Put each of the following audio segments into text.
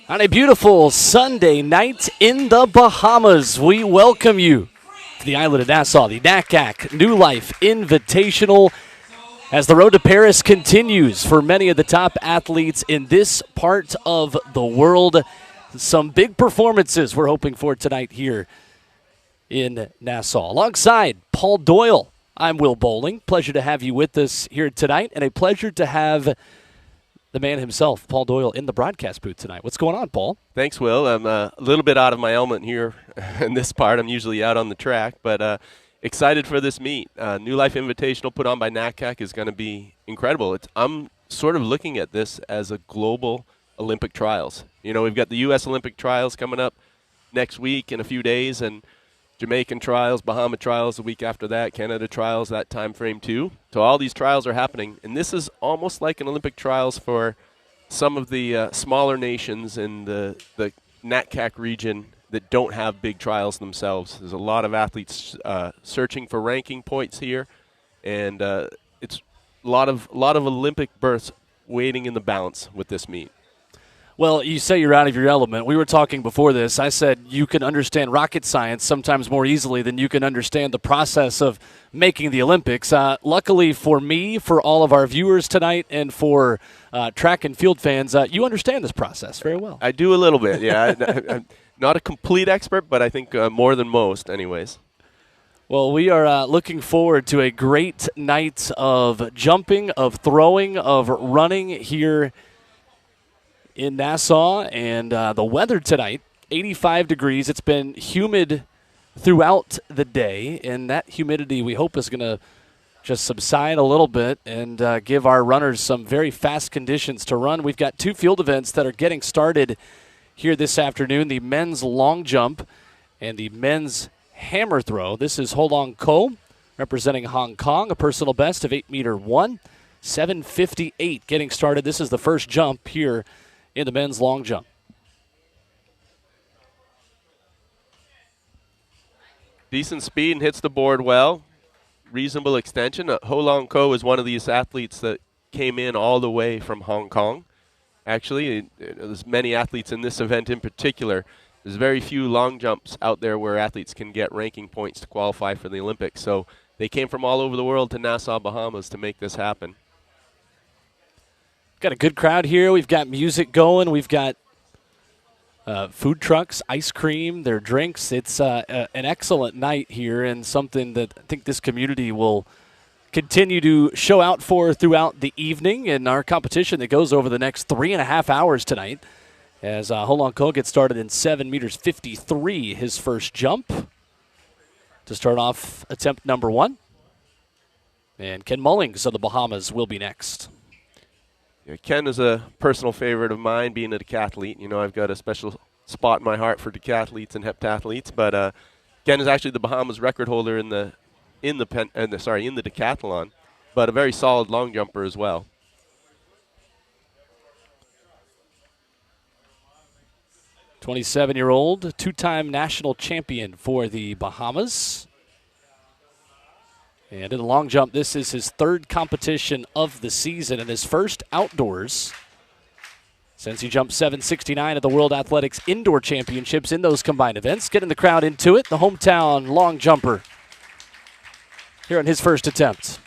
On a beautiful Sunday night in the Bahamas, we welcome you to the island of Nassau, the NACAC New Life Invitational, as the road to Paris continues for many of the top athletes in this part of the world. Some big performances we're hoping for tonight here in Nassau. Alongside Paul Doyle, I'm Will Bowling. Pleasure to have you with us here tonight, and a pleasure to have the man himself, Paul Doyle, in the broadcast booth tonight. What's going on, Paul? Thanks, Will. I'm a little bit out of my element here in this part. I'm usually out on the track, but excited for this meet. New Life Invitational put on by NACAC is going to be incredible. I'm sort of looking at this as a global Olympic trials. You know, we've got the U.S. Olympic trials coming up next week in a few days, and Jamaican trials, Bahama trials the week after that, Canada trials that time frame too. So all these trials are happening, and this is almost like an Olympic trials for some of the smaller nations in the NACAC region that don't have big trials themselves. There's a lot of athletes searching for ranking points here, and it's a lot of Olympic berths waiting in the balance with this meet. Well, you say you're out of your element. We were talking before this. I said you can understand rocket science sometimes more easily than you can understand the process of making the Olympics. Luckily for me, for all of our viewers tonight, and for track and field fans, you understand this process very well. I do a little bit, yeah. I'm not a complete expert, but I think more than most anyways. Well, we are looking forward to a great night of jumping, of throwing, of running here in Nassau, and the weather tonight, 85 degrees. It's been humid throughout the day, and that humidity we hope is going to just subside a little bit and give our runners some very fast conditions to run. We've got two field events that are getting started here this afternoon, the men's long jump and the men's hammer throw. This is Ho Long Ko representing Hong Kong, a personal best of 8-meter 1, 7:58 getting started. This is the first jump here in the men's long jump. Decent speed and hits the board well. Reasonable extension. Ho Long Ko is one of these athletes that came in all the way from Hong Kong. Actually, there's many athletes in this event in particular. There's very few long jumps out there where athletes can get ranking points to qualify for the Olympics. So they came from all over the world to Nassau, Bahamas to make this happen. Got a good crowd here. We've got music going. We've got food trucks, ice cream, their drinks. It's an excellent night here, and something that I think this community will continue to show out for throughout the evening in our competition that goes over the next 3.5 hours tonight. As Ho Long Ko gets started in 7:53, his first jump to start off attempt number 1. And Ken Mullings of the Bahamas will be next. Yeah, Ken is a personal favorite of mine, being a decathlete. You know, I've got a special spot in my heart for decathletes and heptathletes. But Ken is actually the Bahamas record holder in the decathlon, but a very solid long jumper as well. '27-year-old, two-time national champion for the Bahamas. And in the long jump, this is his third competition of the season and his first outdoors since he jumped 7:69 at the World Athletics Indoor Championships in those combined events. Getting the crowd into it, the hometown long jumper here on his first attempt.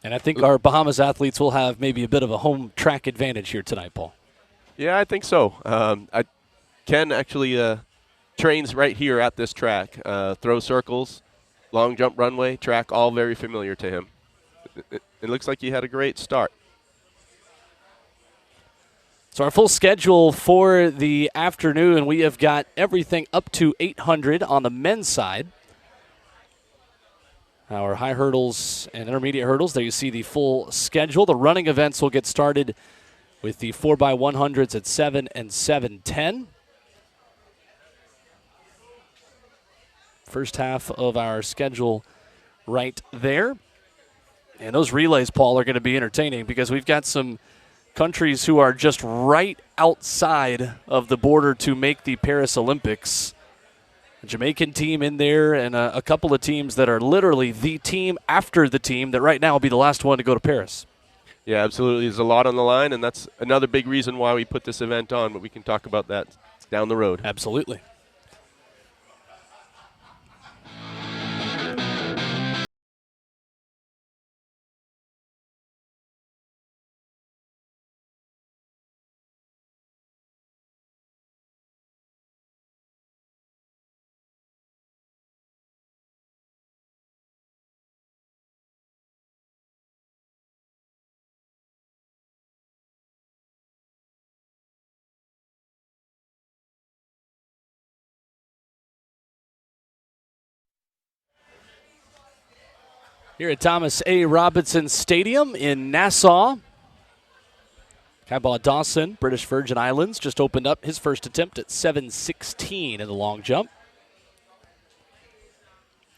And I think our Bahamas athletes will have maybe a bit of a home track advantage here tonight, Paul. Yeah, I think so. Ken actually trains right here at this track. Throw circles, long jump runway, track, all very familiar to him. It looks like he had a great start. So our full schedule for the afternoon, we have got everything up to 800 on the men's side. Our high hurdles and intermediate hurdles, there you see the full schedule. The running events will get started with the 4x100s at 7 and 7:10. First half of our schedule right there. And those relays, Paul, are going to be entertaining because we've got some countries who are just right outside of the border to make the Paris Olympics. Jamaican team in there, and a couple of teams that are literally the team after the team that right now will be the last one to go to Paris. Yeah, absolutely. There's a lot on the line, and that's another big reason why we put this event on, but we can talk about that down the road. Absolutely. Here at Thomas A. Robinson Stadium in Nassau. Kybal Dawson, British Virgin Islands, just opened up his first attempt at 7:16 in the long jump.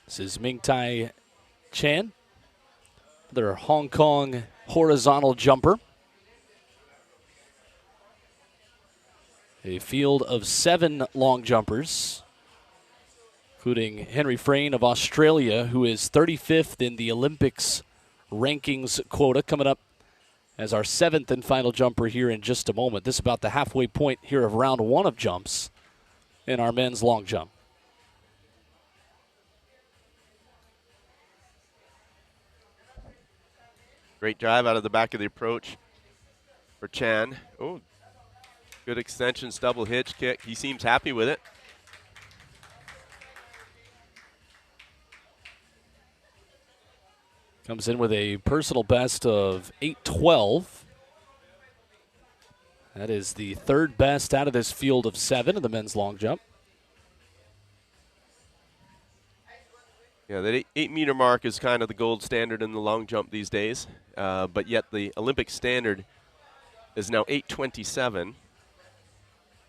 This is Ming Tai Chan, their Hong Kong horizontal jumper. A field of 7 long jumpers, including Henry Frayne of Australia, who is 35th in the Olympics rankings quota, coming up as our 7th and final jumper here in just a moment. This is about the halfway point here of round 1 of jumps in our men's long jump. Great drive out of the back of the approach for Chan. Oh, good extensions, double hitch kick. He seems happy with it. Comes in with a personal best of 8:12. That is the 3rd best out of this field of 7 in the men's long jump. Yeah, that 8-meter mark is kind of the gold standard in the long jump these days, but yet the Olympic standard is now 8:27.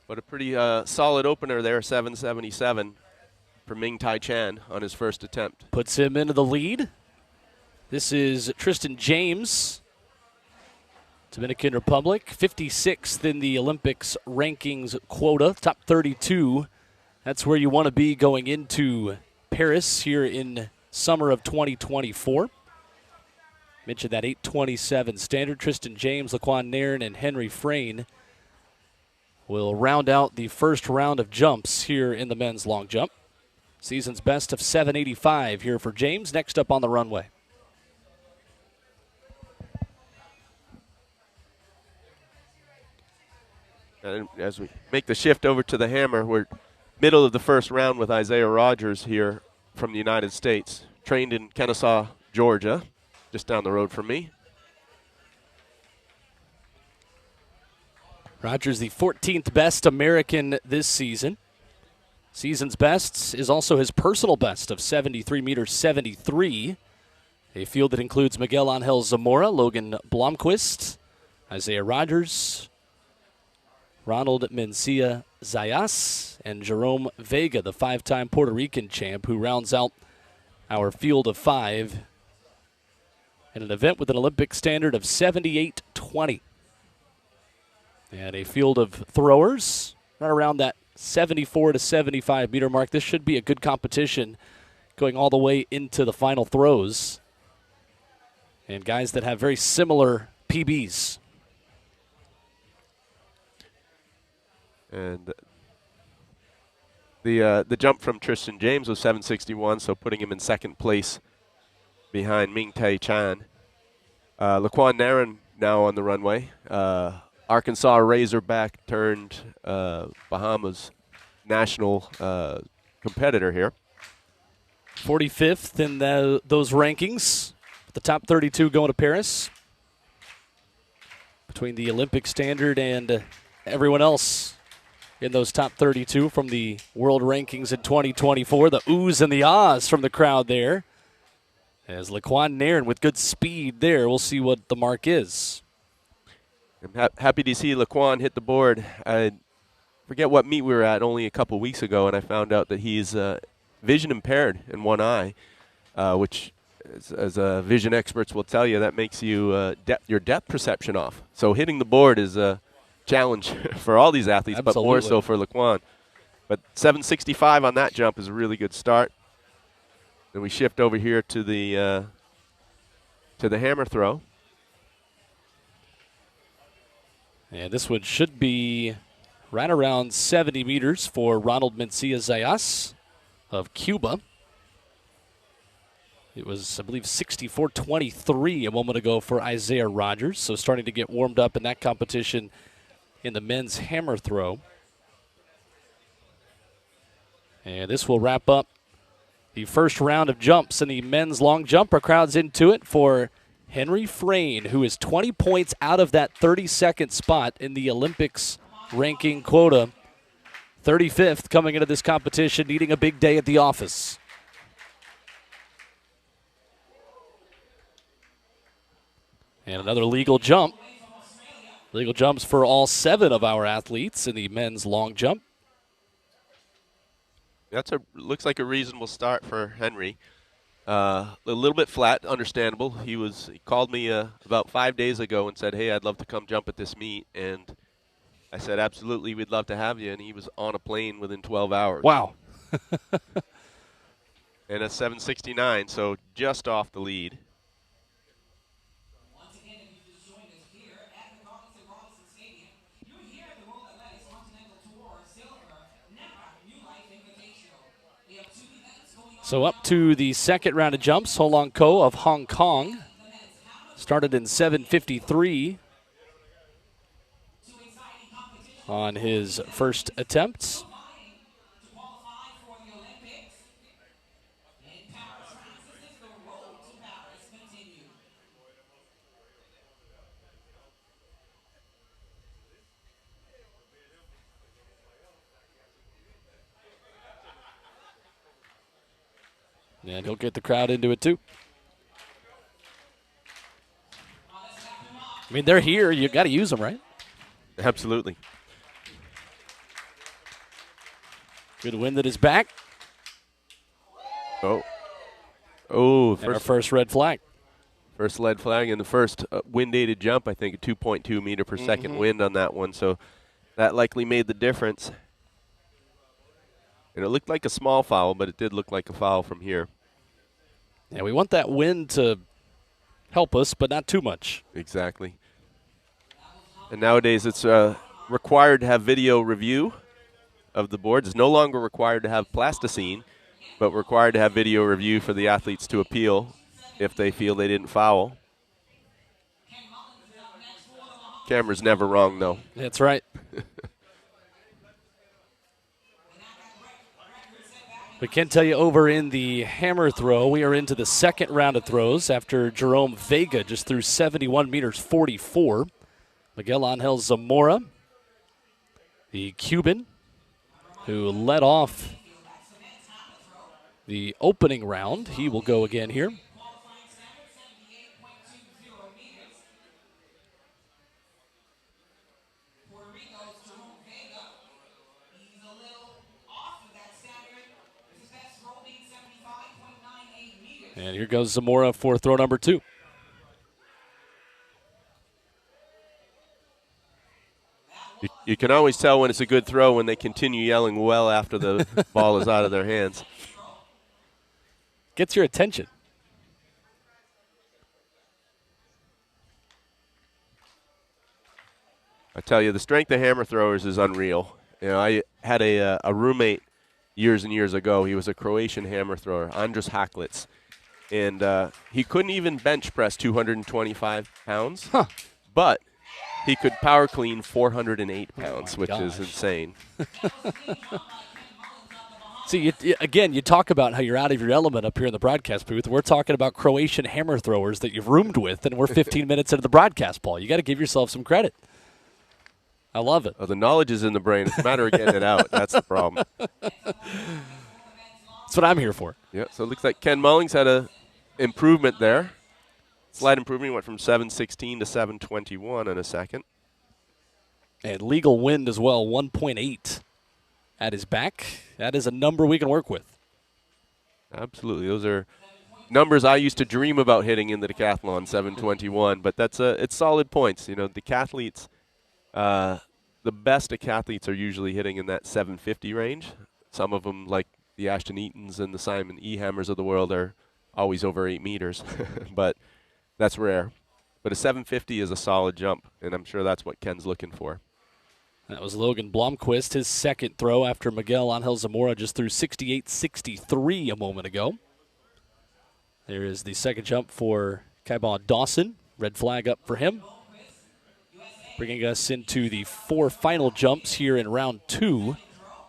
But a pretty solid opener there, 7:77 for Ming Tai Chan on his first attempt. Puts him into the lead. This is Tristan James, Dominican Republic, 56th in the Olympics rankings quota, top 32. That's where you want to be going into Paris here in summer of 2024. Mentioned that 8:27 standard. Tristan James, Laquan Nairn, and Henry Frayne will round out the first round of jumps here in the men's long jump. Season's best of 7:85 here for James. Next up on the runway. And as we make the shift over to the hammer, we're middle of the first round with Isaiah Rogers here from the United States. Trained in Kennesaw, Georgia, just down the road from me. Rogers, the 14th best American this season. Season's best is also his personal best of 73 meters 73. A field that includes Miguel Angel Zamora, Logan Blomqvist, Isaiah Rogers, Ronald Mencia Zayas, and Jerome Vega, the 5-time Puerto Rican champ, who rounds out our field of 5 in an event with an Olympic standard of 78.20. And a field of throwers right around that 74 to 75 meter mark. This should be a good competition going all the way into the final throws. And guys that have very similar PBs. And the jump from Tristan James was 7:61, so putting him in second place behind Ming Tai Chan. Laquan Nairn now on the runway. Arkansas Razorback turned Bahamas national competitor here. 45th in those rankings. The top 32 going to Paris. Between the Olympic standard and everyone else in those top 32 from the world rankings in 2024. The oohs and the ahs from the crowd there. As Laquan Nairn with good speed there. We'll see what the mark is. I'm happy to see Laquan hit the board. I forget what meet we were at only a couple weeks ago, and I found out that he's vision impaired in one eye, which, as vision experts will tell you, that makes you your depth perception off. So hitting the board is a challenge for all these athletes, Absolutely. but more so for Laquan. But 765 on that jump is a really good start. Then we shift over here to the hammer throw. And this one should be right around 70 meters for Ronald Mencia Zayas of Cuba. It was, I believe, 64.23 a moment ago for Isaiah Rogers. So starting to get warmed up in that competition in the men's hammer throw. And this will wrap up the first round of jumps in the men's long jump. Our crowd's into it for Henry Frayne, who is 20 points out of that 32nd spot in the Olympics ranking quota. 35th coming into this competition, needing a big day at the office. And another legal jump. Legal jumps for all 7 of our athletes in the men's long jump. Looks like a reasonable start for Henry. A little bit flat, understandable. He called me about 5 days ago and said, "Hey, I'd love to come jump at this meet." And I said, "Absolutely, we'd love to have you." And he was on a plane within 12 hours. Wow. And a 769, so just off the lead. Once again, if you just joined us here at the Continental Stadium, you're here at the World Athletics Continental Tour Silver NACAC New Life Invitational. We have 2 events going on. So up to the second round of jumps, Ho Long Ko of Hong Kong started in 7:53 on his first attempt. To qualify for the Olympics in Paris, France. This is the road to Paris continue. And he'll get the crowd into it too. I mean, they're here. You got to use them, right? Absolutely. Good wind at his back. Oh, And our first red flag. first lead flag and the first wind-aided jump, I think, a 2.2 meter per second wind on that one. So that likely made the difference. And it looked like a small foul, but it did look like a foul from here. Yeah, we want that wind to help us, but not too much. Exactly. And nowadays it's required to have video review of the boards. It's no longer required to have plasticine, but required to have video review for the athletes to appeal if they feel they didn't foul. Camera's never wrong, though. That's right. We can tell you over in the hammer throw, we are into the second round of throws after Jerome Vega just threw 71 meters 44. Miguel Angel Zamora, the Cuban, who led off the opening round. He will go again here. And here goes Zamora for throw number 2. You can always tell when it's a good throw when they continue yelling well after the ball is out of their hands. Gets your attention. I tell you, the strength of hammer throwers is unreal. You know, I had a roommate years and years ago. He was a Croatian hammer thrower, Andras Haklitz. And he couldn't even bench press 225 pounds, but he could power clean 408 pounds, which is insane. See, again, you talk about how you're out of your element up here in the broadcast booth. We're talking about Croatian hammer throwers that you've roomed with, and we're 15 minutes into the broadcast, Paul. You got to give yourself some credit. I love it. Oh, the knowledge is in the brain. It's a matter of getting it out. That's the problem. That's what I'm here for. Yeah, so it looks like Ken Mullings had a improvement there. Slight improvement. He went from 7:16 to 7:21 in a second. And legal wind as well, 1.8 at his back. That is a number we can work with. Absolutely. Those are numbers I used to dream about hitting in the decathlon, 7:21. But that's it's solid points. You know, decathletes the best decathletes are usually hitting in that 750 range. Some of them, like the Ashton Eatons and the Simon E. Hammers of the world, are always over 8 meters, but that's rare. But a 750 is a solid jump, and I'm sure that's what Ken's looking for. That was Logan Blomquist, his second throw after Miguel Angel Zamora just threw 68.63 a moment ago. There is the second jump for Kybon Dawson. Red flag up for him. Bringing us into the 4 final jumps here in round 2.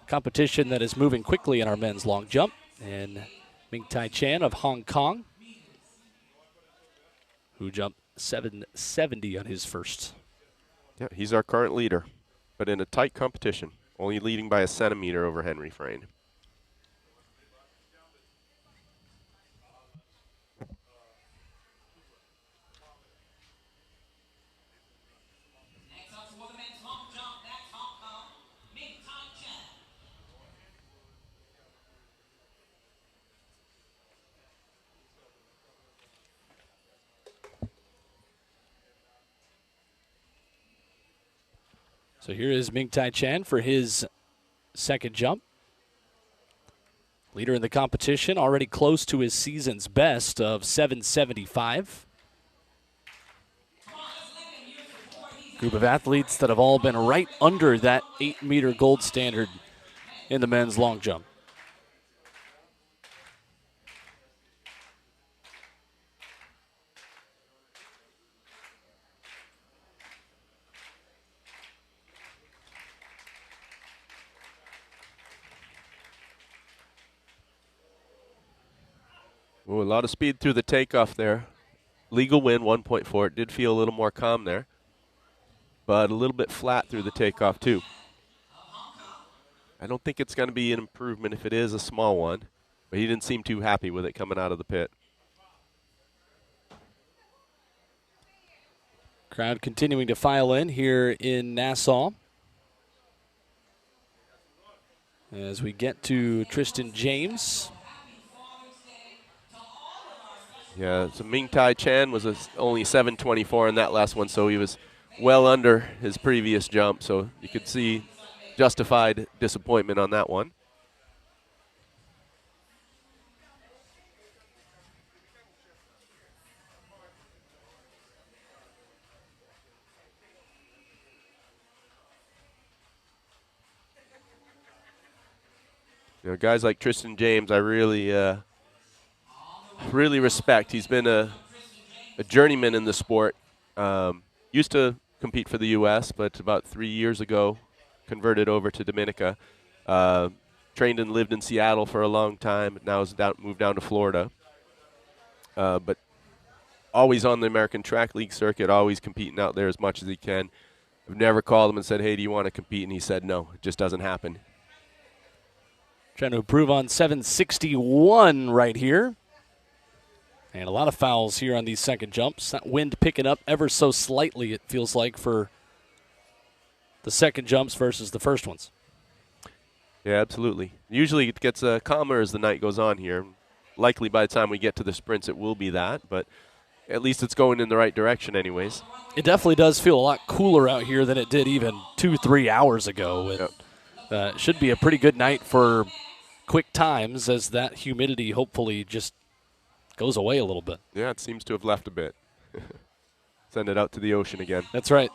Competition that is moving quickly in our men's long jump. And Ming Tai Chan of Hong Kong, who jumped 770 on his first. Yeah, he's our current leader, but in a tight competition, only leading by a centimeter over Henry Frayne. Next up for the men's long jump, that's Hong Kong, Ming Tai Chan. So here is Ming Tai Chan for his second jump. Leader in the competition, already close to his season's best of 775. Group of athletes that have all been right under that 8-meter gold standard in the men's long jump. Ooh, a lot of speed through the takeoff there. Legal win, 1.4. It did feel a little more calm there, but a little bit flat through the takeoff too. I don't think it's going to be an improvement if it is a small one, but he didn't seem too happy with it coming out of the pit. Crowd continuing to file in here in Nassau. As we get to Tristan James. Yeah, so Ming Tai Chan was only 724 in that last one, so he was well under his previous jump, so you could see justified disappointment on that one. You know, guys like Tristan James, I really respect. He's been a journeyman in the sport. Used to compete for the U.S., but about 3 years ago, converted over to Dominica. Trained and lived in Seattle for a long time. Now has moved down to Florida. But always on the American Track League circuit, always competing out there as much as he can. I've never called him and said, hey, do you want to compete? And he said, no, it just doesn't happen. Trying to improve on 761 right here. And a lot of fouls here on these second jumps. That wind picking up ever so slightly, it feels like, for the second jumps versus the first ones. Yeah, absolutely. Usually it gets calmer as the night goes on here. Likely by the time we get to the sprints it will be that, but at least it's going in the right direction anyways. It definitely does feel a lot cooler out here than it did even 2-3 hours ago. It should be a pretty good night for quick times as that humidity hopefully just goes away a little bit. Yeah, it seems to have left a bit. Send it out to the ocean again. That's right.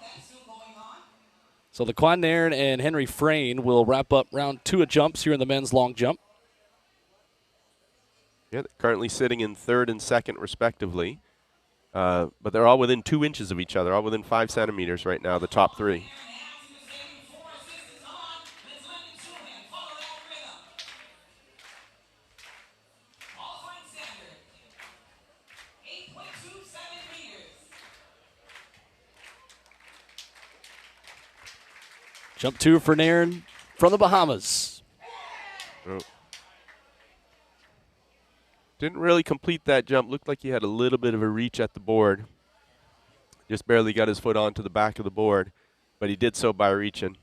So the Quan Nairn and Henry Frayne will wrap up round 2 of jumps here in the men's long jump. Yeah, they're currently sitting in third and second respectively. But they're all within 2 inches of each other, all within 5 centimeters right now, the top 3. Jump 2 for Nairn from the Bahamas. Oh. Didn't really complete that jump. Looked like he had a little bit of a reach at the board. Just barely got his foot onto the back of the board, but he did so by reaching.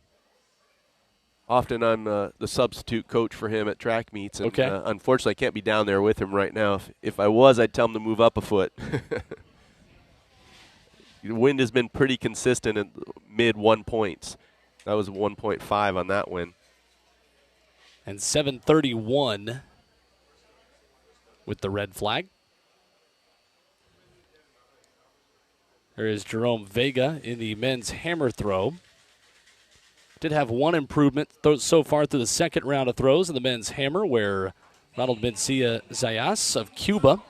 Often I'm the substitute coach for him at track meets, and unfortunately I can't be down there with him right now. If I was, I'd tell him to move up a foot. The wind has been pretty consistent at mid 1 points. That was 1.5 on that win. And 7:31 with the red flag. There is Jerome Vega in the men's hammer throw. Did have one improvement so far through the second round of throws in the men's hammer, where Ronald Mencia Zayas of Cuba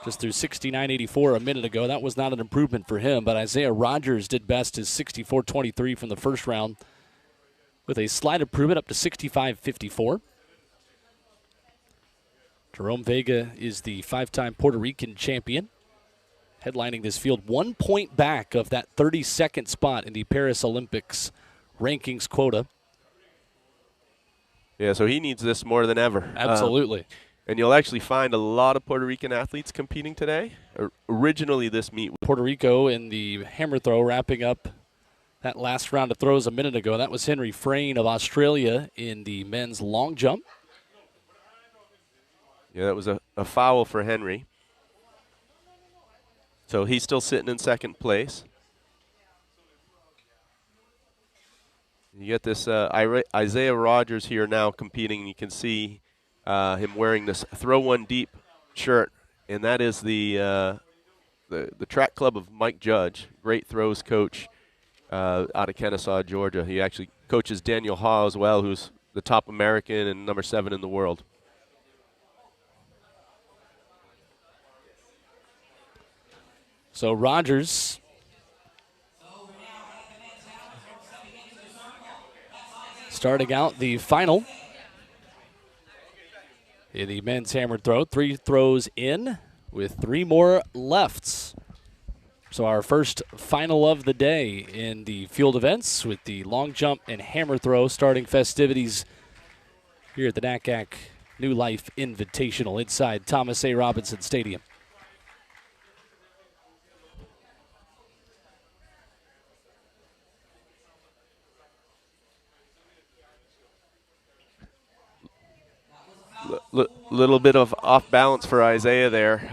just threw 69.84 a minute ago. That was not an improvement for him, but Isaiah Rogers did best his 64.23 from the first round with a slight improvement up to 65.54. Jerome Vega is the five-time Puerto Rican champion, headlining this field 1 point back of that 32nd spot in the Paris Olympics rankings quota. Yeah, so he needs this more than ever. Absolutely. And you'll actually find a lot of Puerto Rican athletes competing today. Originally, this meet was Puerto Rico in the hammer throw, wrapping up that last round of throws a minute ago. That was Henry Frayne of Australia in the men's long jump. Yeah, that was a foul for Henry. So he's still sitting in second place. You get this Isaiah Rogers here now competing. You can see him wearing this Throw One Deep shirt, and that is the track club of Mike Judge, great throws coach out of Kennesaw, Georgia. He actually coaches Daniel Haw as well, who's the top American and number 7 in the world. So Rogers starting out the final in the men's hammer throw. 3 throws in with 3 more left. So our first final of the day in the field events with the long jump and hammer throw starting festivities here at the NACAC New Life Invitational inside Thomas A. Robinson Stadium. Little bit of off balance for Isaiah there.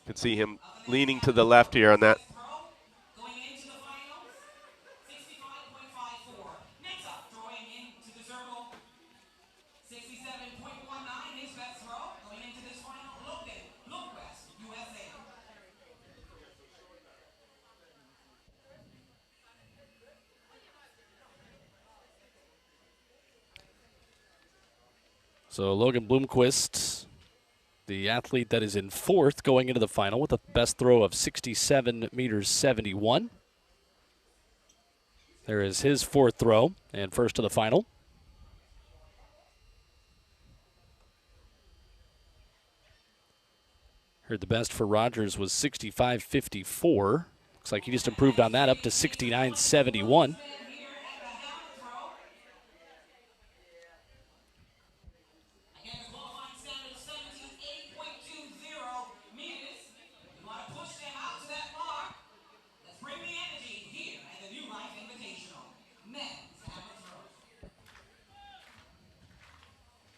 Could see him leaning to the left here on that. Going into the finals, 65.54. Next up, throwing into the circle, 67.19. His best throw going into this final, Logan Blomquist, USA. So Logan Blomquist, the athlete that is in 4th going into the final with a best throw of 67 meters 71. There is his 4th throw and first to the final. Heard the best for Rogers was 65.54. Looks like he just improved on that up to 69.71.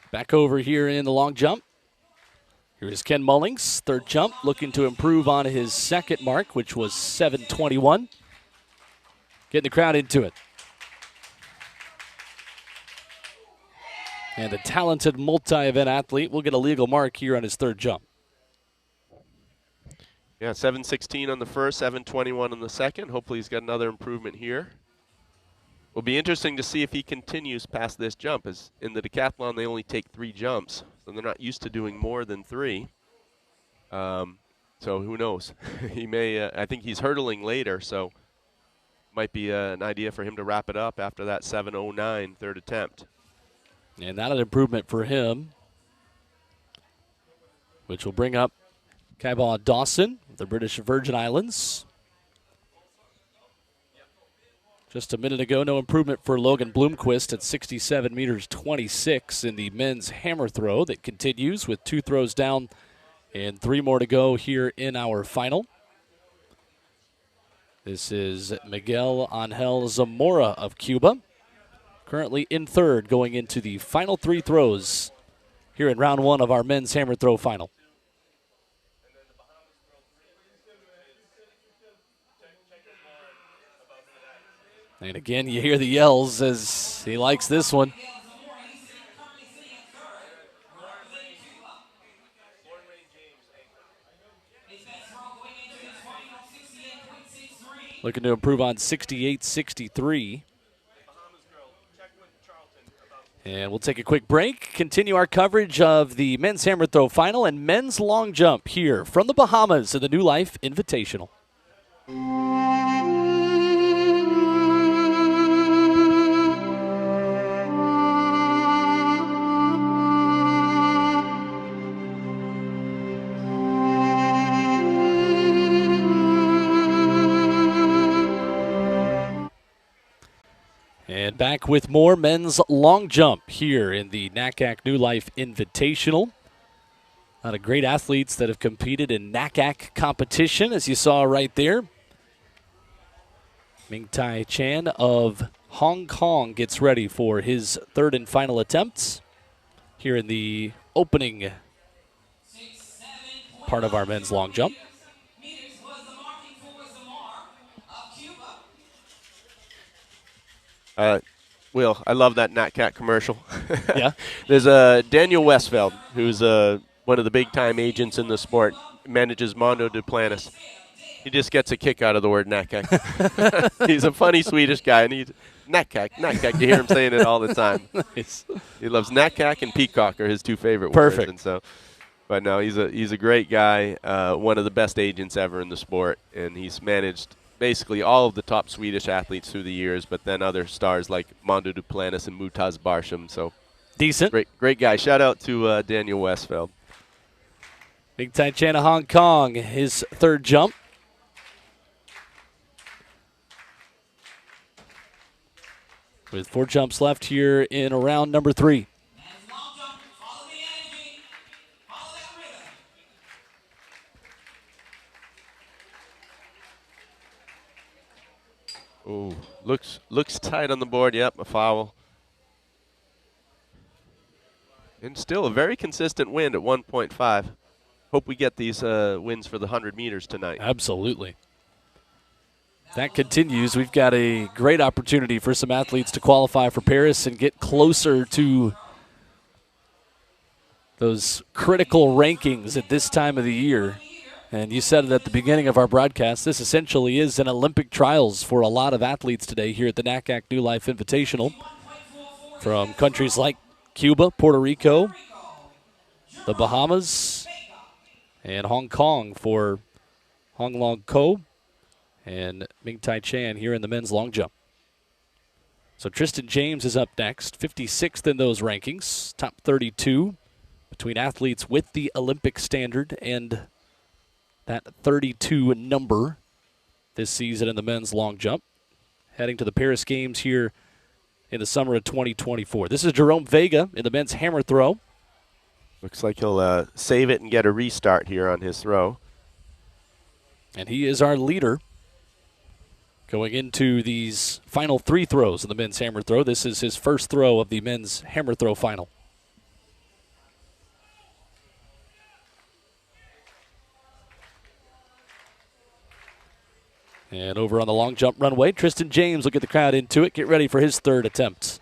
Back over here in the long jump. Here's Ken Mullings, 3rd jump, looking to improve on his 2nd mark, which was 7:21. Getting the crowd into it. And the talented multi-event athlete will get a legal mark here on his 3rd jump. Yeah, 7:16 on the first, 7:21 on the second. Hopefully he's got another improvement here. Will be interesting to see if he continues past this jump. As in the decathlon, they only take 3 jumps, so they're not used to doing more than 3. So who knows? He may. I think he's hurdling later, so might be an idea for him to wrap it up after that 7:09 third attempt. And not an improvement for him, which will bring up Kaibaugh Dawson, the British Virgin Islands. Just a minute ago, no improvement for Logan Blomquist at 67 meters 26 in the men's hammer throw that continues with 2 throws down and 3 more to go here in our final. This is Miguel Angel Zamora of Cuba, currently in 3rd going into the final 3 throws here in round 1 of our men's hammer throw final. And again, you hear the yells as he likes this one. Looking to improve on 68-63. And we'll take a quick break, continue our coverage of the men's hammer throw final and men's long jump here from the Bahamas in the New Life Invitational. And back with more men's long jump here in the NACAC New Life Invitational. A lot of great athletes that have competed in NACAC competition, as you saw right there. Ming Tai Chan of Hong Kong gets ready for his third and final attempts here in the opening part of our men's long jump. Will, I love that NatCat commercial. Yeah. There's Daniel Westfeld, who's one of the big-time agents in the sport, manages Mondo Duplantis. He just gets a kick out of the word NatCat. He's a funny Swedish guy, and he's NatCat. You hear him saying it all the time. Nice. He loves NatCat and Peacock are his two favorite Perfect. words. And so, but no, he's a great guy, one of the best agents ever in the sport, and he's managed basically all of the top Swedish athletes through the years, but then other stars like Mondo Duplantis and Mutaz Barsham. So Decent. Great guy. Shout out to Daniel Westfeld. Big Tai Chan of Hong Kong, his third jump. With 4 jumps left here in round number 3. Oh, looks tight on the board. Yep, a foul. And still a very consistent wind at 1.5. Hope we get these wins for the 100 meters tonight. Absolutely. If that continues, we've got a great opportunity for some athletes to qualify for Paris and get closer to those critical rankings at this time of the year. And you said it at the beginning of our broadcast, this essentially is an Olympic trials for a lot of athletes today here at the NACAC New Life Invitational. From countries like Cuba, Puerto Rico, the Bahamas, and Hong Kong for Hong Long Ko and Ming Tai Chan here in the men's long jump. So Tristan James is up next, 56th in those rankings, top 32 between athletes with the Olympic standard and that 32 number this season in the men's long jump. Heading to the Paris Games here in the summer of 2024. This is Jerome Vega in the men's hammer throw. Looks like he'll save it and get a restart here on his throw. And he is our leader going into these final 3 throws in the men's hammer throw. This is his first throw of the men's hammer throw final. And over on the long jump runway, Tristan James will get the crowd into it. Get ready for his third attempt.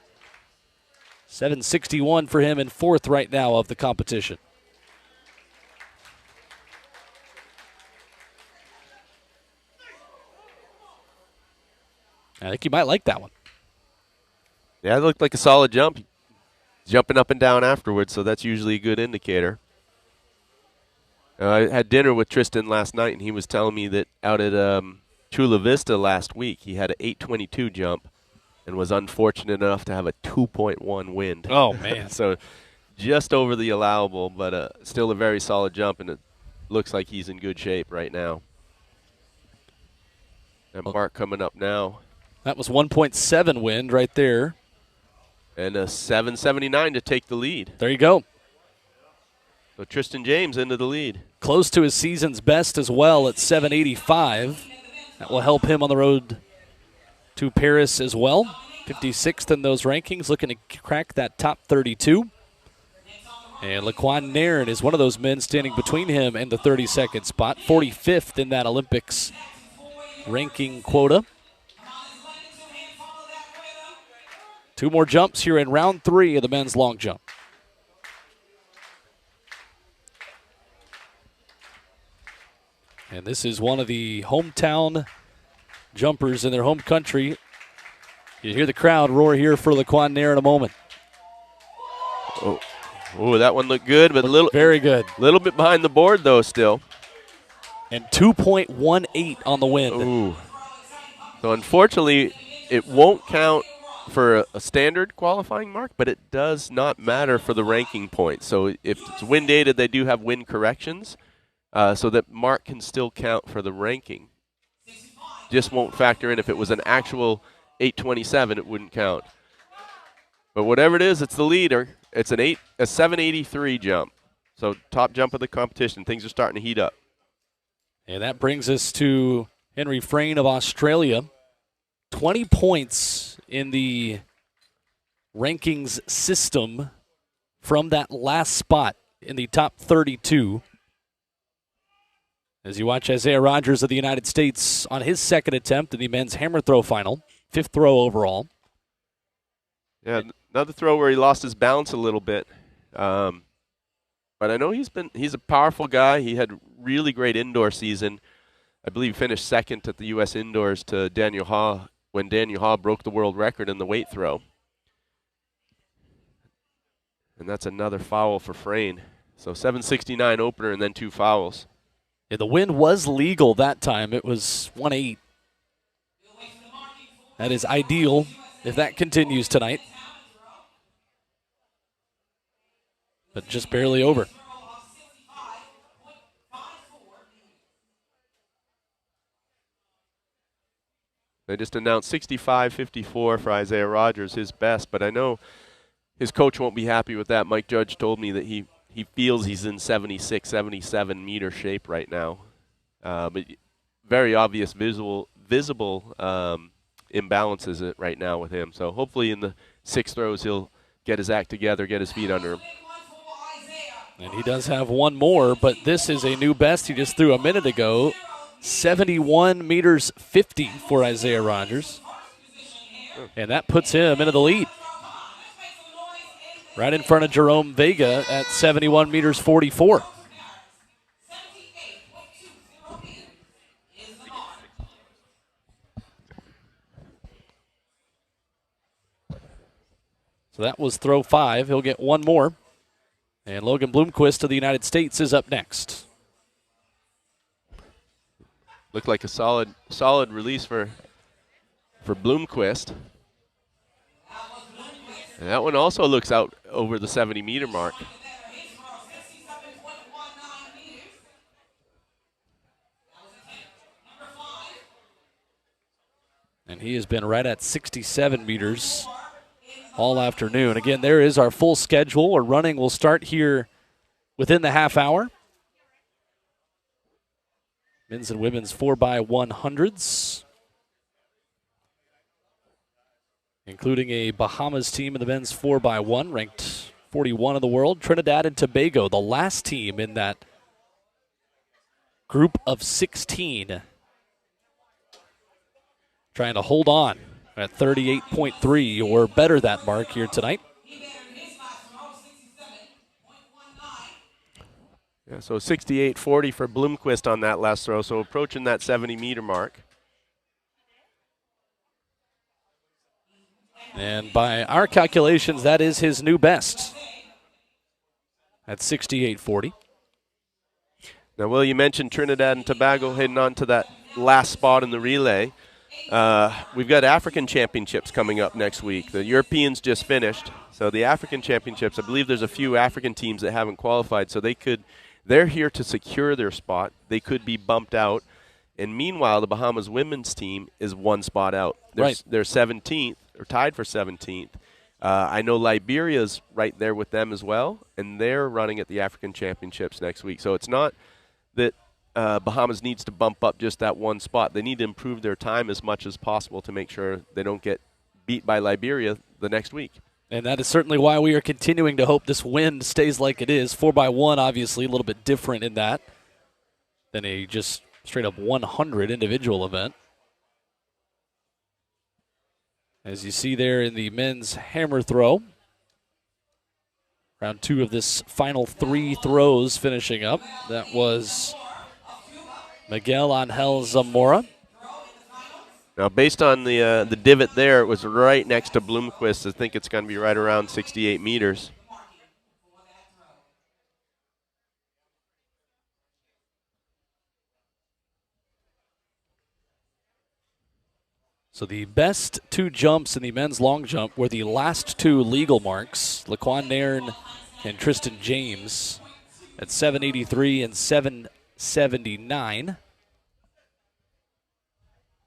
761 for him and 4th right now of the competition. I think you might like that one. Yeah, it looked like a solid jump. Jumping up and down afterwards, so that's usually a good indicator. I had dinner with Tristan last night, and he was telling me that out at Chula Vista last week, he had an 822 jump and was unfortunate enough to have a 2.1 wind. Oh, man. So just over the allowable, but still a very solid jump, and it looks like he's in good shape right now. And Mark coming up now. That was 1.7 wind right there. And a 779 to take the lead. There you go. So Tristan James into the lead. Close to his season's best as well at 785. That will help him on the road to Paris as well. 56th in those rankings, looking to crack that top 32. And Laquan Nairn is one of those men standing between him and the 32nd spot. 45th in that Olympics ranking quota. 2 more jumps here in round 3 of the men's long jump. And this is one of the hometown jumpers in their home country. You hear the crowd roar here for the Continental in a moment. Oh, that one looked good, but Very good. A little bit behind the board, though, still. And 2.18 on the wind. Ooh. So, unfortunately, it won't count for a standard qualifying mark, but it does not matter for the ranking points. So, if it's wind aided, they do have wind corrections, so that mark can still count for the ranking. Just won't factor in. If it was an actual 827, it wouldn't count. But whatever it is, it's the leader. It's a 783 jump. So top jump of the competition. Things are starting to heat up. And that brings us to Henry Frayne of Australia. 20 points in the rankings system from that last spot in the top 32. As you watch Isaiah Rogers of the United States on his second attempt in the men's hammer throw final, 5th throw overall. Yeah, another throw where he lost his balance a little bit. But I know he's a powerful guy. He had really great indoor season. I believe he finished second at the U.S. Indoors to Daniel Ha when Daniel Ha broke the world record in the weight throw. And that's another foul for Frayne. So 769 opener and then 2 fouls. Yeah, the wind was legal that time. It was 1-8. That is ideal if that continues tonight. But just barely over. They just announced 65-54 for Isaiah Rogers, his best, but I know his coach won't be happy with that. Mike Judge told me that he feels he's in 76, 77 meter shape right now. But very obvious visible imbalances right now with him. So hopefully in the 6 throws he'll get his act together, get his feet under him. And he does have one more, but this is a new best he just threw a minute ago. 71 meters 50 for Isaiah Rogers. And that puts him into the lead. Right in front of Jerome Vega at 71 meters 44. So that was throw 5. He'll get one more. And Logan Bloomquist of the United States is up next. Looked like a solid release for Bloomquist. And that one also looks out over the 70 meter mark. And he has been right at 67 meters all afternoon. Again, there is our full schedule. Our running will start here within the half hour. Men's and women's 4x100s, including a Bahamas team in the men's 4x1, ranked 41 in the world. Trinidad and Tobago, the last team in that group of 16, trying to hold on at 38.3 or better that mark here tonight. Yeah, so 68-40 for Bloomquist on that last throw, so approaching that 70 meter mark. And by our calculations, that is his new best at 68.40. Now, Will, you mentioned Trinidad and Tobago heading on to that last spot in the relay. We've got African Championships coming up next week. The Europeans just finished, so the African Championships, I believe there's a few African teams that haven't qualified, so they're here to secure their spot. They could be bumped out. And meanwhile, the Bahamas women's team is one spot out. They're 17th, or tied for 17th. I know Liberia's right there with them as well, and they're running at the African Championships next week. So it's not that Bahamas needs to bump up just that one spot. They need to improve their time as much as possible to make sure they don't get beat by Liberia the next week. And that is certainly why we are continuing to hope this wind stays like it is. 4x1, obviously, a little bit different in that than a just straight-up 100 individual event. As you see there in the men's hammer throw. Round 2 of this final 3 throws finishing up. That was Miguel Angel Zamora. Now, based on the divot there, it was right next to Bloomquist. I think it's going to be right around 68 meters. So the best 2 jumps in the men's long jump were the last 2 legal marks, Laquan Nairn and Tristan James at 783 and 779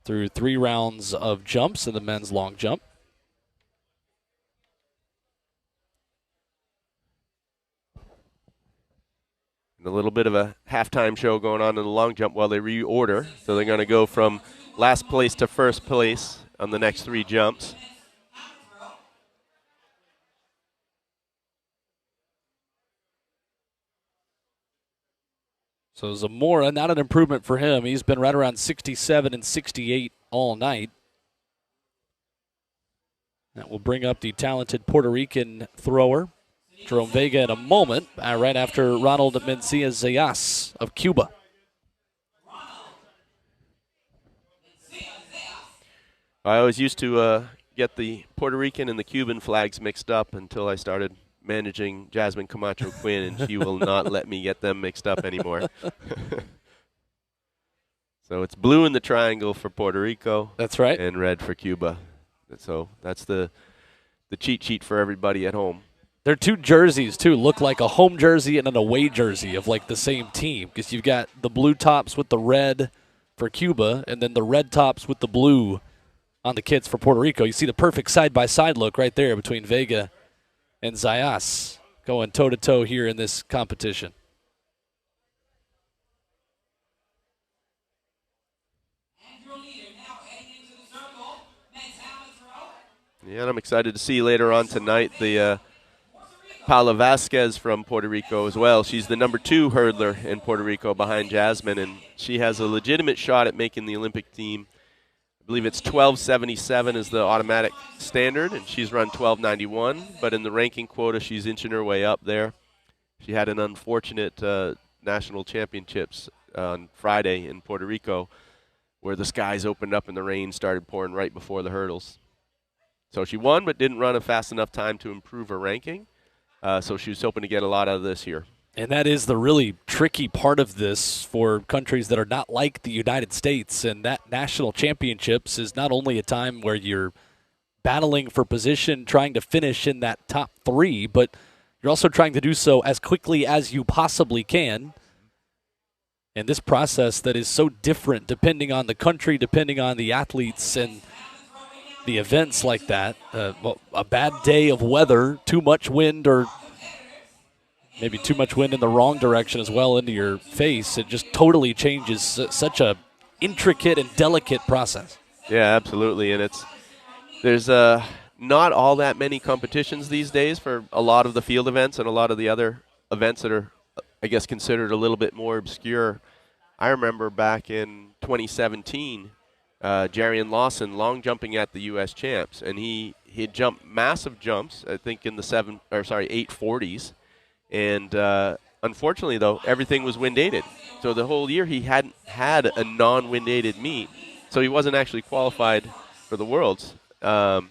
through 3 rounds of jumps in the men's long jump. And a little bit of a halftime show going on in the long jump while they reorder. So they're going to go from last place to first place on the next 3 jumps. So Zamora, not an improvement for him. He's been right around 67 and 68 all night. That will bring up the talented Puerto Rican thrower, Jerome Vega, in a moment, right after Ronald Mencia Zayas of Cuba. I always used to get the Puerto Rican and the Cuban flags mixed up until I started managing Jasmine Camacho Quinn, and she will not let me get them mixed up anymore. So it's blue in the triangle for Puerto Rico. That's right. And red for Cuba. So that's the cheat sheet for everybody at home. Their 2 jerseys, too, look like a home jersey and an away jersey of, like, the same team, because you've got the blue tops with the red for Cuba and then the red tops with the blue on the kits for Puerto Rico. You see the perfect side-by-side look right there between Vega and Zayas going toe-to-toe here in this competition. Yeah, and I'm excited to see later on tonight the Paula Vasquez from Puerto Rico as well. She's the number 2 hurdler in Puerto Rico behind Jasmine, and she has a legitimate shot at making the Olympic team. I believe it's 12.77 is the automatic standard, and she's run 12.91, but in the ranking quota, she's inching her way up there. She had an unfortunate national championships on Friday in Puerto Rico where the skies opened up and the rain started pouring right before the hurdles. So she won but didn't run a fast enough time to improve her ranking. So she was hoping to get a lot out of this here. And that is the really tricky part of this for countries that are not like the United States. And that national championships is not only a time where you're battling for position, trying to finish in that top 3, but you're also trying to do so as quickly as you possibly can. And this process that is so different depending on the country, depending on the athletes and the events like that. A bad day of weather, too much wind, or maybe too much wind in the wrong direction as well into your face. It just totally changes such a intricate and delicate process. Yeah, absolutely. And there's not all that many competitions these days for a lot of the field events and a lot of the other events that are, I guess, considered a little bit more obscure. I remember back in 2017, Jarian Lawson long jumping at the U.S. champs, and he had jumped massive jumps, I think in the 840s, and unfortunately though everything was wind aided. So the whole year he hadn't had a non-wind aided meet, so he wasn't actually qualified for the Worlds. So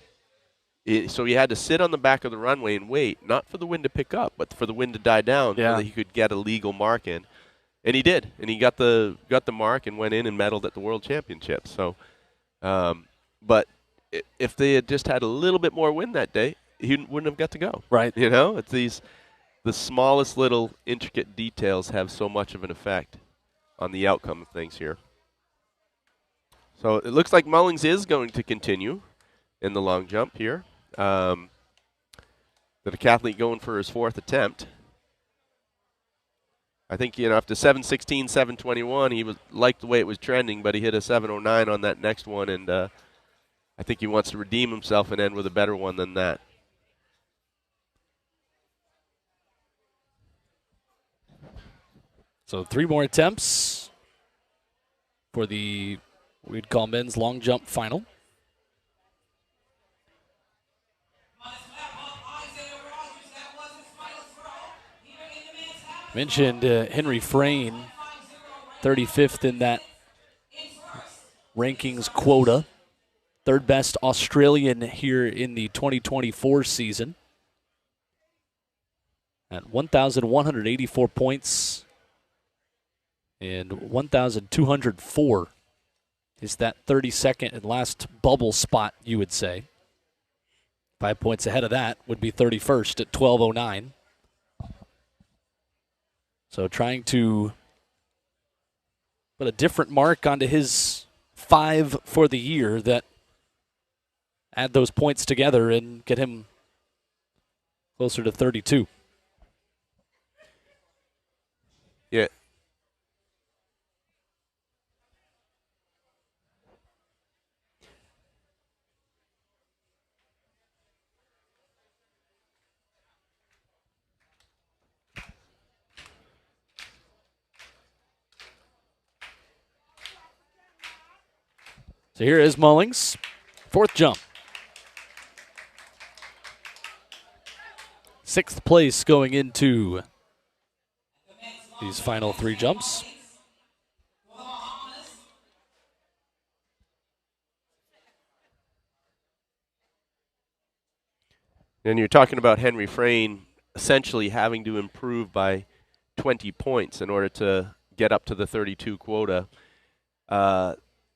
he had to sit on the back of the runway and wait, not for the wind to pick up, but for the wind to die down so that he could get a legal mark in. And he did, and he got the mark and went in and medaled at the World Championships. So, but if they had just had a little bit more wind that day, he wouldn't have got to go. Right. You know, it's the smallest little intricate details have so much of an effect on the outcome of things here. So it looks like Mullings is going to continue in the long jump here. The decathlete going for his 4th attempt. I think, after 7:16, 7:21, he liked the way it was trending, but he hit a 7:09 on that next one, and I think he wants to redeem himself and end with a better one than that. So 3 more attempts for the, we'd call men's long jump final. Mentioned Henry Frayne, 35th in that rankings quota. Third best Australian here in the 2024 season. At 1,184 points and 1,204 is that 32nd and last bubble spot, you would say. 5 points ahead of that would be 31st at 12:09. So trying to put a different mark onto his 5 for the year that add those points together and get him closer to 32. Yeah. So here is Mullings, fourth jump. Sixth place going into these final 3 jumps. And you're talking about Henry Frayne essentially having to improve by 20 points in order to get up to the 32 quota.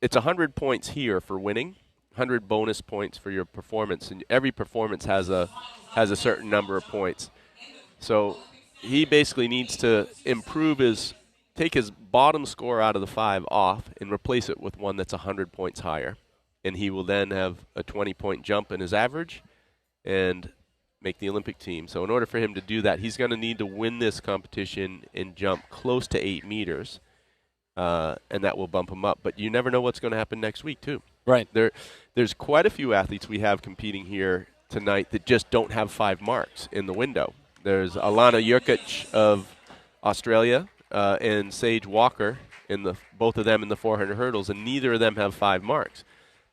It's 100 points here for winning, 100 bonus points for your performance, and every performance has a certain number of points. So he basically needs to take his bottom score out of the 5 off and replace it with one that's 100 points higher. And he will then have a 20-point jump in his average and make the Olympic team. So in order for him to do that, he's going to need to win this competition and jump close to 8 meters. And that will bump him up. But you never know what's going to happen next week, too. Right. There's quite a few athletes we have competing here tonight that just don't have 5 marks in the window. There's Alana Jurkic of Australia and Sage Walker, both of them in the 400 hurdles, and neither of them have 5 marks.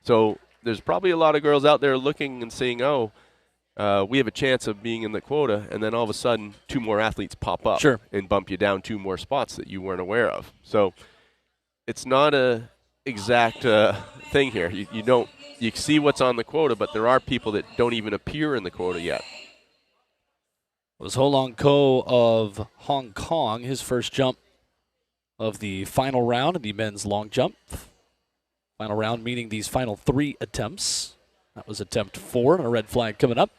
So there's probably a lot of girls out there looking and saying, we have a chance of being in the quota, and then all of a sudden 2 more athletes pop up and bump you down 2 more spots that you weren't aware of. So it's not a exact thing here. You see what's on the quota, but there are people that don't even appear in the quota yet. It was Ho Long Ko of Hong Kong, his first jump of the final round in the men's long jump. Final round meaning these final 3 attempts. That was attempt 4, and a red flag coming up.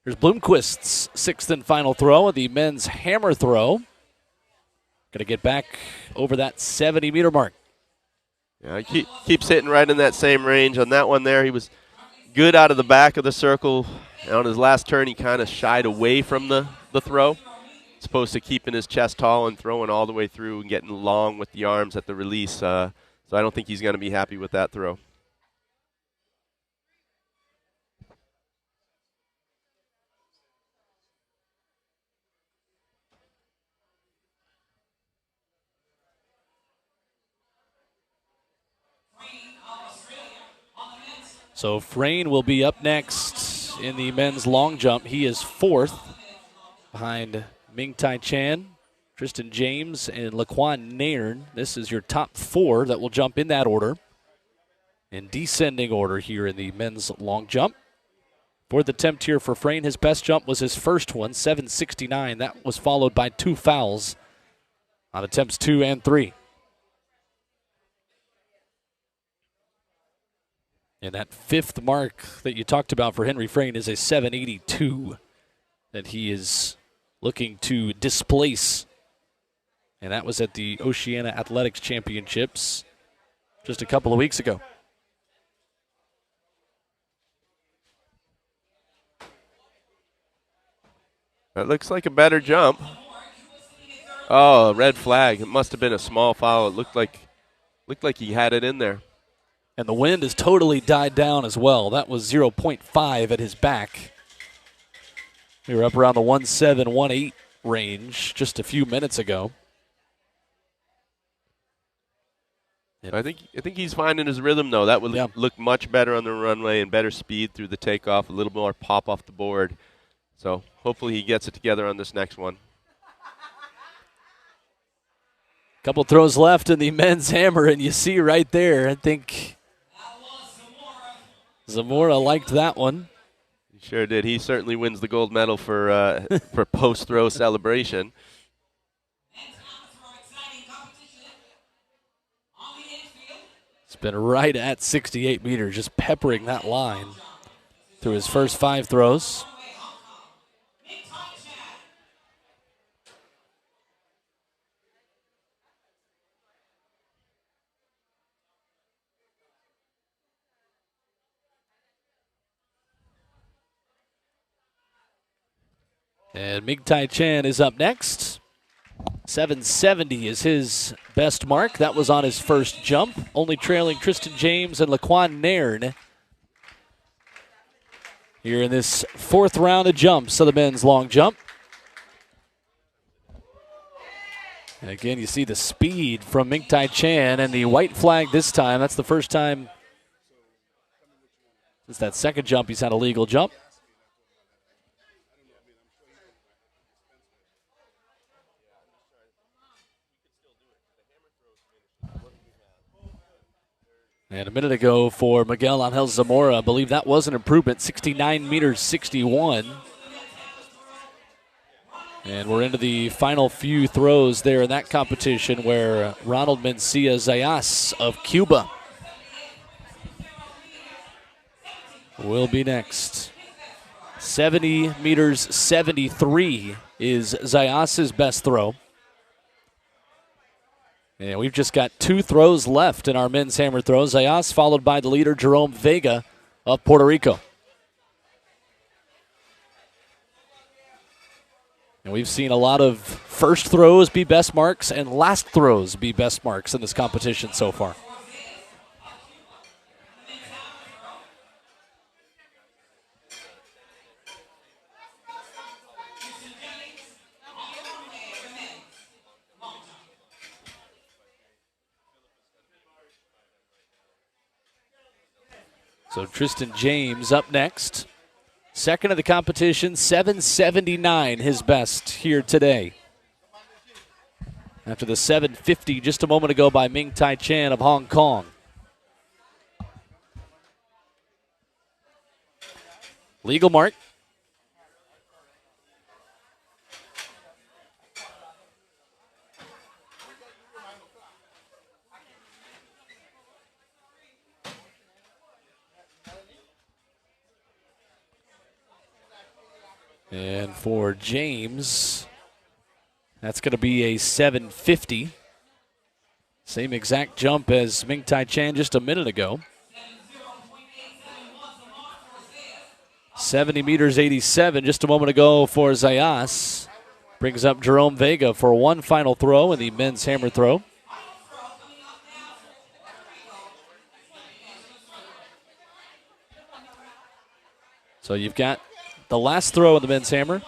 Here's Bloomquist's 6th and final throw of the men's hammer throw. Going to get back over that 70-meter mark. Yeah, he keeps hitting right in that same range. On that one there, he was good out of the back of the circle. And on his last turn, he kind of shied away from the throw, as opposed to keeping his chest tall and throwing all the way through and getting long with the arms at the release. So I don't think he's going to be happy with that throw. So Frayne will be up next in the men's long jump. He is 4th behind Ming Tai Chan, Tristan James, and Laquan Nairn. This is your top 4 that will jump in that order. In descending order here in the men's long jump. 4th attempt here for Frayne. His best jump was his first one, 769. That was followed by 2 fouls on attempts 2 and 3. And that 5th mark that you talked about for Henry Frayne is a 782 that he is looking to displace. And that was at the Oceania Athletics Championships just a couple of weeks ago. That looks like a better jump. Oh, red flag. It must have been a small foul. It looked like he had it in there. And the wind has totally died down as well. That was 0.5 at his back. We were up around the 1.7, 1.8 range just a few minutes ago. I think he's finding his rhythm, though. That would look much better on the runway and better speed through the takeoff, a little more pop off the board. So hopefully he gets it together on this next one. Couple throws left in the men's hammer, and you see right there, I think Zamora liked that one. He sure did. He certainly wins the gold medal for for post-throw celebration. It's been right at 68 meters, just peppering that line through his first 5 throws. And Ming Tai Chan is up next. 770 is his best mark. That was on his first jump, only trailing Tristan James and Laquan Nairn here in this 4th round of jumps of the men's long jump. And again, you see the speed from Ming Tai Chan and the white flag this time. That's the first time since that second jump he's had a legal jump. And a minute ago for Miguel Angel Zamora, I believe that was an improvement, 69 meters 61. And we're into the final few throws there in that competition where Ronald Mencia Zayas of Cuba will be next. 70 meters 73 is Zayas's best throw. And we've just got 2 throws left in our men's hammer throws. Zayas followed by the leader, Jerome Vega of Puerto Rico. And we've seen a lot of first throws be best marks and last throws be best marks in this competition so far. So Tristan James up next. Second of the competition, 779, his best here today. After the 750 just a moment ago by Ming Tai Chan of Hong Kong. Legal mark. And for James, that's going to be a 750. Same exact jump as Ming Tai Chan just a minute ago. 70 meters 87 just a moment ago for Zayas. Brings up Jerome Vega for one final throw in the men's hammer throw. So you've got the last throw of the men's hammer.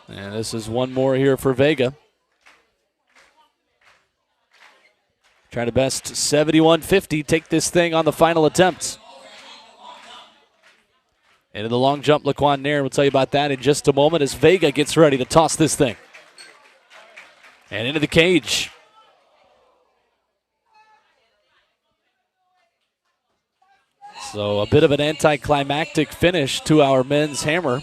And this is one more here for Vega. Trying to best 71.50, take this thing on the final attempt. Into the long jump, Laquan Nairn will tell you about that in just a moment as Vega gets ready to toss this thing. And into the cage. So a bit of an anticlimactic finish to our men's hammer.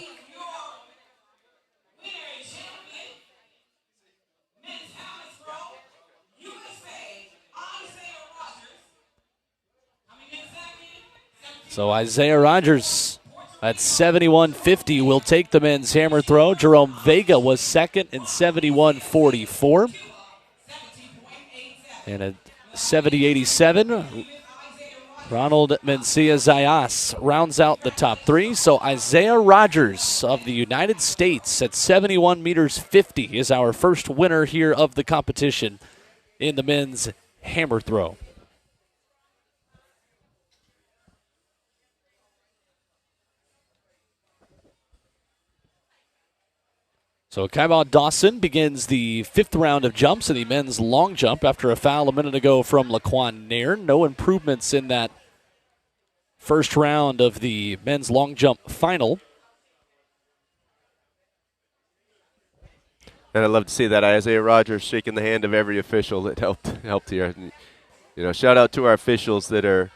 So Isaiah Rogers at 71.50 will take the men's hammer throw. Jerome Vega was second in 71.44. And at 70.87, Ronald Mencia Zayas rounds out the top 3. So Isaiah Rogers of the United States at 71 meters 50 is our first winner here of the competition in the men's hammer throw. So Kybon Dawson begins the 5th round of jumps in the men's long jump after a foul a minute ago from Laquan Nairn. No improvements in that first round of the men's long jump final. And I love to see that Isaiah Rogers shaking the hand of every official that helped here. You know, shout out to our officials that are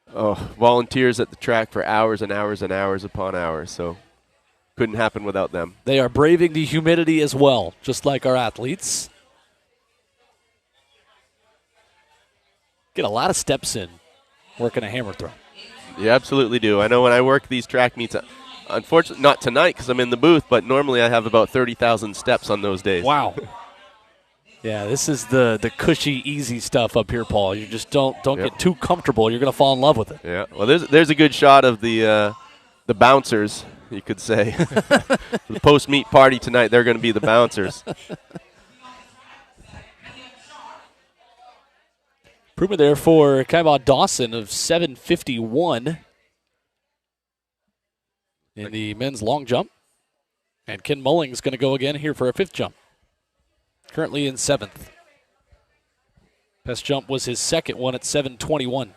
volunteers at the track for hours and hours and hours upon hours. So couldn't happen without them. They are braving the humidity as well, just like our athletes. Get a lot of steps in working a hammer throw. You absolutely do. I know when I work these track meets, unfortunately not tonight because I'm in the booth, but normally I have about 30,000 steps on those days. Wow. Yeah, this is the cushy, easy stuff up here, Paul. You just don't get too comfortable. You're going to fall in love with it. Yeah. Well, there's a good shot of the bouncers, you could say. The post-meet party tonight, they're going to be the bouncers. Improvement there for Kybon Dawson of 7:51 in the men's long jump. And Ken Mullings going to go again here for a 5th jump. Currently in 7th. Best jump was his 2nd one at 7:21.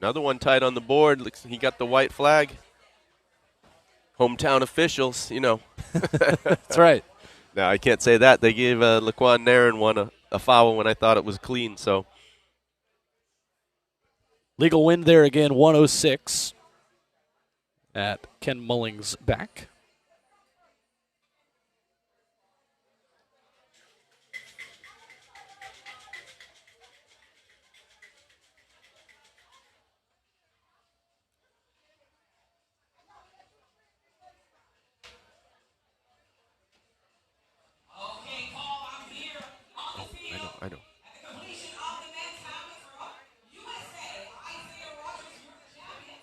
Another one tight on the board. Looks he got the white flag. Hometown officials, you know. That's right. No, I can't say that. They gave Laquan Nairn one a foul when I thought it was clean. So Legal win there again, 106 at Ken Mullings' back. Okay, Paul, I'm here on the field. I know. At the completion of the men's hammer throw, USA, Isaiah Rogers, you're the champion.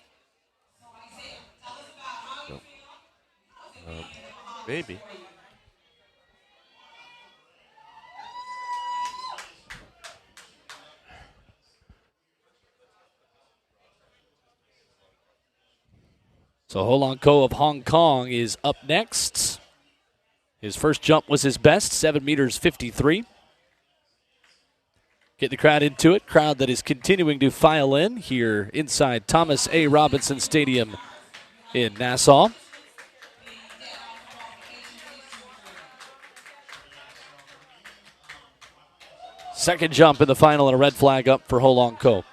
So Isaiah, tell us about how you feel. Maybe. So Ho Long Ko of Hong Kong is up next. His first jump was his best, 7 meters 53. Get the crowd into it. Crowd that is continuing to file in here inside Thomas A. Robinson Stadium in Nassau. Second jump in the final and a red flag up for Ho Long Ko.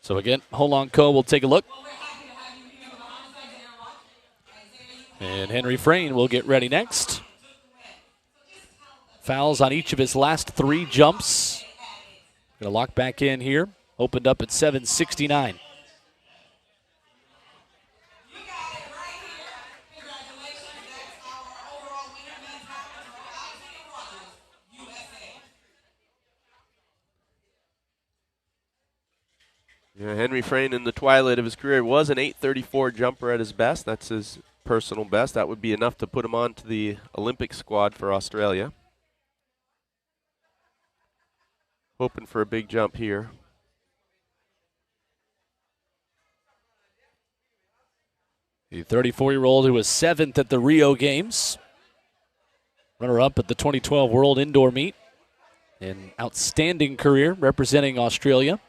So again, Ho Long Ko will take a look. And Henry Frayne will get ready next. Fouls on each of his last 3 jumps. Going to lock back in here. Opened up at 7:69. Yeah, Henry Frayne in the twilight of his career was an 8:34 jumper at his best. That's his personal best. That would be enough to put him onto the Olympic squad for Australia. Hoping for a big jump here. The 34-year-old who was 7th at the Rio Games. Runner-up at the 2012 World Indoor Meet. An outstanding career representing Australia.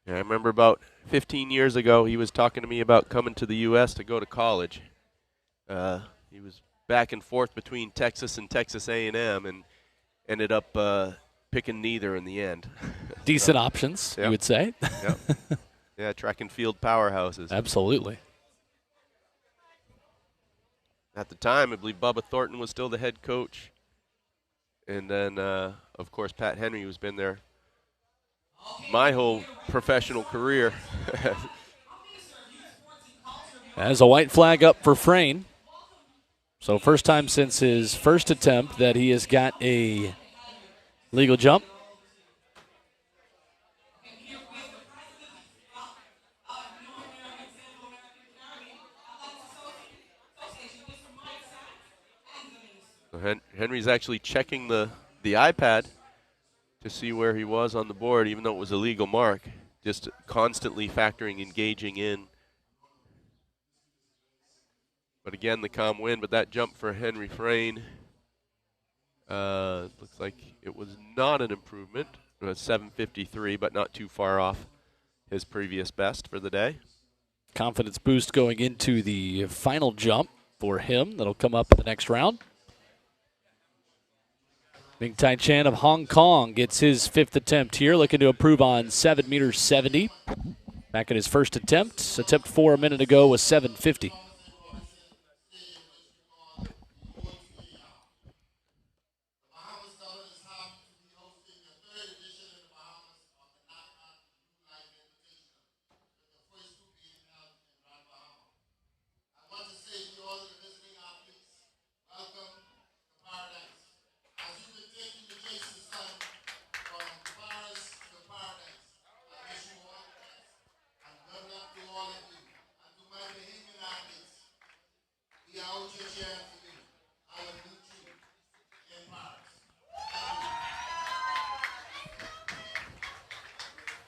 Yeah, I remember about 15 years ago, he was talking to me about coming to the U.S. to go to college. He was back and forth between Texas and Texas A&M and ended up picking neither in the end. Decent options, you would say. Yep. Yeah, track and field powerhouses. Absolutely. At the time, I believe Bubba Thornton was still the head coach. And then, of course, Pat Henry, who's been there my whole professional career. As a white flag up for Frayne. So first time since his first attempt that he has got a legal jump. Henry's actually checking the iPad to see where he was on the board, even though it was a legal mark. Just constantly factoring, engaging in. But again, the calm win. But that jump for Henry Frayne looks like it was not an improvement. It was 7:53, but not too far off his previous best for the day. Confidence boost going into the final jump for him. That'll come up in the next round. Ming Tai Chan of Hong Kong gets his 5th attempt here, looking to improve on 7 meters 70. Back in his first attempt. Attempt 4 a minute ago was 7:50.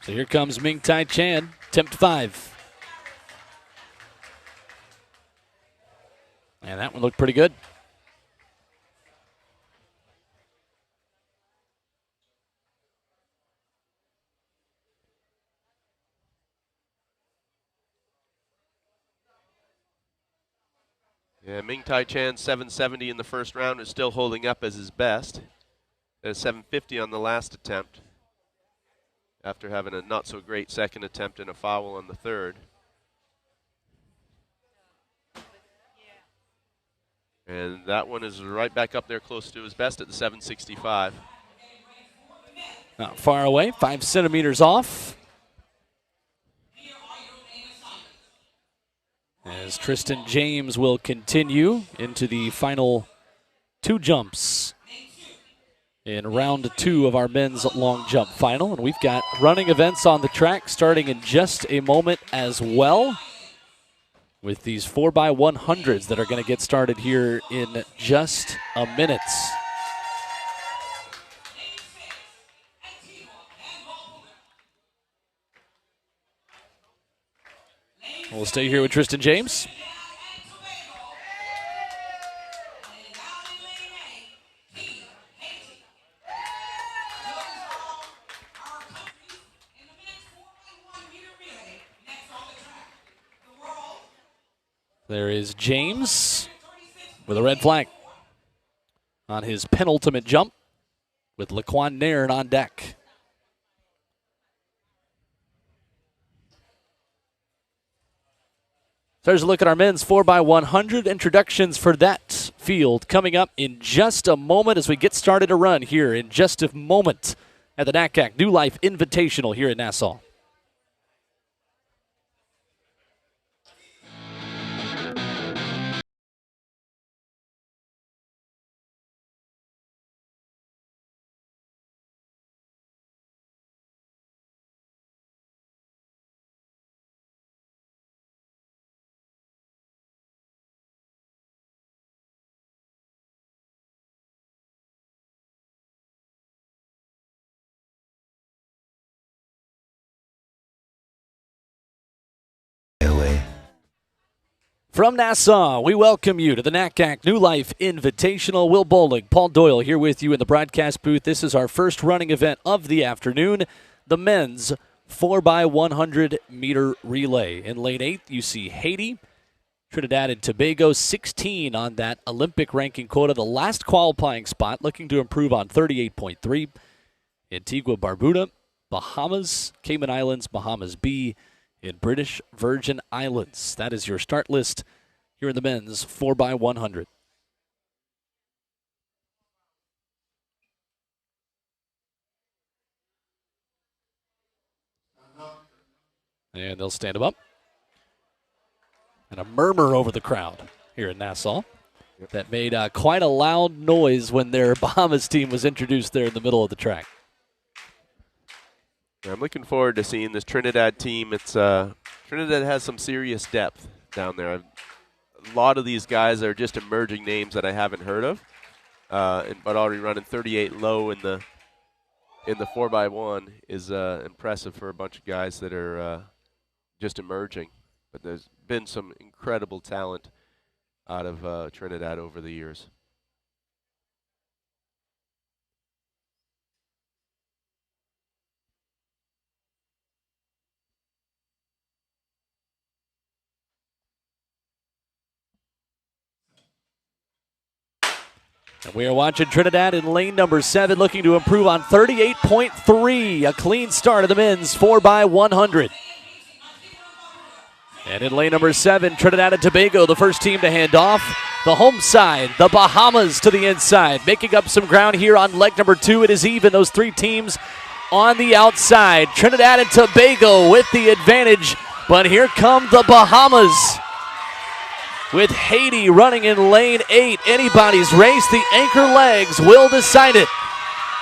So here comes Ming Tai Chan, attempt 5. And that one looked pretty good. Yeah, Ming Tai Chan 770 in the first round is still holding up as his best. 750 on the last attempt, after having a not so great second attempt and a foul on the third. And that one is right back up there close to his best at the 765. Not far away, 5 centimeters off. As Tristan James will continue into the final 2 jumps in round 2 of our men's long jump final. And we've got running events on the track starting in just a moment as well, with these 4x100s that are going to get started here in just a minute. We'll stay here with Tristan James. There is James with a red flag on his penultimate jump, with Laquan Nairn on deck. So there's a look at our men's 4x100. Introductions for that field coming up in just a moment as we get started to run here in just a moment at the NACAC New Life Invitational here in Nassau. From Nassau, we welcome you to the NACAC New Life Invitational. Will Bowling, Paul Doyle here with you in the broadcast booth. This is our first running event of the afternoon, the men's 4x100 meter relay. In lane 8, you see Haiti, Trinidad and Tobago, 16 on that Olympic ranking quota, the last qualifying spot, looking to improve on 38.3. Antigua Barbuda, Bahamas, Cayman Islands, Bahamas B, in British Virgin Islands. That is your start list here in the men's 4x100. And they'll stand them up. And a murmur over the crowd here in Nassau that made quite a loud noise when their Bahamas team was introduced there in the middle of the track. I'm looking forward to seeing this Trinidad team. It's Trinidad has some serious depth down there. A lot of these guys are just emerging names that I haven't heard of. but already running 38 low in the 4x1 is impressive for a bunch of guys that are just emerging. But there's been some incredible talent out of Trinidad over the years. And we are watching Trinidad in lane number 7 looking to improve on 38.3. A clean start of the men's 4x100. And in lane number 7, Trinidad and Tobago, the first team to hand off. The home side, the Bahamas to the inside. Making up some ground here on leg number 2. It is even, those 3 teams on the outside. Trinidad and Tobago with the advantage. But here come the Bahamas, with Haiti running in lane 8. Anybody's race. The anchor legs will decide it.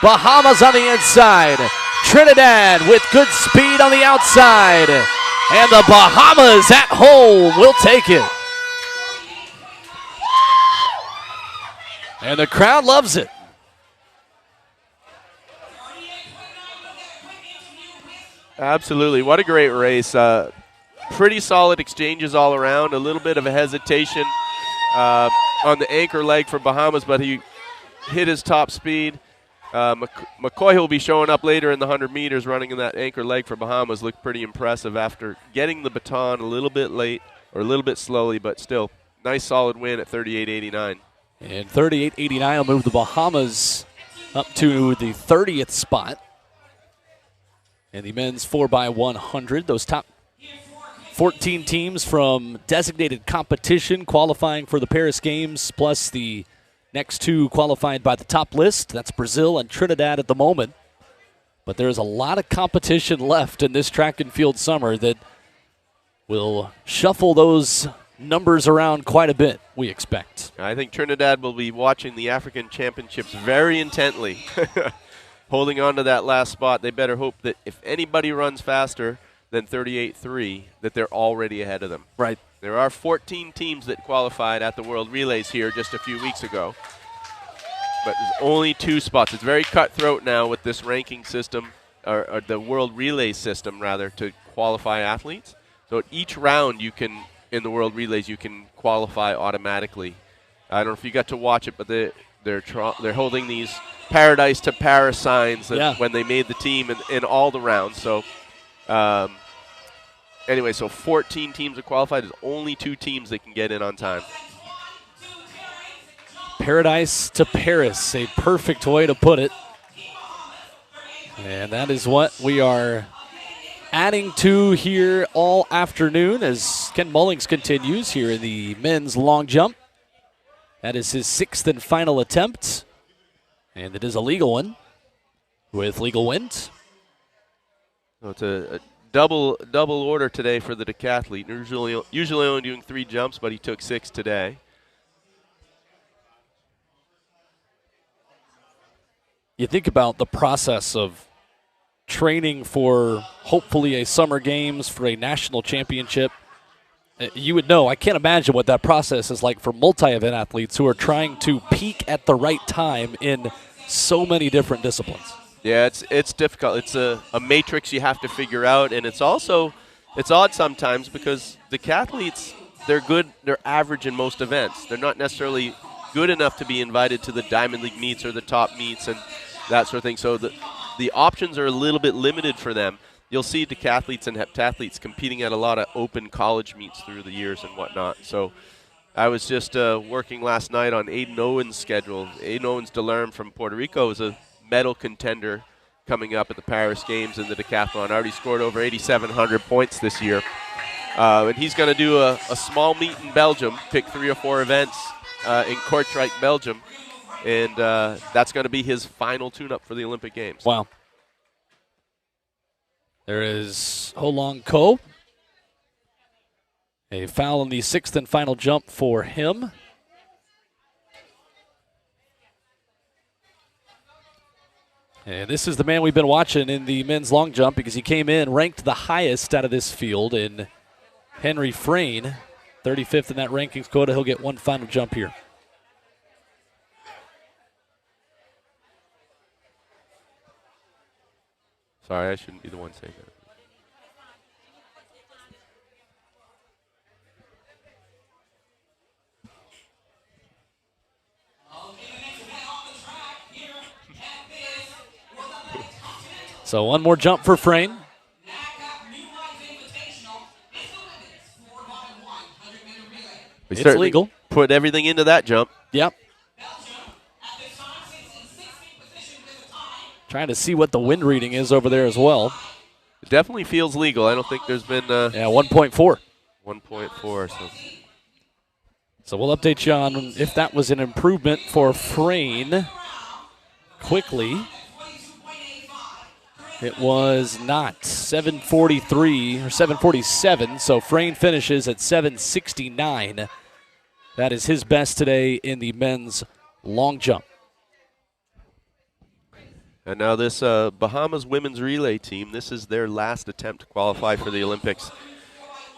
Bahamas on the inside. Trinidad with good speed on the outside. And the Bahamas at home will take it. And the crowd loves it. Absolutely. What a great race. Pretty solid exchanges all around. A little bit of a hesitation on the anchor leg for Bahamas, but he hit his top speed. McCoy will be showing up later in the 100 meters running in that anchor leg for Bahamas. Looked pretty impressive after getting the baton a little bit late or a little bit slowly, but still nice solid win at 38.89. And 38.89 will move the Bahamas up to the 30th spot. And the men's 4x100, those top 14 teams from designated competition qualifying for the Paris Games, plus the next 2 qualified by the top list. That's Brazil and Trinidad at the moment. But there's a lot of competition left in this track and field summer that will shuffle those numbers around quite a bit, we expect. I think Trinidad will be watching the African Championships very intently, holding on to that last spot. They better hope that if anybody runs faster than 38.3, that they're already ahead of them. Right. There are 14 teams that qualified at the World Relays here just a few weeks ago, but there's only 2 spots. It's very cutthroat now with this ranking system, or the World Relay system, rather, to qualify athletes. So at each round you can, in the World Relays, you can qualify automatically. I don't know if you got to watch it, but they're holding these Paradise to Paris signs when they made the team in all the rounds. So anyway, so 14 teams are qualified. There's only 2 teams that can get in on time. Paradise to Paris, a perfect way to put it. And that is what we are adding to here all afternoon as Ken Mullings continues here in the men's long jump. That is his 6th and final attempt. And it is a legal one with legal wins. So it's a double order today for the decathlete. Usually only doing 3 jumps, but he took 6 today. You think about the process of training for hopefully a summer games, for a national championship. You would know, I can't imagine what that process is like for multi-event athletes who are trying to peak at the right time in so many different disciplines. Yeah, it's difficult. It's a matrix you have to figure out, and it's odd sometimes because the decathletes, they're average in most events. They're not necessarily good enough to be invited to the Diamond League meets or the top meets and that sort of thing. So the options are a little bit limited for them. You'll see decathletes and heptathletes competing at a lot of open college meets through the years and whatnot. So I was just working last night on Aiden Owen's schedule. Aiden Owens DeLerme from Puerto Rico is a medal contender coming up at the Paris Games in the decathlon. Already scored over 8,700 points this year. And he's going to do a small meet in Belgium, pick 3 or 4 events in Kortrijk, Belgium. And that's going to be his final tune-up for the Olympic Games. Wow. There is Ho Long Ko. A foul in the 6th and final jump for him. And this is the man we've been watching in the men's long jump because he came in ranked the highest out of this field in Henry Frayne. 35th in that rankings quota. He'll get one final jump here. Sorry, I shouldn't be the one saying that. So one more jump for Frayne. NACAC New Life Invitational is the women's 4x100-meter relay. We It's certainly legal. put everything into that jump. Yep. Belgium at this time sits in 16th position with a tie. Trying to see what the wind reading is over there as well. It definitely feels legal. I don't think there's been Yeah, 1.4. 1.4. So we'll update you on if that was an improvement for Frayne quickly. It was not. 7:43 or 7:47, so Frayne finishes at 7:69. That is his best today in the men's long jump. And now this Bahamas women's relay team, this is their last attempt to qualify for the Olympics.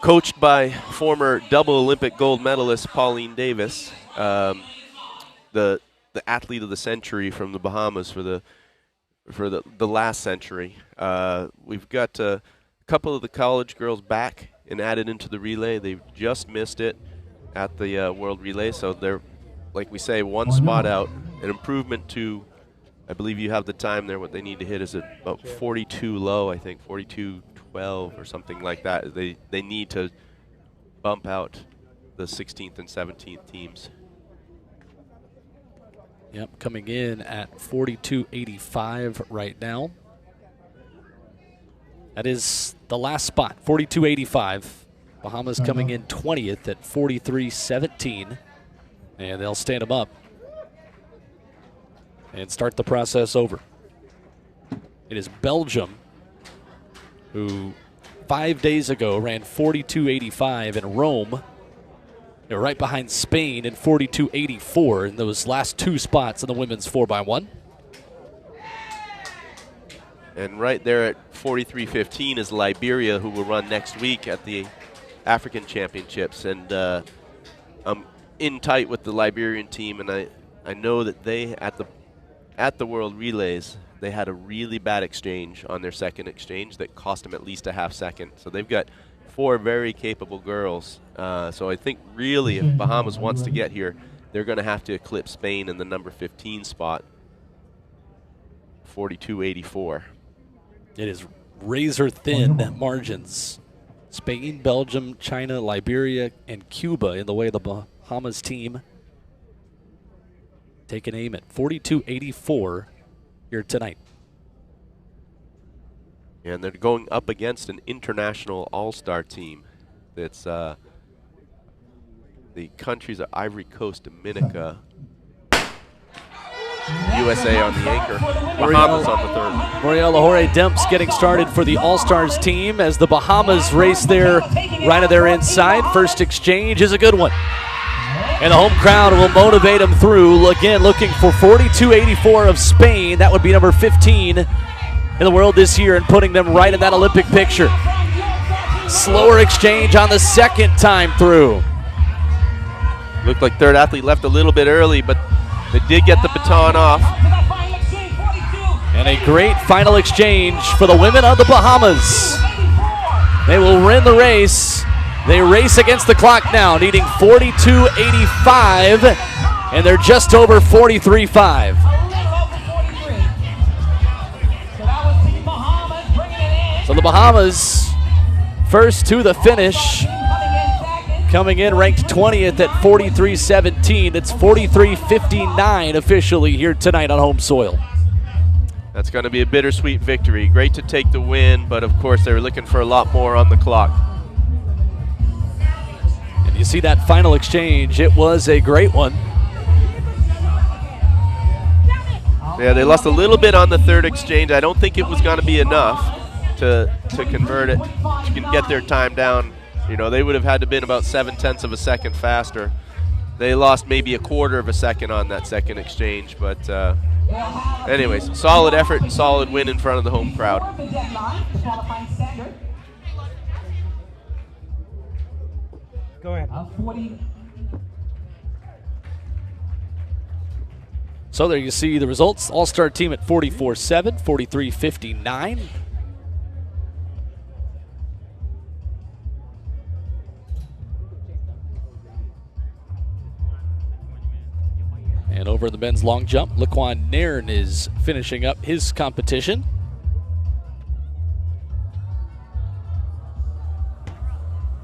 Coached by former double Olympic gold medalist Pauline Davis, the athlete of the century from the Bahamas for the last century. We've got a couple of the college girls back and added into the relay. They've just missed it at the World Relay, so they're, like we say, one spot out. An improvement to, I believe you have the time there. What they need to hit is about 42 low, I think, 42.12 or something like that. They need to bump out the 16th and 17th teams. Yep, coming in at 42.85 right now. That is the last spot, 42.85. Bahamas coming in 20th at 43.17. And they'll stand them up and start the process over. It is Belgium, who 5 days ago ran 42.85 in Rome. They're right behind Spain in 42.84 in those last two spots in the women's 4x1. And right there at 43.15 is Liberia, who will run next week at the African Championships. And I'm in tight with the Liberian team, and I know that they, at the World Relays, they had a really bad exchange on their second exchange that cost them at least a half second. So they've got 4 very capable girls. So I think really if Bahamas wants to get here, they're going to have to eclipse Spain in the number 15 spot, 42.84. It is razor-thin margins. Spain, Belgium, China, Liberia, and Cuba in the way of the Bahamas team. Take an aim at 42.84 here tonight. And they're going up against an international all-star team. That's the countries of Ivory Coast, Dominica, USA on the anchor, Bahamas on the third. Moriel Lahore Demps getting started for the All-Stars team as the Bahamas race there right to their inside. First exchange is a good one. And the home crowd will motivate them through. Again, looking for 42.84 of Spain. That would be number 15 in the world this year and putting them right in that Olympic picture. Slower exchange on the second time through. Looked like third athlete left a little bit early, but they did get the baton off. And a great final exchange for the women of the Bahamas. They will win the race. They race against the clock now, needing 42.85, and they're just over 43.5. So the Bahamas first to the finish, coming in ranked 20th at 43.17. It's 43.59 officially here tonight on home soil. That's going to be a bittersweet victory. Great to take the win, but of course they were looking for a lot more on the clock. And you see that final exchange. It was a great one. Yeah, they lost a little bit on the third exchange. I don't think it was going to be enough to convert it, to get their time down. You know, they would have had to been about 0.7 of a second faster. They lost maybe a quarter of a second on that second exchange, but anyways, solid effort and solid win in front of the home crowd. Go ahead. So there you see the results. All-Star team at 44.7, 43.59. And over in the men's long jump, Laquan Nairn is finishing up his competition.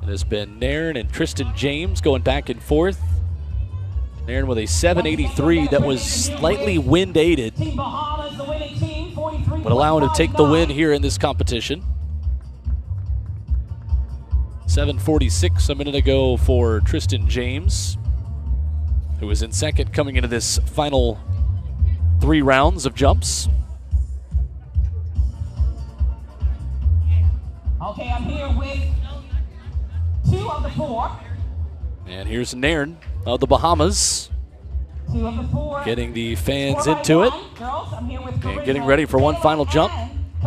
It has been Nairn and Tristan James going back and forth. Nairn with a 783 that was slightly wind aided, Team Bahamas, the winning team, 43. but allowing him to take the win here in this competition. 746 a minute ago for Tristan James, who was in second coming into this final 3 rounds of jumps. Okay, I'm here with 2 of the 4. And here's Nairn of the Bahamas, 2 of the 4. getting the fans into it Girls, I'm here with and getting ready for one final jump.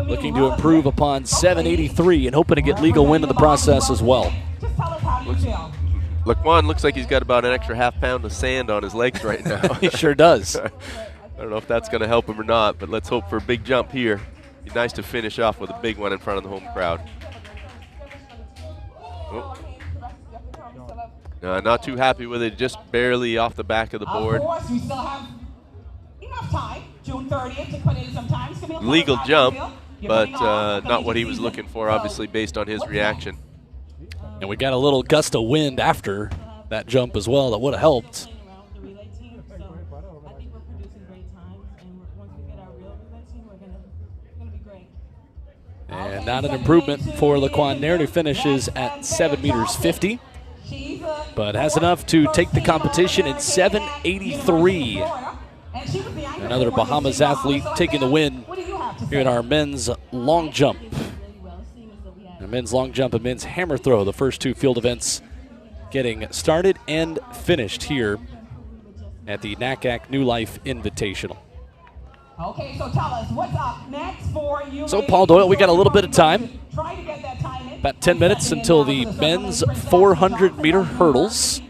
Looking to improve upon 783 and hoping to get legal win in the process as well. Just tell us how you feel. Laquan looks like he's got about an extra half pound of sand on his legs right now. He sure does. I don't know if that's going to help him or not, but let's hope for a big jump here. Be nice to finish off with a big one in front of the home crowd. Oh. Not too happy with it, just barely off the back of the board. Of course, we still have enough time, June 30th, to put in some time. It's gonna be a Legal fun jump, field. You're but running off the not what he was season. looking for, So, obviously, based on his what's reaction. And we got a little gust of wind after that jump as well that would have helped. Around the relay team, so I think we're producing great times, and once we get our real relay team, we're gonna be great. And not an improvement for Laquan Nairn, who finishes at 7 meters 50, but has enough to take the competition in 783. Another Bahamas athlete taking the win here in our men's long jump. The men's long jump and men's hammer throw, the first 2 field events getting started and finished here at the NACAC New Life Invitational. Okay, so tell us what's up next for you. So, Paul Doyle, we got a little bit of time. Try to get that time in. About 10 minutes until the men's 400-meter hurdles.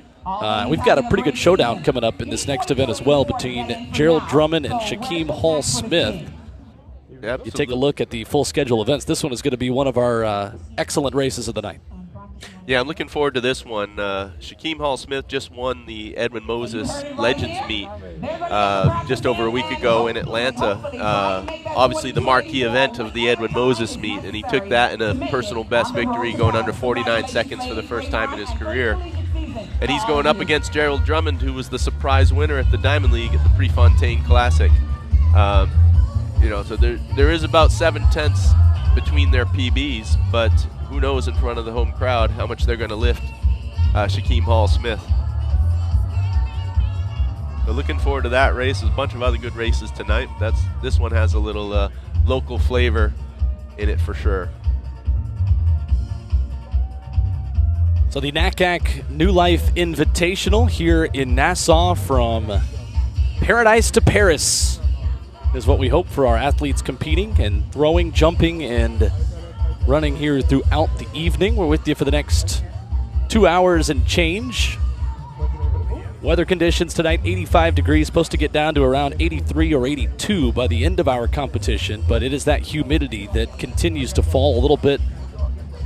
We've got a pretty good showdown coming up in this next event as well between Gerald Drummond and Shaquem Hall-Smith. You take a look at the full schedule events. This one is going to be one of our excellent races of the night. Yeah, I'm looking forward to this one. Shaquem Hall-Smith just won the Edwin Moses Legends Meet just over a week ago in Atlanta. Obviously the marquee event of the Edwin Moses Meet, and he took that in a personal best victory, going under 49 seconds for the first time in his career. And he's going up against Gerald Drummond, who was the surprise winner at the Diamond League at the Prefontaine Classic. So there is about 7/10 between their PBs, but who knows in front of the home crowd how much they're going to lift Shaquem Hall-Smith. So looking forward to that race. There's a bunch of other good races tonight. This one has a little local flavor in it for sure. So the NACAC New Life Invitational here in Nassau, from paradise to Paris, is what we hope for our athletes competing and throwing, jumping, and running here throughout the evening. We're with you for the next 2 hours and change. Weather conditions tonight, 85 degrees, supposed to get down to around 83 or 82 by the end of our competition, but it is that humidity that continues to fall a little bit,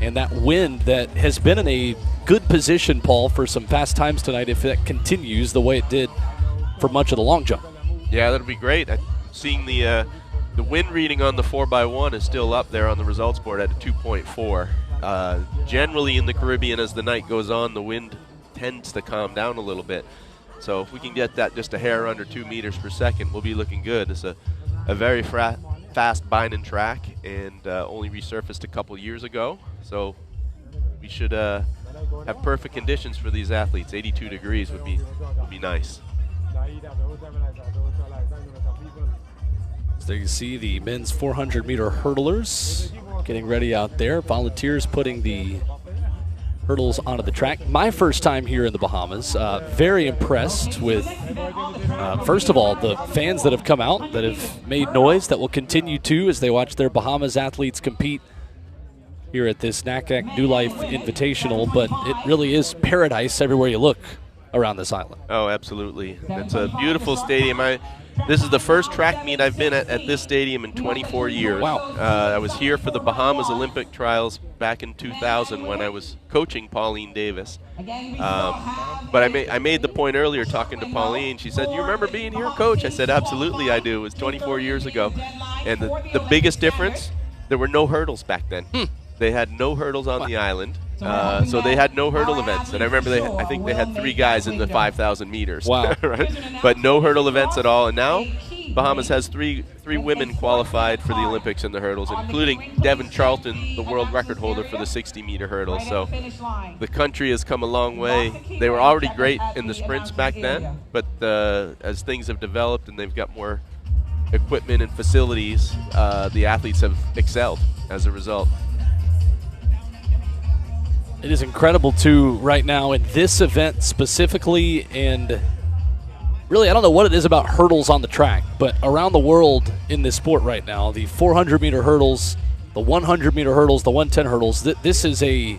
and that wind that has been in a good position, Paul, for some fast times tonight, if that continues the way it did for much of the long jump. Yeah, that'll be great. Seeing the wind reading on the 4x1 is still up there on the results board at a 2.4. Generally in the Caribbean, as the night goes on, the wind tends to calm down a little bit. So if we can get that just a hair under 2 meters per second, we'll be looking good. It's a very fast binding track, and only resurfaced a couple years ago. So we should have perfect conditions for these athletes. 82 degrees would be nice. So there you see the men's 400-meter hurdlers getting ready out there. Volunteers putting the hurdles onto the track. My first time here in the Bahamas. Very impressed with, first of all, the fans that have come out, that have made noise, that will continue to as they watch their Bahamas athletes compete here at this NACAC New Life Invitational. But it really is paradise everywhere you look around this island. Oh, absolutely. It's a beautiful stadium. This is the first track meet I've been at this stadium in 24 years. Wow. I was here for the Bahamas Olympic trials back in 2000 when I was coaching Pauline Davis. But I made the point earlier talking to Pauline. She said, "You remember being here, Coach?" I said, "Absolutely, I do. It was 24 years ago." And the biggest difference, there were no hurdles back then. They had no hurdles on the island. So they had no hurdle events, and I remember I think they had 3 guys in the 5,000 meters. Wow. Right? But no hurdle events at all. And now Bahamas has three women qualified for the Olympics in the hurdles, including Devin Charlton, the world record holder for the 60-meter hurdle. So the country has come a long way. They were already great in the sprints back then, but as things have developed and they've got more equipment and facilities, the athletes have excelled as a result. It is incredible, too, right now in this event specifically, and really I don't know what it is about hurdles on the track, but around the world in this sport right now, the 400-meter hurdles, the 100-meter hurdles, the 110 hurdles, this is a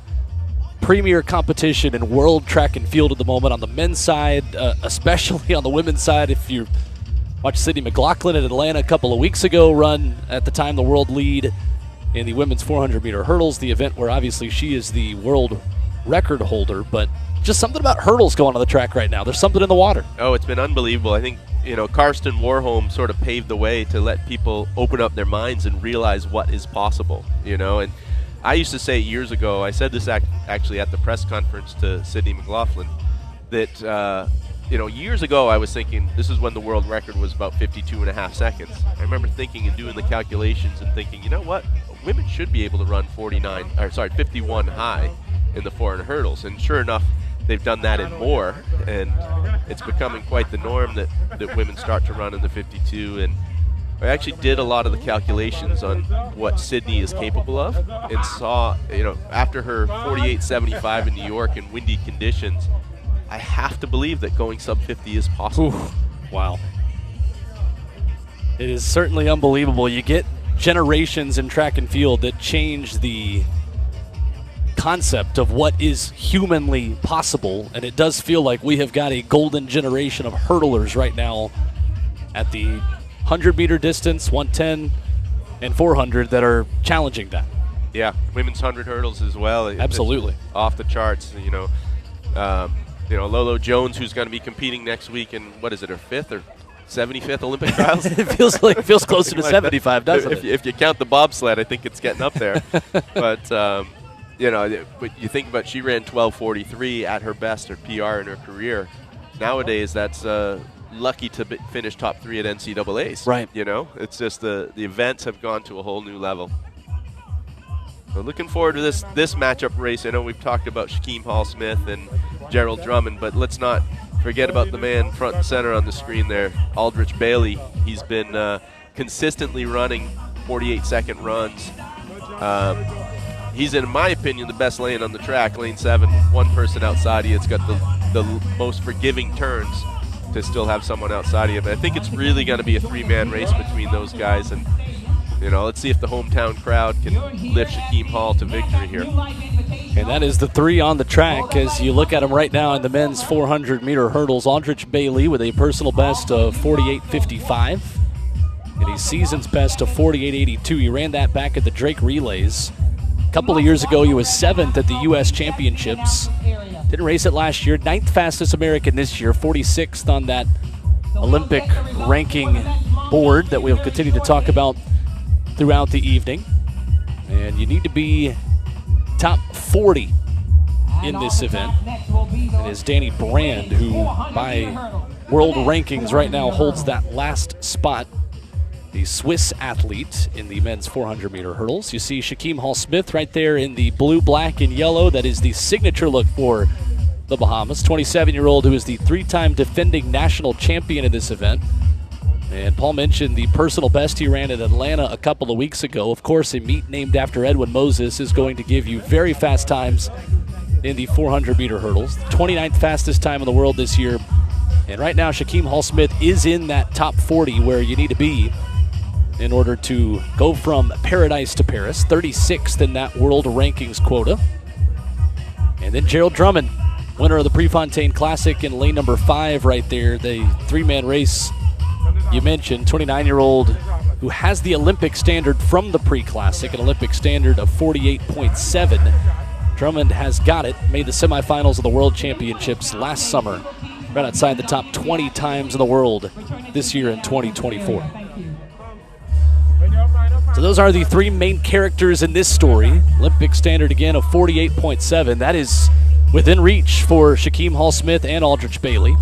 premier competition in world track and field at the moment on the men's side, especially on the women's side. If you watched Sydney McLaughlin in Atlanta a couple of weeks ago run at the time the world lead in the women's 400-meter hurdles, the event where obviously she is the world record holder, but just something about hurdles going on the track right now. There's something in the water. Oh, it's been unbelievable. I think, Karsten Warholm sort of paved the way to let people open up their minds and realize what is possible, and I used to say years ago, I said this actually at the press conference to Sydney McLaughlin, that years ago I was thinking this is when the world record was about 52.5 seconds. I remember thinking and doing the calculations and thinking, you know what? Women should be able to run 51 high in the 400 hurdles. And sure enough, they've done that and more. And it's becoming quite the norm that women start to run in the 52. And I actually did a lot of the calculations on what Sydney is capable of and saw, after her 48.75 in New York in windy conditions, I have to believe that going sub 50 is possible. Oof. Wow. It is certainly unbelievable. You get generations in track and field that change the concept of what is humanly possible, and it does feel like we have got a golden generation of hurdlers right now at the 100-meter distance, 110, and 400 that are challenging that. Yeah, women's 100 hurdles as well. Absolutely. It's off the charts, Lolo Jones, who's going to be competing next week in, what is it, her 5th or 75th Olympic trials? It feels closer to 75, doesn't it? If you count the bobsled, I think it's getting up there. But, you think about, she ran 12:43 at her best, her PR in her career. Nowadays, that's lucky to finish top 3 at NCAAs. Right. It's just the events have gone to a whole new level. So looking forward to this matchup race. I know we've talked about Shaquem Hall-Smith and Gerald Drummond, but let's not forget about the man front and center on the screen there, Aldrich Bailey. He's been consistently running 48-second runs. He's, in my opinion, the best lane on the track, lane 7. One person outside you. It's got the most forgiving turns to still have someone outside of you. But I think it's really going to be a 3-man race between those guys. And, let's see if the hometown crowd can lift Shaquem Hall to victory here. And that is the 3 on the track as you look at him right now in the men's 400-meter hurdles. Aldrich Bailey with a personal best of 48.55 and a season's best of 48.82. He ran that back at the Drake Relays. A couple of years ago, he was 7th at the U.S. Championships. Didn't race it last year. 9th fastest American this year, 46th on that Olympic ranking board that we'll continue to talk about throughout the evening. And you need to be top 40 in this event. It is Danny Brand who, by world rankings right now, holds that last spot. The Swiss athlete in the men's 400-meter hurdles. You see Shaquem Hall-Smith right there in the blue, black, and yellow. That is the signature look for the Bahamas. 27-year-old who is the 3-time defending national champion in this event. And Paul mentioned the personal best he ran in Atlanta a couple of weeks ago. Of course, a meet named after Edwin Moses is going to give you very fast times in the 400-meter hurdles. The 29th fastest time in the world this year. And right now, Shaquem Hall-Smith is in that top 40 where you need to be in order to go from paradise to Paris. 36th in that world rankings quota. And then Gerald Drummond winner of the Prefontaine Classic in lane number 5 right there. The three-man race you mentioned, 29-year-old who has the Olympic standard from the Pre-Classic, an Olympic standard of 48.7. Drummond has got it, made the semifinals of the World Championships last summer, right outside the top 20 times in the world this year in 2024. So those are the three main characters in this story. Olympic standard again of 48.7. That is within reach for Shaquem Hall-Smith and Aldrich Bailey.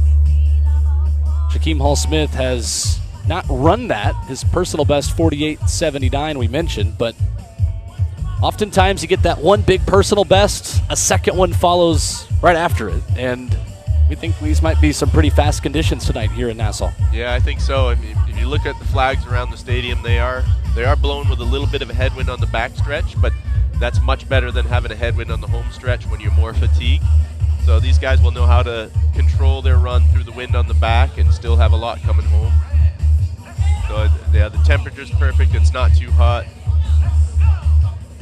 Shaquem Hall-Smith has not run that, his personal best 48.79 we mentioned, but oftentimes you get that one big personal best, a second one follows right after it, and we think these might be some pretty fast conditions tonight here in Nassau. Yeah, I think so. I mean, if you look at the flags around the stadium, they are blown with a little bit of a headwind on the back stretch, but that's much better than having a headwind on the home stretch when you're more fatigued. So these guys will know how to control their run through the wind on the back and still have a lot coming home. So yeah, the temperature's perfect. It's not too hot.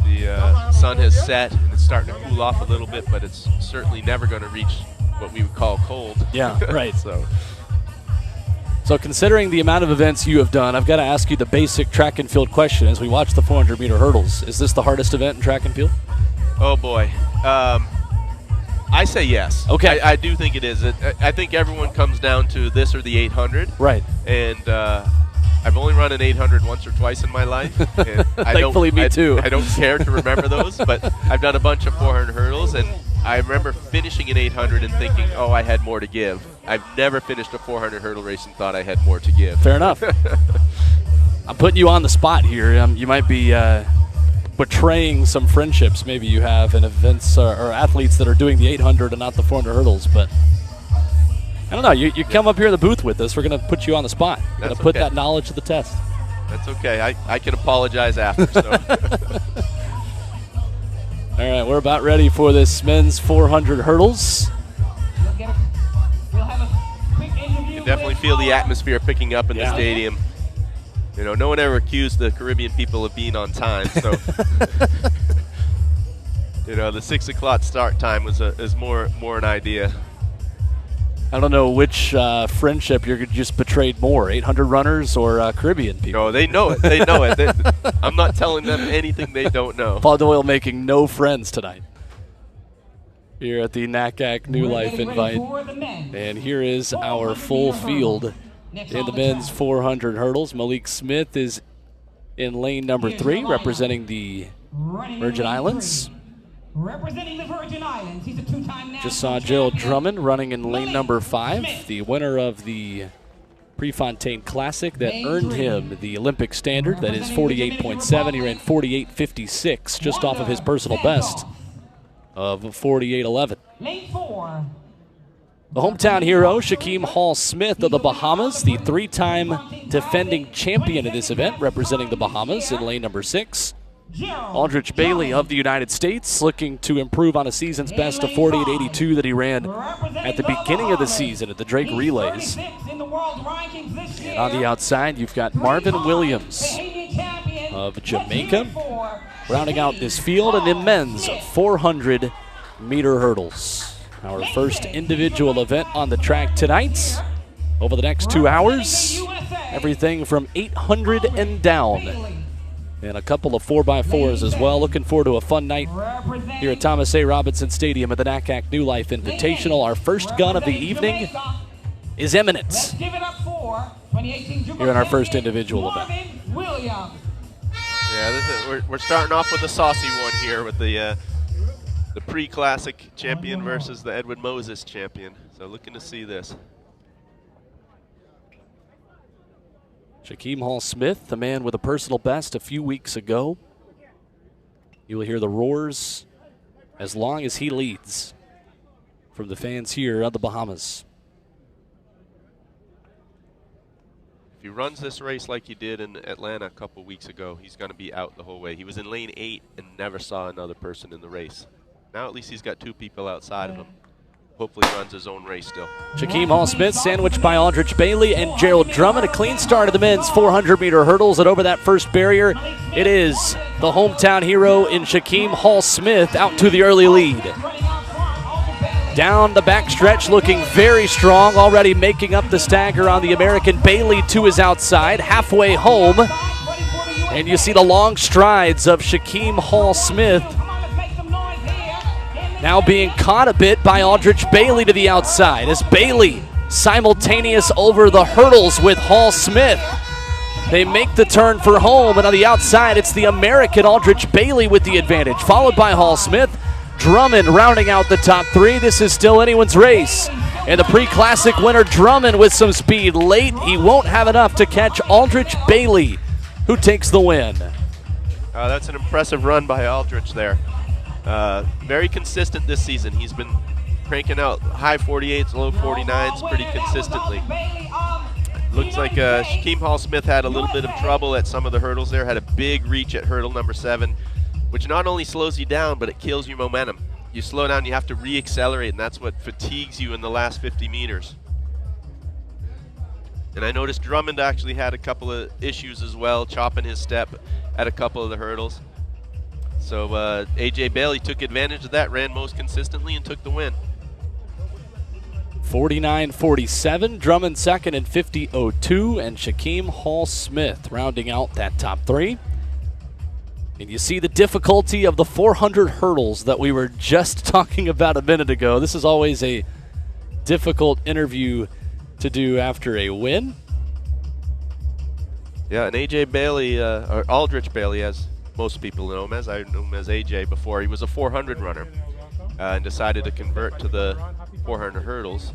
The sun has set and it's starting to cool off a little bit, but it's certainly never going to reach what we would call cold. Yeah, right. So considering the amount of events you have done, I've got to ask you the basic track and field question as we watch the 400-meter hurdles. Is this the hardest event in track and field? Oh, boy. I say yes. Okay. I do think it is. I think everyone comes down to this or the 800. Right. And I've only run an 800 once or twice in my life. And Thankfully, me too. I don't care to remember those, but I've done a bunch of 400 hurdles, and I remember finishing an 800 and thinking, oh, I had more to give. I've never finished a 400 hurdle race and thought I had more to give. Fair enough. I'm putting you on the spot here. You might be betraying some friendships maybe you have in events or athletes that are doing the 800 and not the 400 hurdles, but I don't know. You come up here in the booth with us. We're going to put you on the spot. We're going to put that knowledge to the test. That's okay. I can apologize after. So. All right, we're about ready for this men's 400 hurdles. You can definitely feel the atmosphere picking up in the stadium. You know, no one ever accused the Caribbean people of being on time, so you know, the 6 o'clock start time is more an idea. I don't know which friendship you're just betrayed more, 800 runners or Caribbean people. No, they know it. They know it. I'm not telling them anything they don't know. Paul Doyle making no friends tonight here at the NACAC New Life Invite. And here is our full field in the men's 400 hurdles. Malik Smith is in lane number 3, representing the Virgin Islands. Representing the Virgin Islands, he's a two-time national Just saw Gerald Drummond running in lane number 5, the winner of the Prefontaine Classic that earned him the Olympic standard. That is 48.7. He ran 48.56, just off of his personal best of 48.11. Lane 4. The hometown hero, Shaquem Hall-Smith of the Bahamas, the 3-time defending champion of this event, representing the Bahamas in lane number 6. Aldrich Bailey of the United States looking to improve on a season's best of 48.82 that he ran at the beginning of the season at the Drake Relays. And on the outside, you've got Marvin Williams of Jamaica rounding out this field in the men's 400-meter hurdles. Our first individual event on the track tonight. Over the next 2 hours, everything from 800 and down. And a couple of 4x4s as well. Looking forward to a fun night here at Thomas A. Robinson Stadium at the NACAC New Life Invitational. Our first gun of the evening is imminent here in our first individual event. Yeah, we're starting off with a saucy one here with the pre-classic champion versus the Edwin Moses champion. So looking to see this. Shaquem Hall-Smith, the man with a personal best a few weeks ago. You will hear the roars as long as he leads from the fans here at the Bahamas. If he runs this race like he did in Atlanta a couple weeks ago, he's going to be out the whole way. He was in lane 8 and never saw another person in the race. Now at least he's got 2 people outside of him. Hopefully runs his own race still. Shaquem Hall-Smith sandwiched by Aldrich Bailey and Gerald Drummond. A clean start of the men's 400-meter hurdles, and over that first barrier, it is the hometown hero in Shaquem Hall-Smith out to the early lead. Down the backstretch, looking very strong, already making up the stagger on the American. Bailey to his outside, halfway home. And you see the long strides of Shaquem Hall-Smith now being caught a bit by Aldrich Bailey to the outside as Bailey simultaneous over the hurdles with Hall-Smith. They make the turn for home, and on the outside, it's the American Aldrich Bailey with the advantage, followed by Hall-Smith. Drummond rounding out the top three. This is still anyone's race. And the pre-classic winner, Drummond, with some speed late. He won't have enough to catch Aldrich Bailey, who takes the win. That's an impressive run by Aldrich there. Very consistent this season. He's been cranking out high 48s, low 49s pretty consistently. Looks like Shaquem Hall-Smith had a little bit of trouble at some of the hurdles there, had a big reach at hurdle number 7, which not only slows you down, but it kills your momentum. You slow down, you have to re-accelerate, and that's what fatigues you in the last 50 meters. And I noticed Drummond actually had a couple of issues as well, chopping his step at a couple of the hurdles. So A.J. Bailey took advantage of that, ran most consistently, and took the win. 49.47, Drummond second in 50.02, and Shaquem Hall-Smith rounding out that top three. And you see the difficulty of the 400 hurdles that we were just talking about a minute ago. This is always a difficult interview to do after a win. Yeah, and A.J. Bailey, or Aldrich Bailey, as most people know him as, I knew him as A.J. before, he was a 400 runner and decided to convert to the 400 hurdles.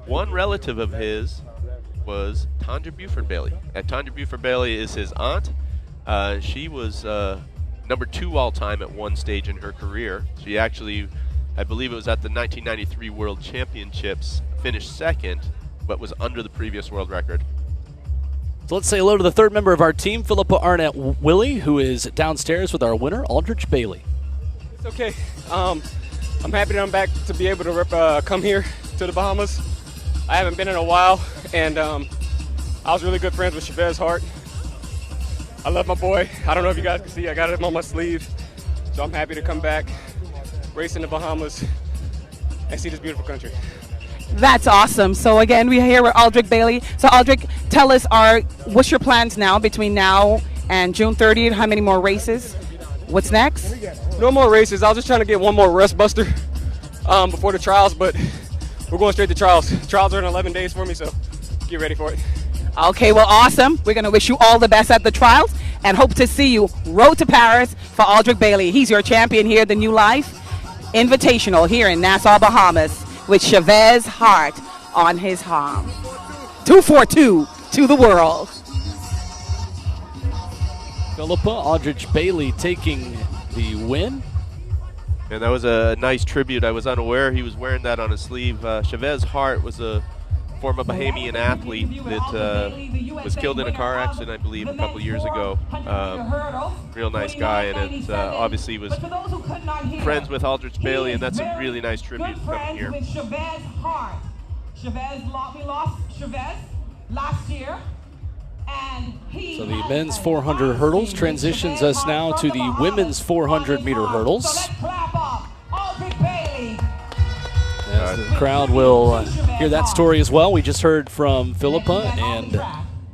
One relative of his was Tanja Buford Bailey. Tanja Buford Bailey is his aunt. She was number 2 all-time at one stage in her career. She actually, I believe it was at the 1993 World Championships, finished second, but was under the previous world record. So let's say hello to the third member of our team, Philippa Arnett-Willie, who is downstairs with our winner, Aldrich Bailey. It's okay. I'm happy that I'm back to be able to come here to the Bahamas. I haven't been in a while, and I was really good friends with Chavez Hart. I love my boy. I don't know if you guys can see, I got him on my sleeve. So I'm happy to come back, race in the Bahamas, and see this beautiful country. That's awesome. So again, we're here with Aldrich Bailey. So Aldrich, tell us, what's your plans now between now and June 30th? How many more races? What's next? No more races. I was just trying to get one more rest buster before the trials, but we're going straight to trials. Trials are in 11 days for me, so get ready for it. Okay, well, awesome. We're going to wish you all the best at the trials and hope to see you road to Paris for Aldrich Bailey. He's your champion here at the New Life Invitational here in Nassau, Bahamas, with Chavez Hart on his arm. 242 to the world. Philippa, Aldrich Bailey taking the win. And that was a nice tribute. I was unaware he was wearing that on his sleeve. Chavez Hart was a former Bahamian athlete that was killed in a car accident, I believe, a couple years ago. Real nice guy, and it obviously was friends with Aldrich Bailey, and that's a really nice tribute coming here. Chavez Hart. We lost Chavez last year. So the men's 400 hurdles transitions us now to the women's 400-meter hurdles. As the crowd will hear that story as well. We just heard from Philippa and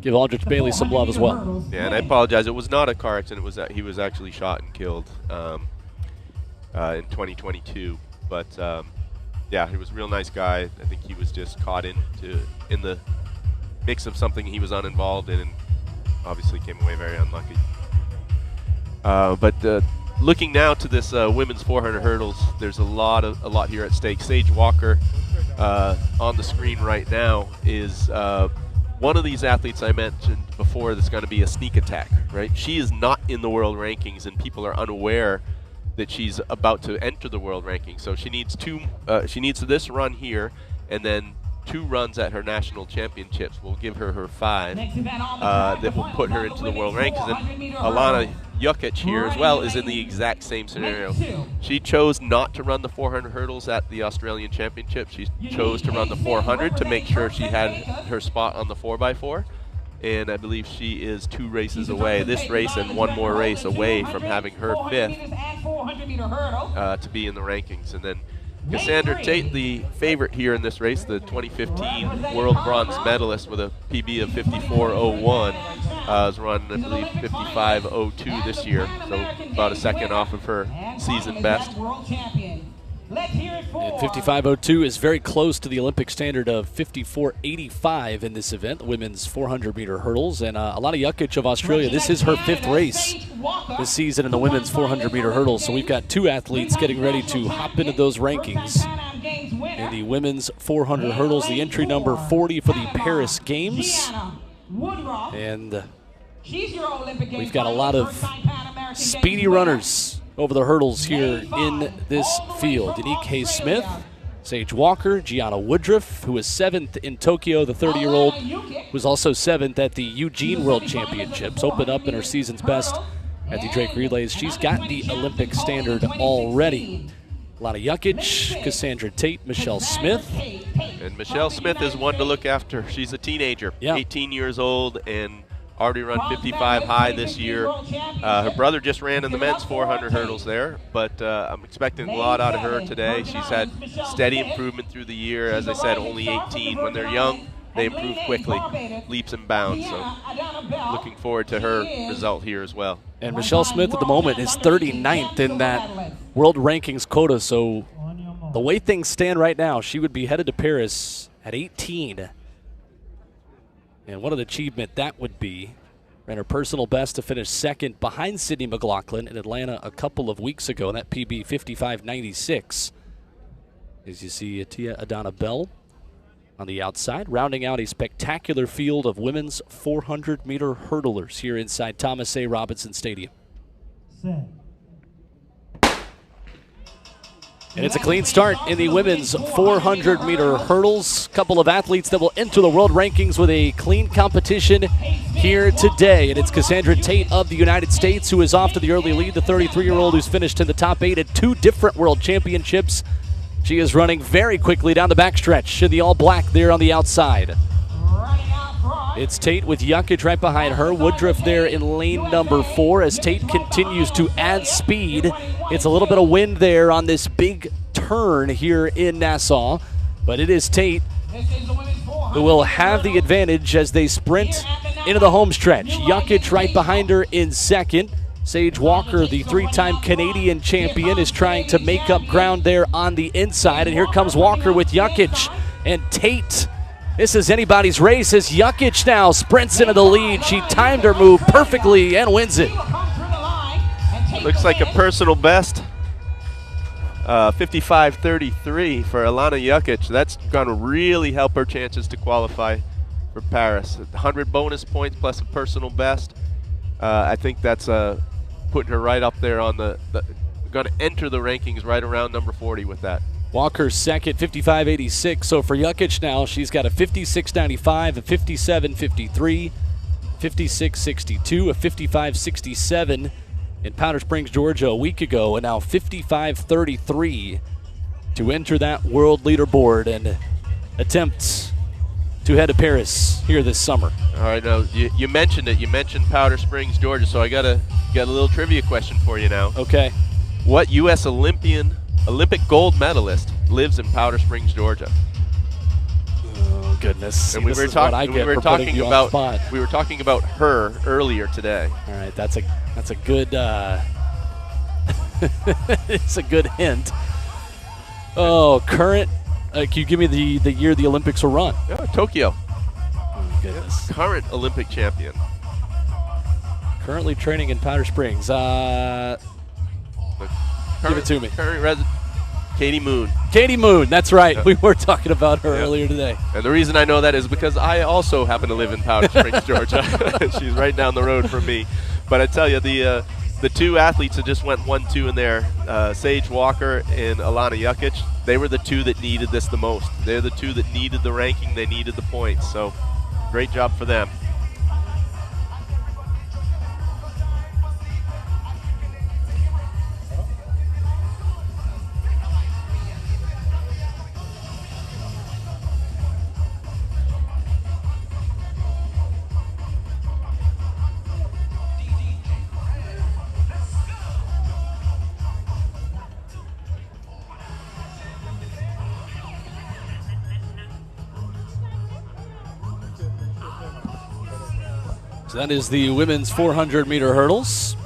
give Aldrich Bailey some love as well. Yeah, and I apologize. It was not a car accident. It was that he was actually shot and killed in 2022. But yeah, he was a real nice guy. I think he was just caught in the mix of something he was uninvolved in, and obviously came away very unlucky. But looking now to this women's 400 hurdles, there's a lot here at stake. Sage Walker on the screen right now is one of these athletes I mentioned before that's going to be a sneak attack, right? She is not in the world rankings, and people are unaware that she's about to enter the world rankings. So she needs this run here, and then 2 runs at her national championships will give her 5 that will put her into the world rankings. And Alana Jukic here as well is in the exact same scenario. She chose not to run the 400 hurdles at the Australian Championship. She chose to run the 400 to make sure she had her spot on the 4x4. And I believe she is 2 races away, this race and 1 more race away from having her 5th to be in the rankings. And then Cassandra Tate, the favorite here in this race, the 2015 world bronze medalist with a PB of 54.01, has run, I believe, 55.02 this year, so about a second off of her season best. And 55.02 is very close to the Olympic standard of 54.85 in this event, the women's 400-meter hurdles. And Alana Jukic of Australia, this is her 5th race this season in the women's 400-meter hurdles. So we've got 2 athletes getting ready to hop into those rankings. In the women's 400 hurdles, the entry number 40 for the Paris Games. And we've got a lot of speedy runners over the hurdles here in this field. Danique Hayes-Smith, Sage Walker, Gianna Woodruff, who was 7th in Tokyo, the 30-year-old, was also 7th at the Eugene World Championships, opened up in her season's best at the Drake Relays. She's got the Olympic standard already. Alana Jukic, Cassandra Tate, Michelle Smith. And Michelle Smith is one to look after. She's a teenager, 18 years old, and already run 55 high this year. Her brother just ran in the men's 400 hurdles there, but I'm expecting a lot out of her today. She's had steady improvement through the year. As I said, only 18. When they're young, they improve quickly, leaps and bounds. So looking forward to her result here as well. And Michelle Smith at the moment is 39th in that world rankings quota. So the way things stand right now, she would be headed to Paris at 18. And what an achievement that would be. Ran her personal best to finish 2nd behind Sydney McLaughlin in Atlanta a couple of weeks ago, and that PB 55.96. As you see, Tia Adana Bell on the outside, rounding out a spectacular field of women's 400-meter hurdlers here inside Thomas A. Robinson Stadium. And it's a clean start in the women's 400-meter hurdles. Couple of athletes that will enter the world rankings with a clean competition here today. And it's Cassandra Tate of the United States, who is off to the early lead, the 33-year-old who's finished in the top 8 at 2 different world championships. She is running very quickly down the backstretch in the all-black there on the outside. It's Tate with Jukic right behind her. Woodruff there in lane number 4 as Tate continues to add speed. It's a little bit of wind there on this big turn here in Nassau, but it is Tate who will have the advantage as they sprint into the home stretch. Jukic right behind her in 2nd. Sage Walker, the 3-time Canadian champion, is trying to make up ground there on the inside, and here comes Walker with Jukic and Tate. This is anybody's race as Jukic now sprints into the lead. She timed her move perfectly and wins it. Looks like a personal best, 55.33 for Alana Jukic. That's going to really help her chances to qualify for Paris. 100 bonus points plus a personal best. I think that's putting her right up there on the going to enter the rankings right around number 40 with that. Walker 2nd, 55.86. So for Jukic now, she's got a 56.95, a 57.53, 56.62, a 55.67 in Powder Springs, Georgia a week ago, and now 55.33 to enter that world leaderboard and attempt to head to Paris here this summer. All right, now you mentioned it. You mentioned Powder Springs, Georgia, so I got a little trivia question for you now. Okay. What U.S. Olympic gold medalist lives in Powder Springs, Georgia? Oh goodness! And we were talking about her earlier today. All right, that's a good it's a good hint. Oh, current. Can you give me the year the Olympics were run? Tokyo. Oh goodness! Current Olympic champion. Currently training in Powder Springs. Give it to me. Current resident, Katie Moon. Katie Moon, that's right. Yeah. We were talking about her earlier today. And the reason I know that is because I also happen to live in Powder Springs, Georgia. She's right down the road from me. But I tell you, the 2 athletes that just went 1-2 in there, Sage Walker and Alana Jukic, they were the 2 that needed this the most. They're the 2 that needed the ranking. They needed the points. So great job for them. So that is the women's 400-meter hurdles.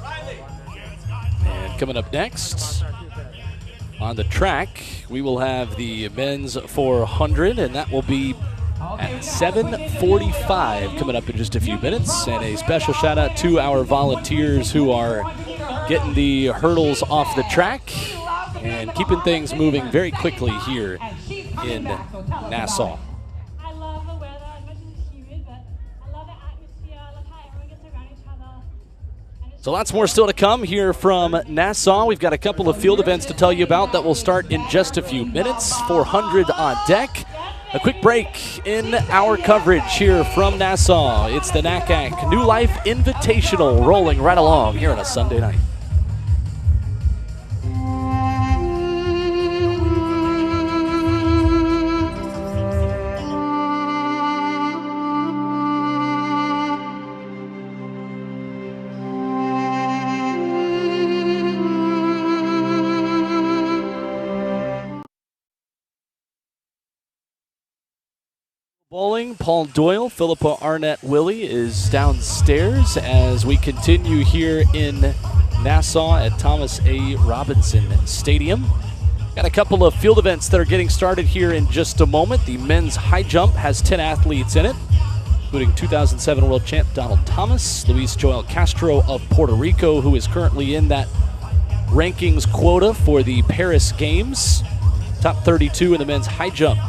And coming up next on the track, we will have the men's 400, and that will be at 7:45 coming up in just a few minutes. And a special shout out to our volunteers who are getting the hurdles off the track and keeping things moving very quickly here in Nassau. I love the weather as much as it's humid, but I love the atmosphere. I love how everyone gets around each other. And it's So lots more still to come here from Nassau. We've got a couple of field events to tell you about that will start in just a few minutes. 400 on deck. A quick break in our coverage here from Nassau. It's the NACAC New Life Invitational rolling right along here on a Sunday night. Bowling, Paul Doyle, Philippa Arnett Willie is downstairs as we continue here in Nassau at Thomas A. Robinson Stadium. Got a couple of field events that are getting started here in just a moment. The men's high jump has 10 athletes in it, including 2007 world champ Donald Thomas, Luis Joel Castro of Puerto Rico, who is currently in that rankings quota for the Paris Games. Top 32 in the men's high jump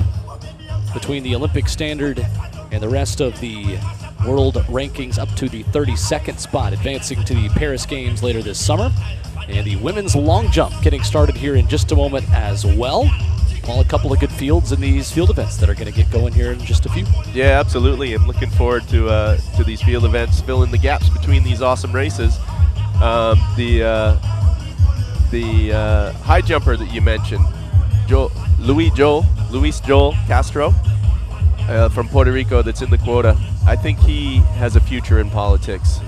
between the Olympic standard and the rest of the world rankings up to the 32nd spot, advancing to the Paris Games later this summer. And the women's long jump getting started here in just a moment as well. Paul, a couple of good fields in these field events that are going to get going here in just a few. Yeah, absolutely. I'm looking forward to these field events, filling the gaps between these awesome races. The high jumper that you mentioned, Luis Joel Castro from Puerto Rico, that's in the quota. I think he has a future in politics.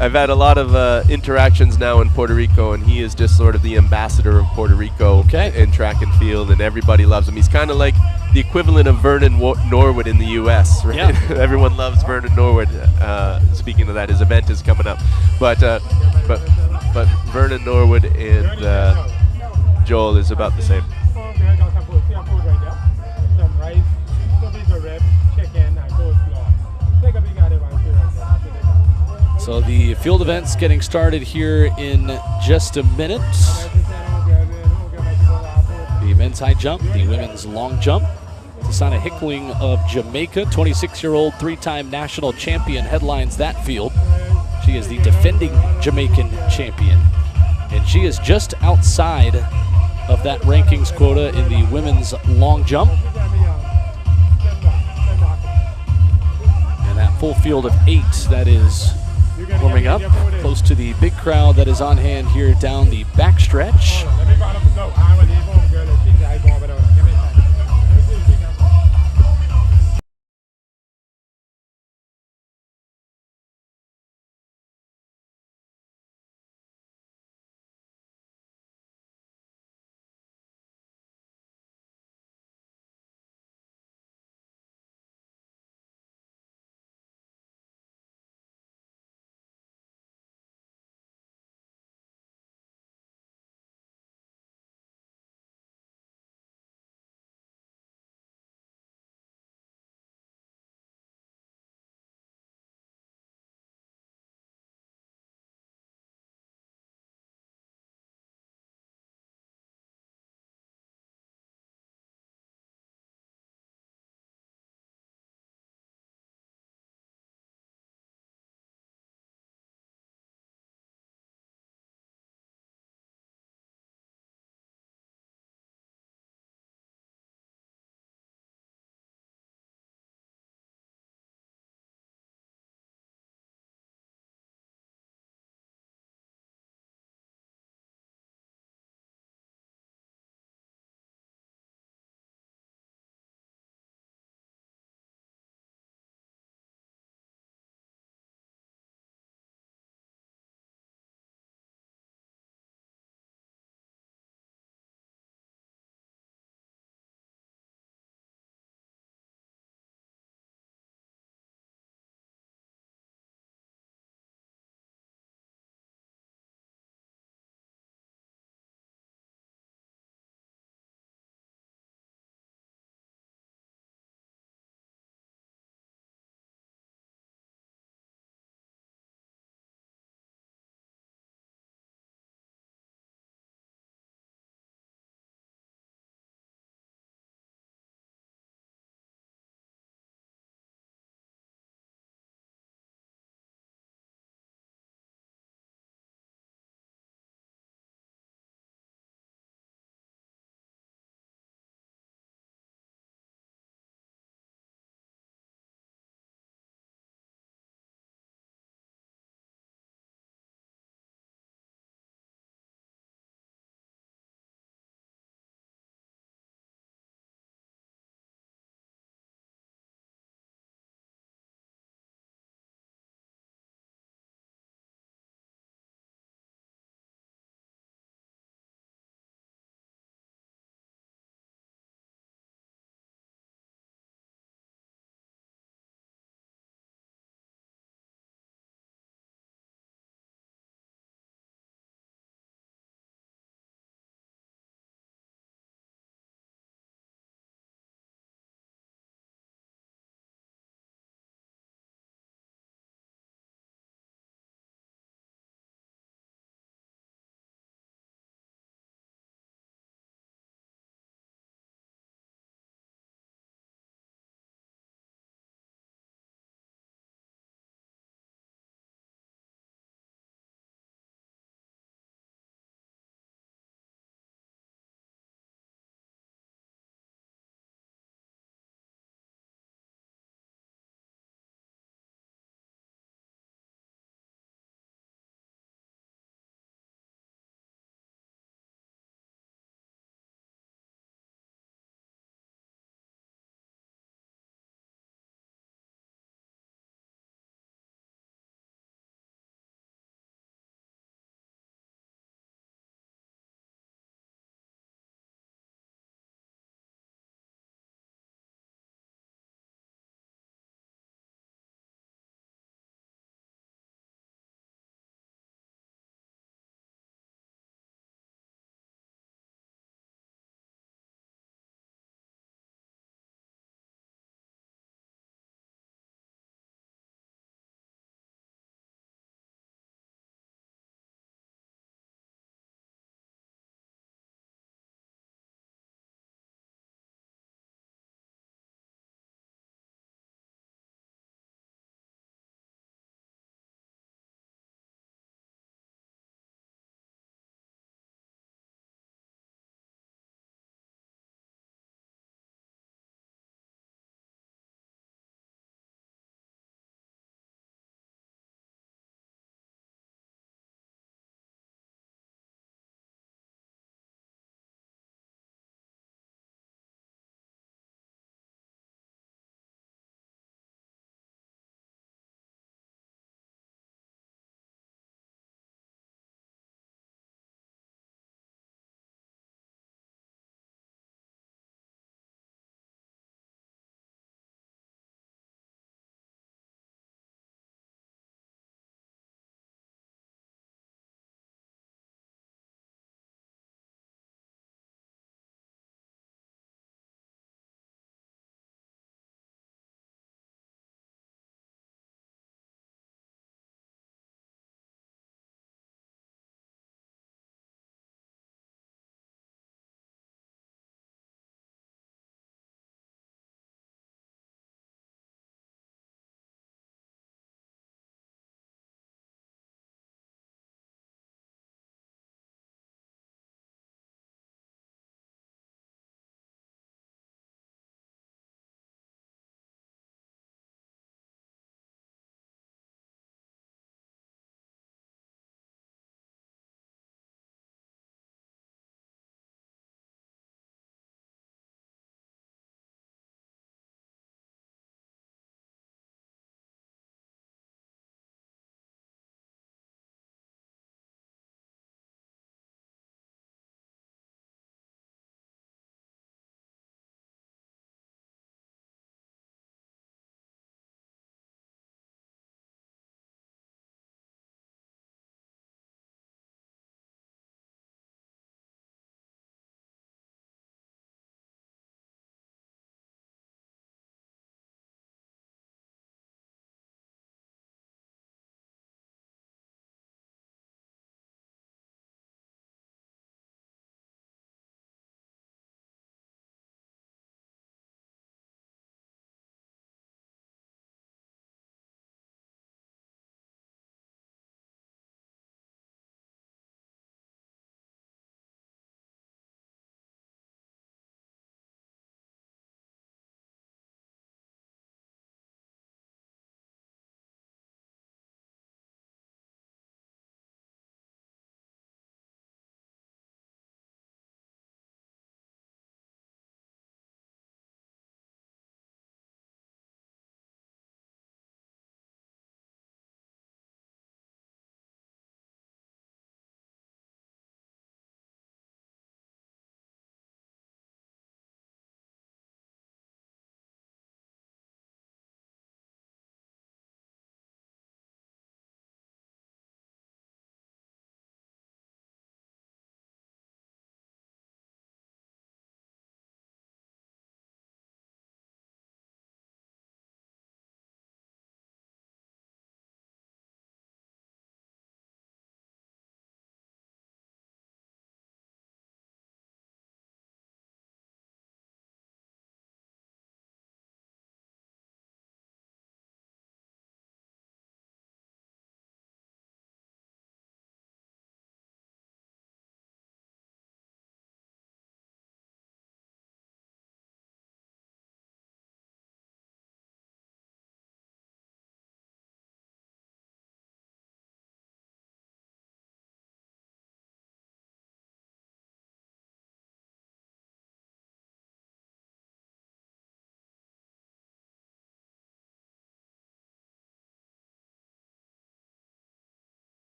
I've had a lot of interactions now in Puerto Rico, and he is just sort of the ambassador of Puerto Rico in track and field, and everybody loves him. He's kind of like the equivalent of Vernon Norwood in the U.S., right? Yeah. Everyone loves Vernon Norwood. Speaking of that, his event is coming up. But Vernon Norwood and Joel is about the same. So the field event's getting started here in just a minute. The men's high jump, the women's long jump. Susanna Hickling of Jamaica, 26-year-old three-time national champion, headlines that field. She is the defending Jamaican champion, and she is just outside of that rankings quota in the women's long jump. And that full field of 8 that is warming up close to the big crowd that is on hand here down the backstretch.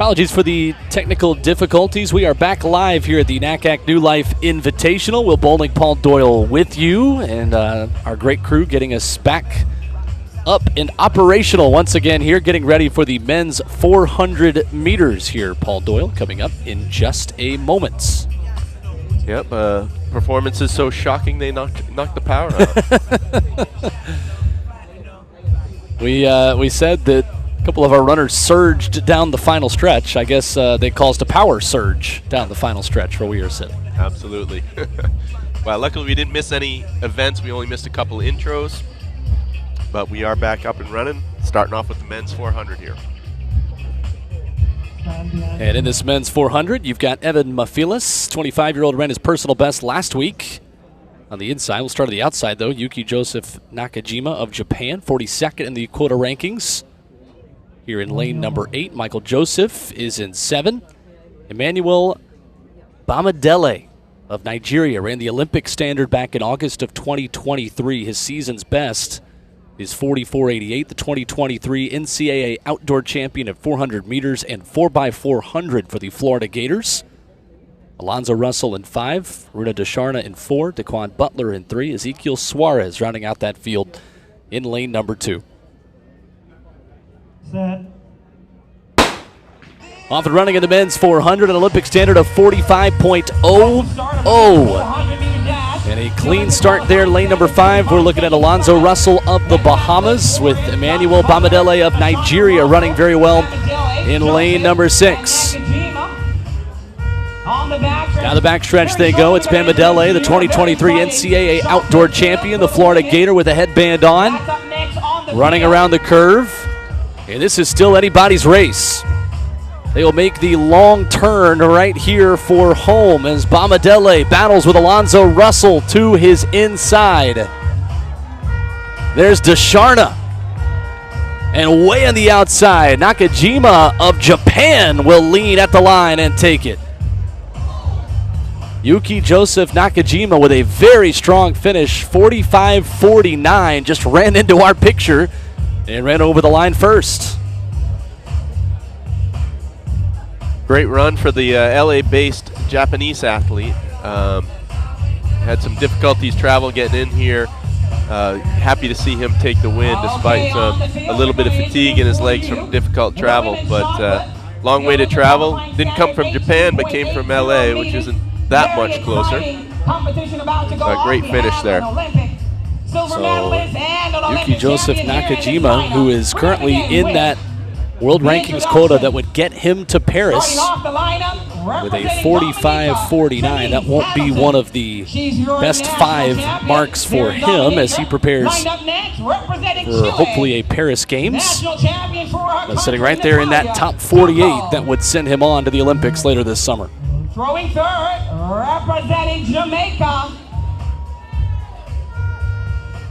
Apologies for the technical difficulties. We are back live here at the NACAC New Life Invitational. Will Bowling, Paul Doyle with you, and our great crew getting us back up and operational once again here, getting ready for the men's 400 meters here. Paul Doyle coming up in just a moment. Yep, performance is so shocking they knocked the power out. We said that a couple of our runners surged down the final stretch. I guess they caused a power surge down the final stretch where we are sitting. Absolutely. Well, luckily we didn't miss any events. We only missed a couple intros. But we are back up and running, starting off with the men's 400 here. And in this men's 400, you've got Evan Mafilis, 25-year-old, ran his personal best last week. On the inside, we'll start on the outside, though. Yuki Joseph Nakajima of Japan, 42nd in the quota rankings. Here in lane number 8, Michael Joseph is in 7. Emmanuel Bamadele of Nigeria ran the Olympic standard back in August of 2023. His season's best is 44.88, the 2023 NCAA outdoor champion at 400 meters and 4x400 for the Florida Gators. Alonzo Russell in 5, Runa Desharna in 4, Daquan Butler in 3, Ezekiel Suarez rounding out that field in lane number 2. Set. Off and running in the men's 400, an Olympic standard of 45.00. And a clean start there, lane number 5. We're looking at Alonzo Russell of the Bahamas with Emmanuel Bamadele of Nigeria running very well in lane number 6. Down the backstretch they go. It's Bamadele, the 2023 NCAA outdoor champion, the Florida Gator with a headband on, running around the curve. And this is still anybody's race. They will make the long turn right here for home as Bamadele battles with Alonzo Russell to his inside. There's Desharna. And way on the outside, Nakajima of Japan will lean at the line and take it. Yuki Joseph Nakajima with a very strong finish, 45.49, just ran into our picture and ran over the line first. Great run for the LA-based Japanese athlete. Had some difficulties travel getting in here. Happy to see him take the win despite a little bit of fatigue in his legs from difficult travel. But long way to travel. Didn't come from Japan, but came from LA, which isn't that much closer. A great finish there. So Yuki Joseph Nakajima, who is currently in that world rankings quota that would get him to Paris with a 45.49. That won't be one of the best 5 marks for him as he prepares for hopefully a Paris Games. But sitting right there in that top 48 that would send him on to the Olympics later this summer. Throwing third, representing Jamaica.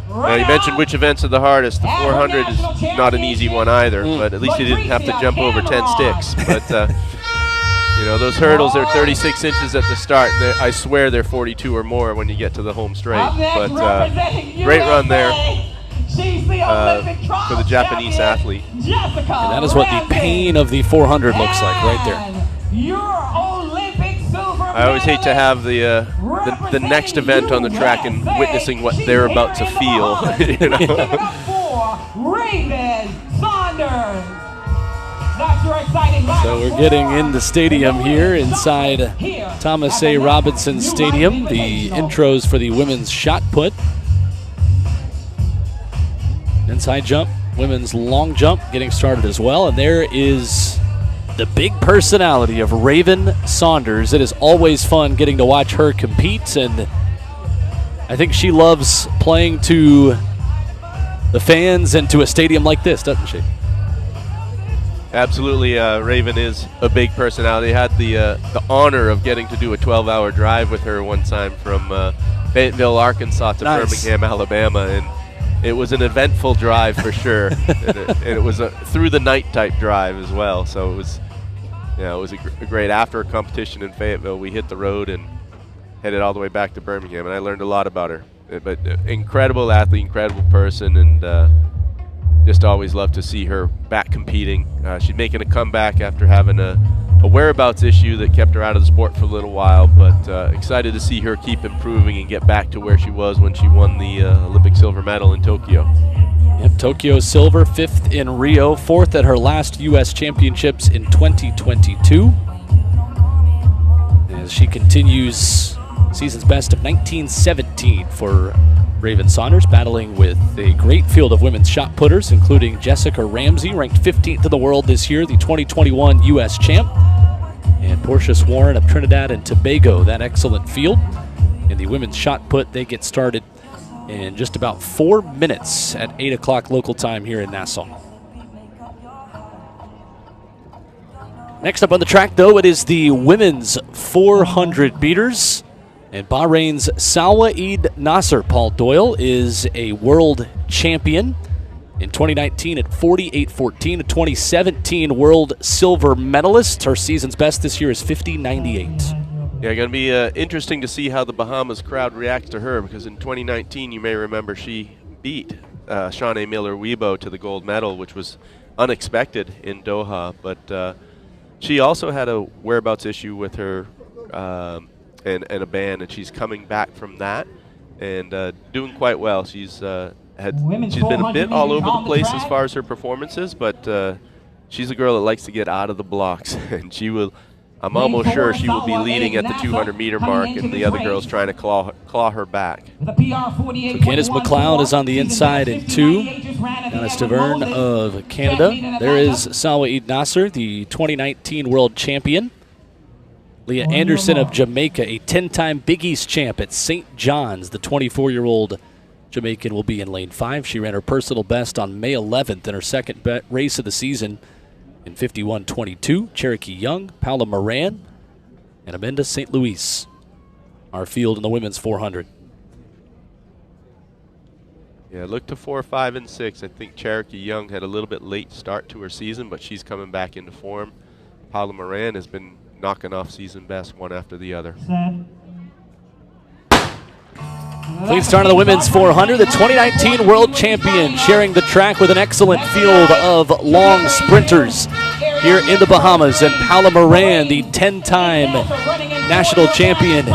Now, you mentioned which events are the hardest. The 400 is not an easy one either, but at least he didn't have to jump over 10 sticks. But, you know, those hurdles are 36 inches at the start. I swear they're 42 or more when you get to the home straight. But great run there for the Japanese athlete. And that is what the pain of the 400 looks like right there. I always hate to have the next event on the track and witnessing what they're about to feel. You know? So we're getting in the stadium here inside Thomas A. Robinson Stadium. The intros for the women's shot put. Inside jump, women's long jump getting started as well. And there is the big personality of Raven Saunders. It is always fun getting to watch her compete, and I think she loves playing to the fans and to a stadium like this, doesn't she? Absolutely. Raven is a big personality. I had the honor of getting to do a 12-hour drive with her one time from Fayetteville, Arkansas to Birmingham, Alabama, and it was an eventful drive for sure. and it was a through the night type drive as well, so it was a great. After a competition in Fayetteville, we hit the road and headed all the way back to Birmingham, and I learned a lot about her. But incredible athlete, incredible person, and just always love to see her back competing. She's making a comeback after having a whereabouts issue that kept her out of the sport for a little while, but excited to see her keep improving and get back to where she was when she won the Olympic silver medal in Tokyo. Yep, Tokyo silver, 5th in Rio, 4th at her last U.S. Championships in 2022. As she continues season's best of 1917 for Raven Saunders, battling with a great field of women's shot putters, including Jessica Ramsey, ranked 15th in the world this year, the 2021 U.S. champ, and Portia Swarren of Trinidad and Tobago, that excellent field. In the women's shot put, they get started in just about 4 minutes at 8 o'clock local time here in Nassau. Next up on the track, though, it is the women's 400 meters. And Bahrain's Salwa Eid Nasser, Paul Doyle, is a world champion in 2019 at 48.14, a 2017 world silver medalist. Her season's best this year is 50.98. Yeah, going to be interesting to see how the Bahamas crowd reacts to her, because in 2019, you may remember, she beat Shawnee Miller-Weibo to the gold medal, which was unexpected in Doha. But she also had a whereabouts issue with her and a ban, and she's coming back from that and doing quite well. She's been a bit all over the place as far as her performances, but she's a girl that likes to get out of the blocks, and she will. I'm almost sure she will be leading at the 200-meter mark, and the other girls trying to claw her back. So Candace McLeod is on the inside in 2. Donna Stavern of Canada. There is Salwa Eid Nasser, the 2019 world champion. Leah Anderson of Jamaica, a 10-time Big East champ at St. John's. The 24-year-old Jamaican will be in lane 5. She ran her personal best on May 11th in her second race of the season in 51.22. Cherokee Young, Paula Moran, and Amanda St. Louis. Our field in the women's 400. Yeah, look to 4, 5, and 6. I think Cherokee Young had a little bit late start to her season, but she's coming back into form. Paula Moran has been knocking off season best one after the other. Clean start on the women's 400. The 2019 world champion sharing the track with an excellent field of long sprinters here in the Bahamas. And Paula Moran, the 10-time national champion,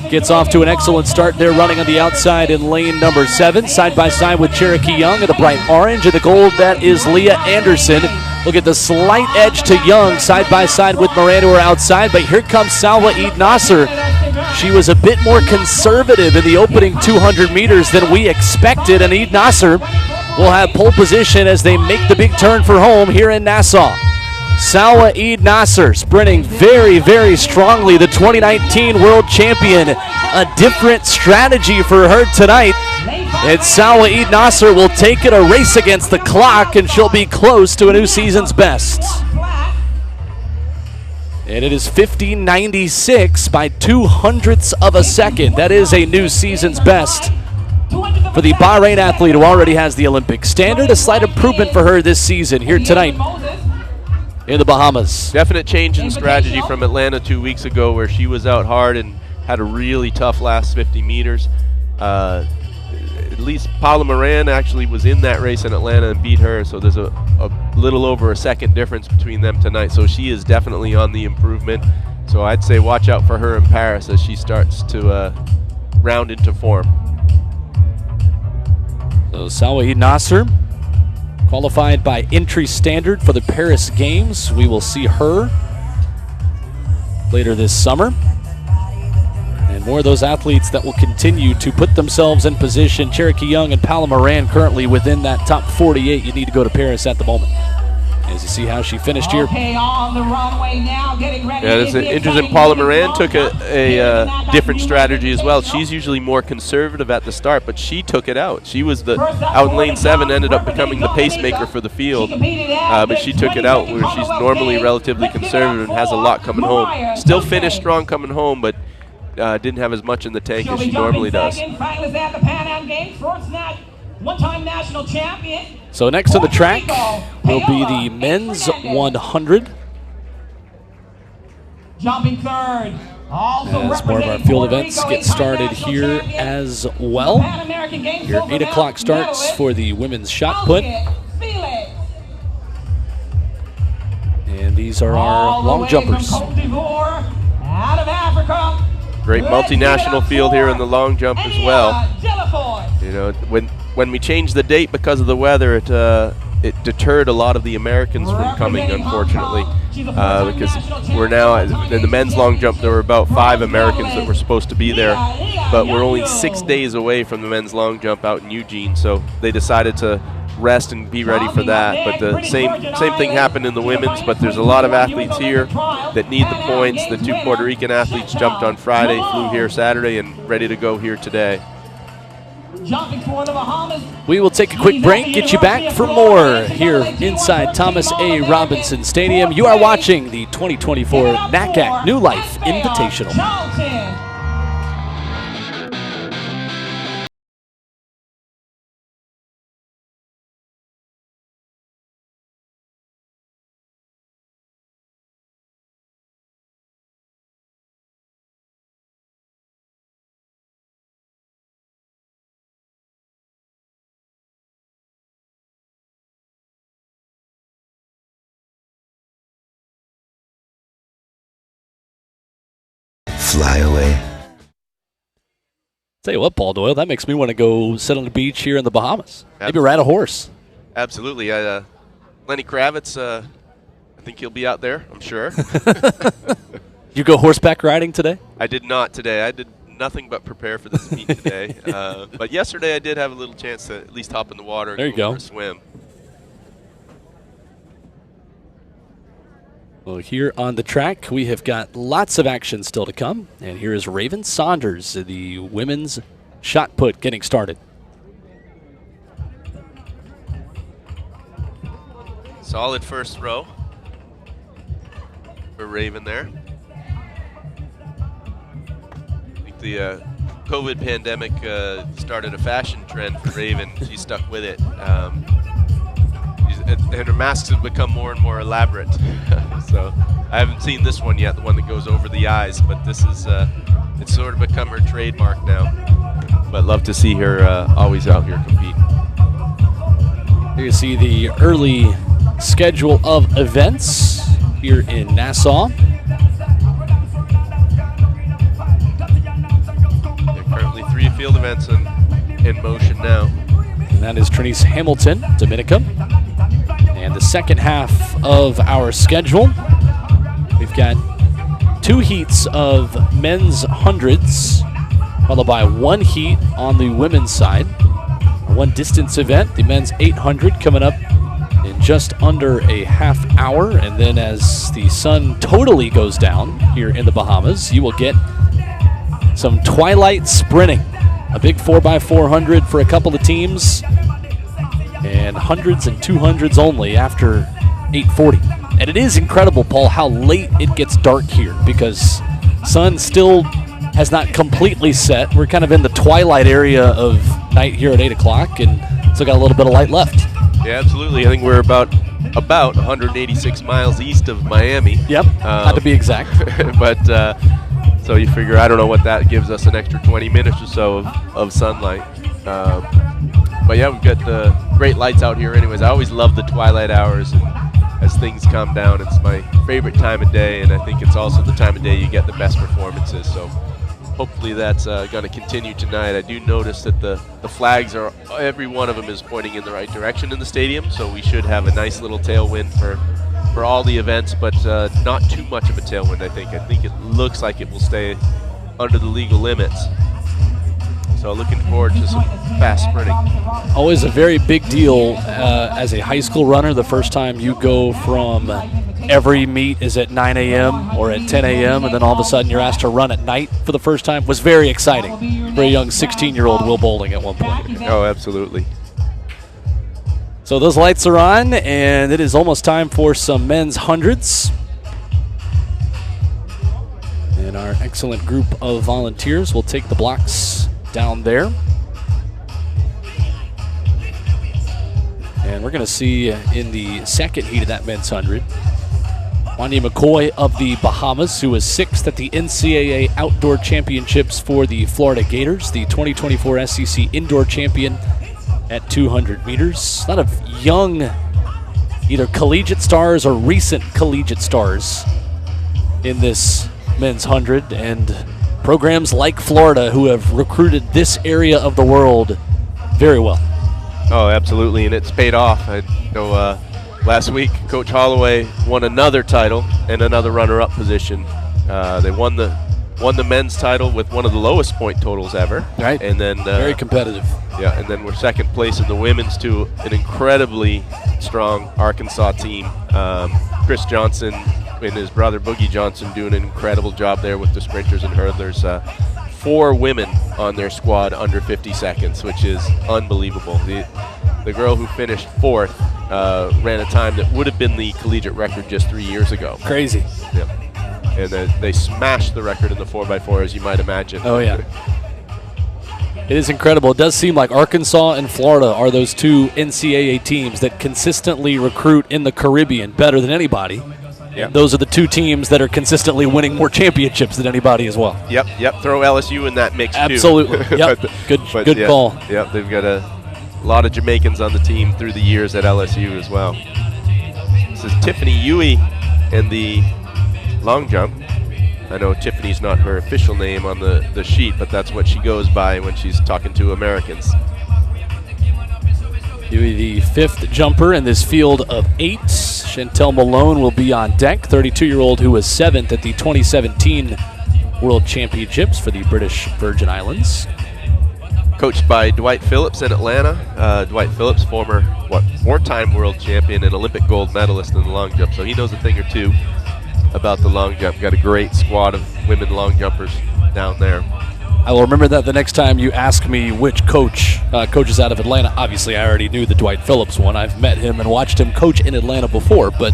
gets off to an excellent start there, running on the outside in lane number 7, side by side with Cherokee Young in the bright orange. And the gold, that is Leah Anderson. Look at the slight edge to Young, side by side with Moran, who are outside. But here comes Salwa Eid Nasser. She was a bit more conservative in the opening 200 meters than we expected, and Eid Nasser will have pole position as they make the big turn for home here in Nassau. Salwa Eid Nasser sprinting very, very strongly, the 2019 world champion. A different strategy for her tonight. And Salwa Eid Nasser will take it, a race against the clock, and she'll be close to a new season's best. And it is 50.96 by 0.02 of a second. That is a new season's best for the Bahrain athlete who already has the Olympic standard. A slight improvement for her this season here tonight in the Bahamas. Definite change in strategy from Atlanta 2 weeks ago, where she was out hard and had a really tough last 50 meters. At least Paula Moran actually was in that race in Atlanta and beat her, so there's a little over a second difference between them tonight. So she is definitely on the improvement. So I'd say watch out for her in Paris as she starts to round into form. So Salwa Eid Nasser qualified by entry standard for the Paris Games. We will see her later this summer. And more of those athletes that will continue to put themselves in position. Cherokee Young and Paula Moran currently within that top 48. You need to go to Paris at the moment. As you see how she finished here. On the runway now, getting ready. Yeah, it's interesting. Paula Moran took a different strategy as well. She's usually more conservative at the start, but she took it out. She was out in lane 7, ended up becoming the pacemaker for the field. But she took it out where she's normally relatively conservative and has a lot coming home. Still finished strong coming home, but didn't have as much in the tank as she normally does. One-time national champion. So next on the track will be the men's 100. Jumping third, As more of our field events get started here as well. Your 8 o'clock starts for the women's shot put. And these are our long jumpers. Out of Africa. Great multinational field here in the long jump as well. You know, when we changed the date because of the weather, it deterred a lot of the Americans from coming, unfortunately, because we're now in the men's long jump. There were about 5 Americans that were supposed to be there, but we're only 6 days away from the men's long jump out in Eugene, so they decided to rest and be ready for that. But the same thing happened in the women's, but there's a lot of athletes here that need the points. The 2 Puerto Rican athletes jumped on Friday, flew here Saturday, and ready to go here today. We will take a quick break, get you back for more here inside Thomas A. Robinson Stadium. You are watching the 2024 NACAC New Life Invitational. Fly away. Tell you what, Paul Doyle, that makes me want to go sit on the beach here in the Bahamas. Maybe ride a horse. Absolutely. Lenny Kravitz, I think he'll be out there, I'm sure. You go horseback riding today? I did not today. I did nothing but prepare for this meet today. But yesterday I did have a little chance to at least hop in the water and go for a swim. Well, here on the track, we have got lots of action still to come. And here is Raven Saunders, the women's shot put, getting started. Solid first row for Raven there. I think the COVID pandemic started a fashion trend for Raven. She stuck with it. And her masks have become more and more elaborate. So I haven't seen this one yet, the one that goes over the eyes, but this is, it's sort of become her trademark now. But love to see her always out here competing. Here you see the early schedule of events here in Nassau. There are currently 3 field events in motion now. And that is Trinice Hamilton, Dominica. And the second half of our schedule, we've got 2 heats of men's hundreds, followed by 1 heat on the women's side. 1 distance event, the men's 800, coming up in just under a half hour. And then as the sun totally goes down here in the Bahamas, you will get some twilight sprinting. A big 4x400 for a couple of teams, and hundreds and 200s only after 8:40. And it is incredible, Paul, how late it gets dark here because sun still has not completely set. We're kind of in the twilight area of night here at 8 o'clock and still got a little bit of light left. Yeah, absolutely. I think we're about 186 miles east of Miami. Yep, not to be exact. But so you figure, I don't know what that gives us, an extra 20 minutes or so of sunlight. But yeah, we've got the great lights out here anyways. I always love the twilight hours, and as things come down, it's my favorite time of day, and I think it's also the time of day you get the best performances. So hopefully that's going to continue tonight. I do notice that the flags are, every one of them is pointing in the right direction in the stadium, so we should have a nice little tailwind for all the events, but not too much of a tailwind, I think. I think it looks like it will stay under the legal limits. So looking forward to some fast sprinting. Always a very big deal as a high school runner. The first time you go from every meet is at 9 a.m. or at 10 a.m. and then all of a sudden you're asked to run at night for the first time was very exciting for a young 16-year-old Will Bowling at one point. Oh, absolutely. So those lights are on, and it is almost time for some men's hundreds. And our excellent group of volunteers will take the blocks down there. And we're going to see in the second heat of that men's 100, Wanya McCoy of the Bahamas, who was 6th at the NCAA Outdoor Championships for the Florida Gators, the 2024 SEC Indoor Champion at 200 meters. A lot of young, either collegiate stars or recent collegiate stars in this men's 100, and programs like Florida who have recruited this area of the world very well. Oh, absolutely, and it's paid off. I know last week Coach Holloway won another title and another runner-up position. They won the men's title with one of the lowest point totals ever. Right. And then very competitive. Yeah, and then we're second place in the women's to an incredibly strong Arkansas team. Chris Johnson and his brother Boogie Johnson doing an incredible job there with the sprinters and hurdlers. 4 women on their squad under 50 seconds, which is unbelievable. The girl who finished 4th ran a time that would have been the collegiate record just 3 years ago. Crazy. Yep. And they smashed the record in the 4x4, as you might imagine. Oh, yeah. It is incredible. It does seem like Arkansas and Florida are those 2 NCAA teams that consistently recruit in the Caribbean better than anybody. Yep. Those are the 2 teams that are consistently winning more championships than anybody as well. Yep. Throw LSU in that mix, absolutely. too. Yep. Good yeah, call. Yep, they've got a lot of Jamaicans on the team through the years at LSU as well. This is Tiffany Huey in the long jump. I know Tiffany's not her official name on the sheet, but that's what she goes by when she's talking to Americans. Huey, the 5th jumper in this field of 8. Chantel Malone will be on deck, 32-year-old who was 7th at the 2017 World Championships for the British Virgin Islands. Coached by Dwight Phillips in Atlanta. Dwight Phillips, former 4-time world champion and Olympic gold medalist in the long jump, so he knows a thing or two about the long jump. Got a great squad of women long jumpers down there. I will remember that the next time you ask me which coaches out of Atlanta. Obviously, I already knew the Dwight Phillips one. I've met him and watched him coach in Atlanta before, but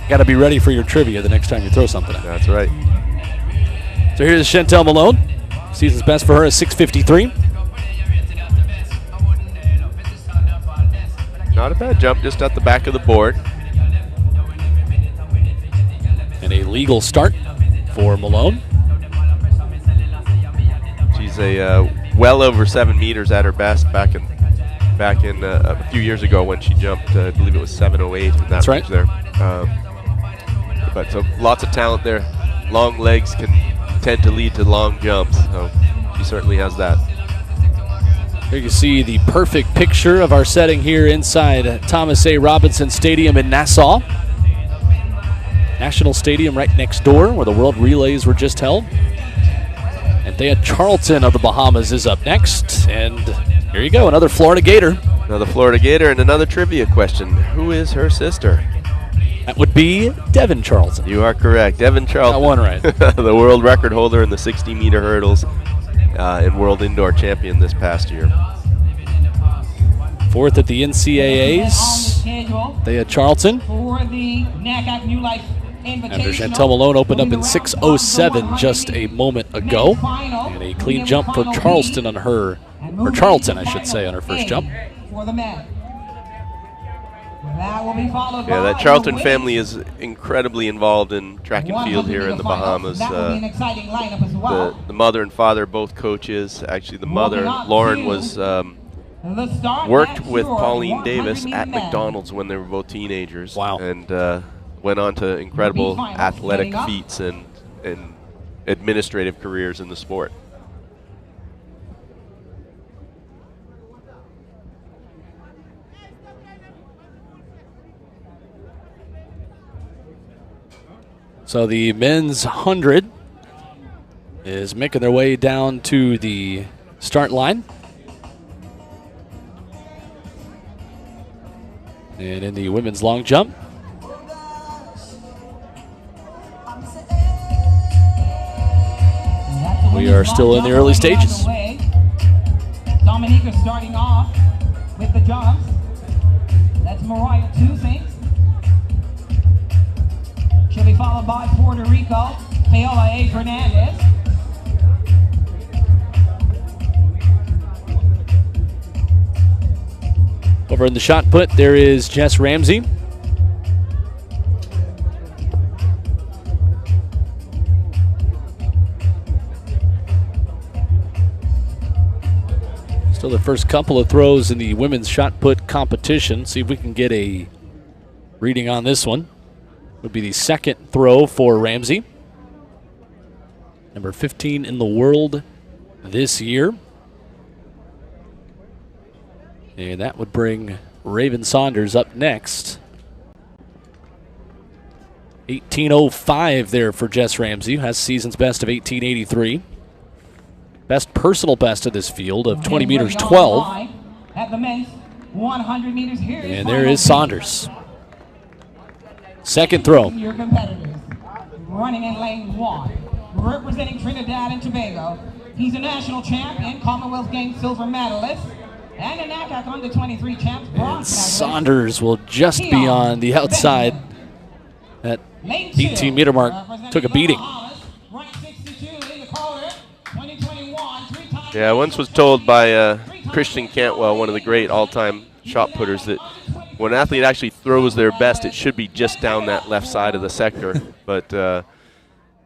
got to be ready for your trivia the next time you throw something out. That's right. So here's Chantel Malone. Season's best for her is 6:53. Not a bad jump, just at the back of the board. And a legal start for Malone. She's a well over 7 meters at her best back in a few years ago when she jumped. I believe it was 7:08 in that range there. But so lots of talent there. Long legs can tend to lead to long jumps, so she certainly has that. Here you see the perfect picture of our setting here inside Thomas A. Robinson Stadium in Nassau. National Stadium right next door where the World Relays were just held. Anthea Charlton of the Bahamas is up next. And here you go, another Florida Gator. Another Florida Gator and another trivia question. Who is her sister? That would be Devin Charlton. You are correct. Devin Charlton. Got one right. The world record holder in the 60-meter hurdles and world indoor champion this past year. 4th at the NCAAs. Anthea Charlton. For the NACAC New Life After Chantel Malone opened up in 6:07 just a moment ago. And a clean jump for Charleston on her, or Charlton, I should say, on her first jump. For the men. That will be followed Yeah, by that Charlton family is incredibly involved in track and field here in the Bahamas. That will be an exciting lineup as well. The mother and father both coaches. Actually, the mother, Lauren, was worked with Pauline Davis at McDonald's when they were both teenagers. Wow. And went on to incredible athletic feats and administrative careers in the sport. So the men's 100 is making their way down to the start line. And in the women's long jump, we are still in the early stages. Dominica starting off with the jumps. That's Mariah Toussaint. She'll be followed by Puerto Rico, Paola A. Fernandez. Over in the shot put, there is Jess Ramsey. So the first couple of throws in the women's shot put competition. See if we can get a reading on this one. Would be the second throw for Ramsey. Number 15 in the world this year. And that would bring Raven Saunders up next. 18:05 there for Jess Ramsey, who has season's best of 18:83. Best personal best of this field of 20 meters 12. At the men's 100 meters here. And there is Saunders. Second throw. Your competitors running in lane 1, representing Trinidad and Tobago. He's a national champion, Commonwealth Games silver medalist, and a NACAC under 23 champ. And Saunders will just be on the outside. That 18-meter mark took a beating. Yeah, I once was told by Christian Cantwell, one of the great all-time shot putters, that when an athlete actually throws their best, it should be just down that left side of the sector, but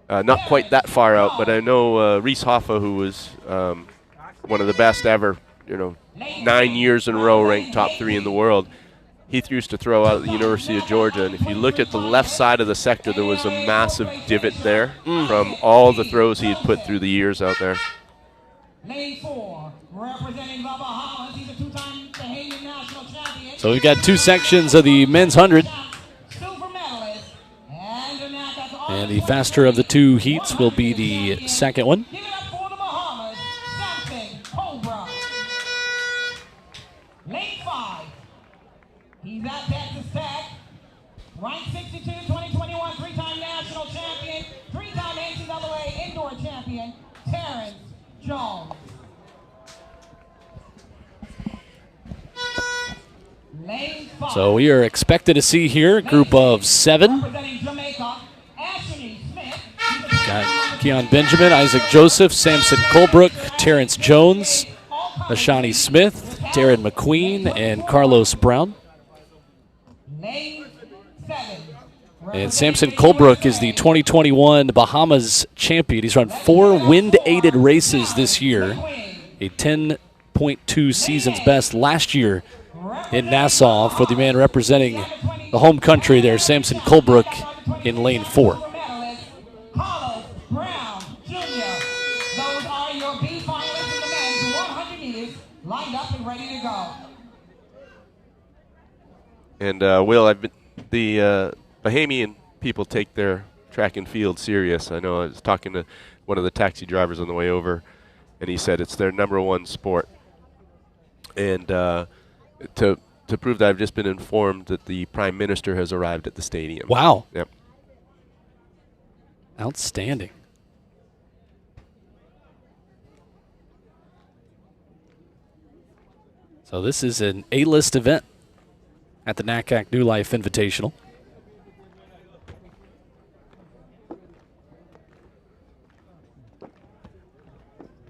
not quite that far out. But I know Reese Hoffa, who was one of the best ever, 9 years in a row ranked top 3 in the world, he used to throw out at the University of Georgia, and if you looked at the left side of the sector, there was a massive divot there from all the throws he had put through the years out there. Lane 4, representing the Bahamas. He's a 2-time Bahamian national champion. So we've got 2 sections of the men's 100. Silver medalist. And the faster of the 2 heats will be the second one. Give it up for the Bahamas. Samson Cobra. Lane 5. He's at Texas Tech. Ranked 62, 2021, 3-time national champion, 3-time NCAA indoor champion, Terrence Jones. Lane 5. So we are expected to see here a group of 7. Representing Jamaica, Ashley Smith. Got Keon Benjamin, Isaac Joseph, Samson Colebrook, Terrence Jones, Ashani Smith, Darren McQueen, and Carlos Brown. Lane 7. And Samson Colebrook is the 2021 Bahamas champion. He's run 4 wind-aided races this year, a 10.2 season's best last year in Nassau for the man representing the home country there, Samson Colebrook, in lane 4. Carlos Brown Jr. Those are your B finalists in the men's 100 meters, lined up and ready to go. And Will, the Bahamian people take their track and field serious. I know I was talking to one of the taxi drivers on the way over, and he said it's their #1 sport. And to prove that, I've just been informed that the Prime Minister has arrived at the stadium. Wow. Yep. Outstanding. So this is an A-list event at the NACAC New Life Invitational.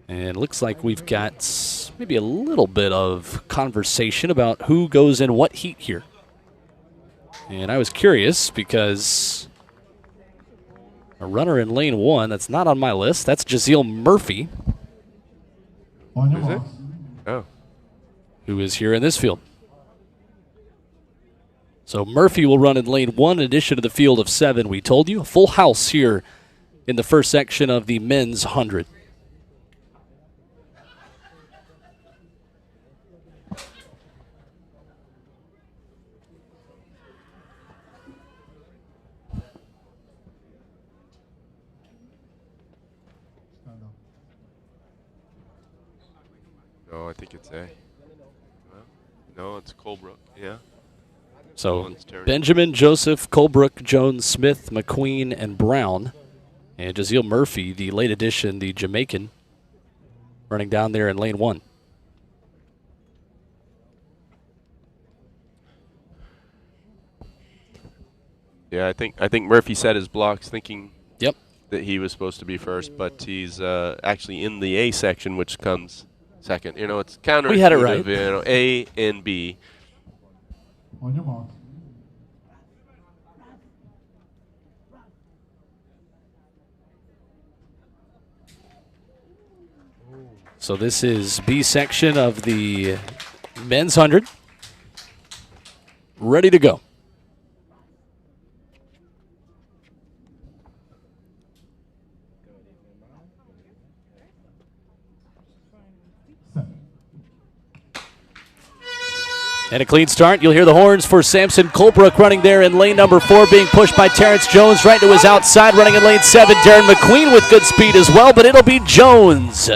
And it looks like we've got maybe a little bit of conversation about who goes in what heat here. And I was curious because a runner in lane 1 that's not on my list, that's Jazeel Murphy. Is it? Oh. Who is here in this field. So Murphy will run in lane 1 in addition to the field of 7, we told you. A full house here in the first section of the men's 100. No, I think it's A. No, it's Colebrook. Yeah. So Benjamin, Joseph, Colebrook, Jones, Smith, McQueen, and Brown. And Jazeel Murphy, the late addition, the Jamaican, running down there in lane 1. Yeah, I think Murphy set his blocks thinking Yep. that he was supposed to be first, but he's actually in the A section, which comes second. It's counterintuitive. We had it right. A and B. On your mark. So this is B section of the men's 100. Ready to go. And a clean start. You'll hear the horns for Samson Colebrook running there in lane number 4, being pushed by Terrence Jones right to his outside, running in lane 7. Darren McQueen with good speed as well, but it'll be Jones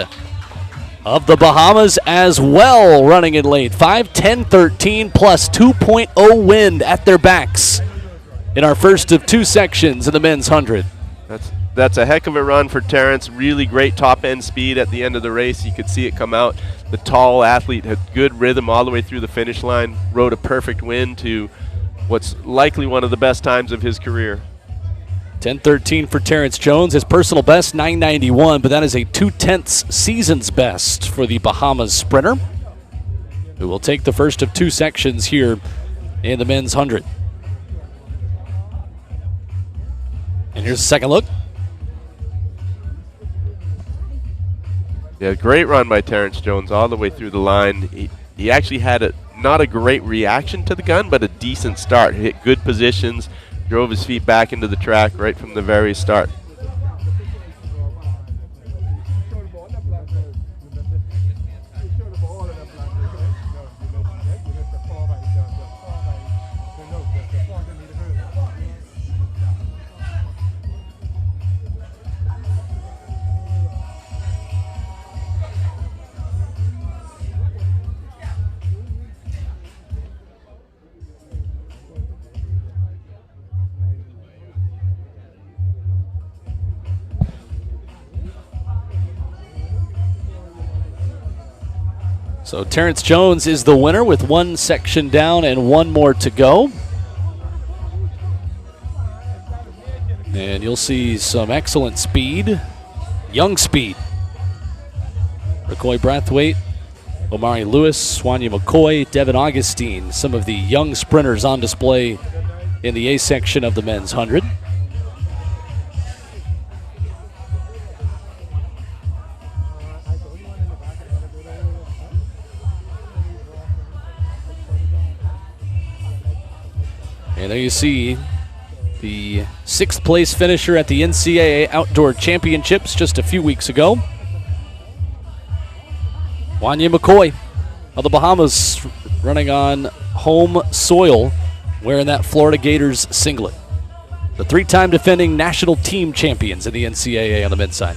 of the Bahamas as well running in lane 5. 10-13 plus 2.0 wind at their backs in our first of 2 sections in the men's 100. That's a heck of a run for Terrence. Really great top-end speed at the end of the race. You could see it come out. The tall athlete had good rhythm all the way through the finish line, rode a perfect win to what's likely one of the best times of his career. 10-13 for Terrence Jones. His personal best, 9:91, but that is a 2/10 season's best for the Bahamas sprinter, who will take the first of 2 sections here in the men's 100. And here's a second look. Yeah, great run by Terrence Jones all the way through the line. He actually had not a great reaction to the gun, but a decent start. Hit good positions, drove his feet back into the track right from the very start. So Terrence Jones is the winner with 1 section down and 1 more to go. And you'll see some excellent speed, young speed. McCoy Brathwaite, Omari Lewis, Swanya McCoy, Devin Augustine, some of the young sprinters on display in the A section of the men's 100. And there you see the 6th place finisher at the NCAA Outdoor Championships just a few weeks ago. Wanya McCoy of the Bahamas running on home soil wearing that Florida Gators singlet. The 3-time defending national team champions in the NCAA on the men's side.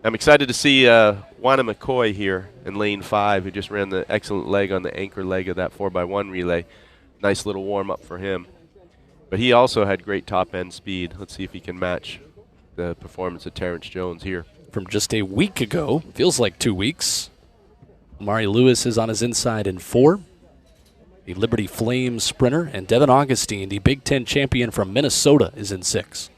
I'm excited to see Wana McCoy here in lane 5, who just ran the excellent leg on the anchor leg of that 4x1 relay. Nice little warm-up for him. But he also had great top-end speed. Let's see if he can match the performance of Terrence Jones here. From just a week ago, feels like 2 weeks. Omari Lewis is on his inside in 4. The Liberty Flames sprinter, and Devin Augustine, the Big Ten champion from Minnesota, is in 6.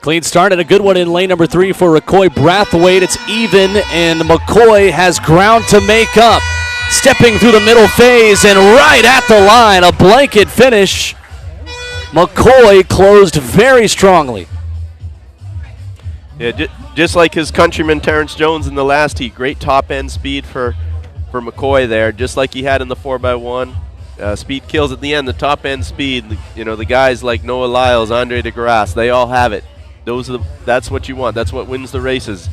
Clean start and a good one in lane number 3 for McCoy Brathwaite. It's even, and McCoy has ground to make up. Stepping through the middle phase and right at the line, a blanket finish. McCoy closed very strongly. Yeah, just like his countryman Terrence Jones in the last heat. Great top-end speed for McCoy there, just like he had in the 4x1. Speed kills at the end, the top-end speed. You know, the guys like Noah Lyles, Andre DeGrasse, they all have it. That's what you want. That's what wins the races.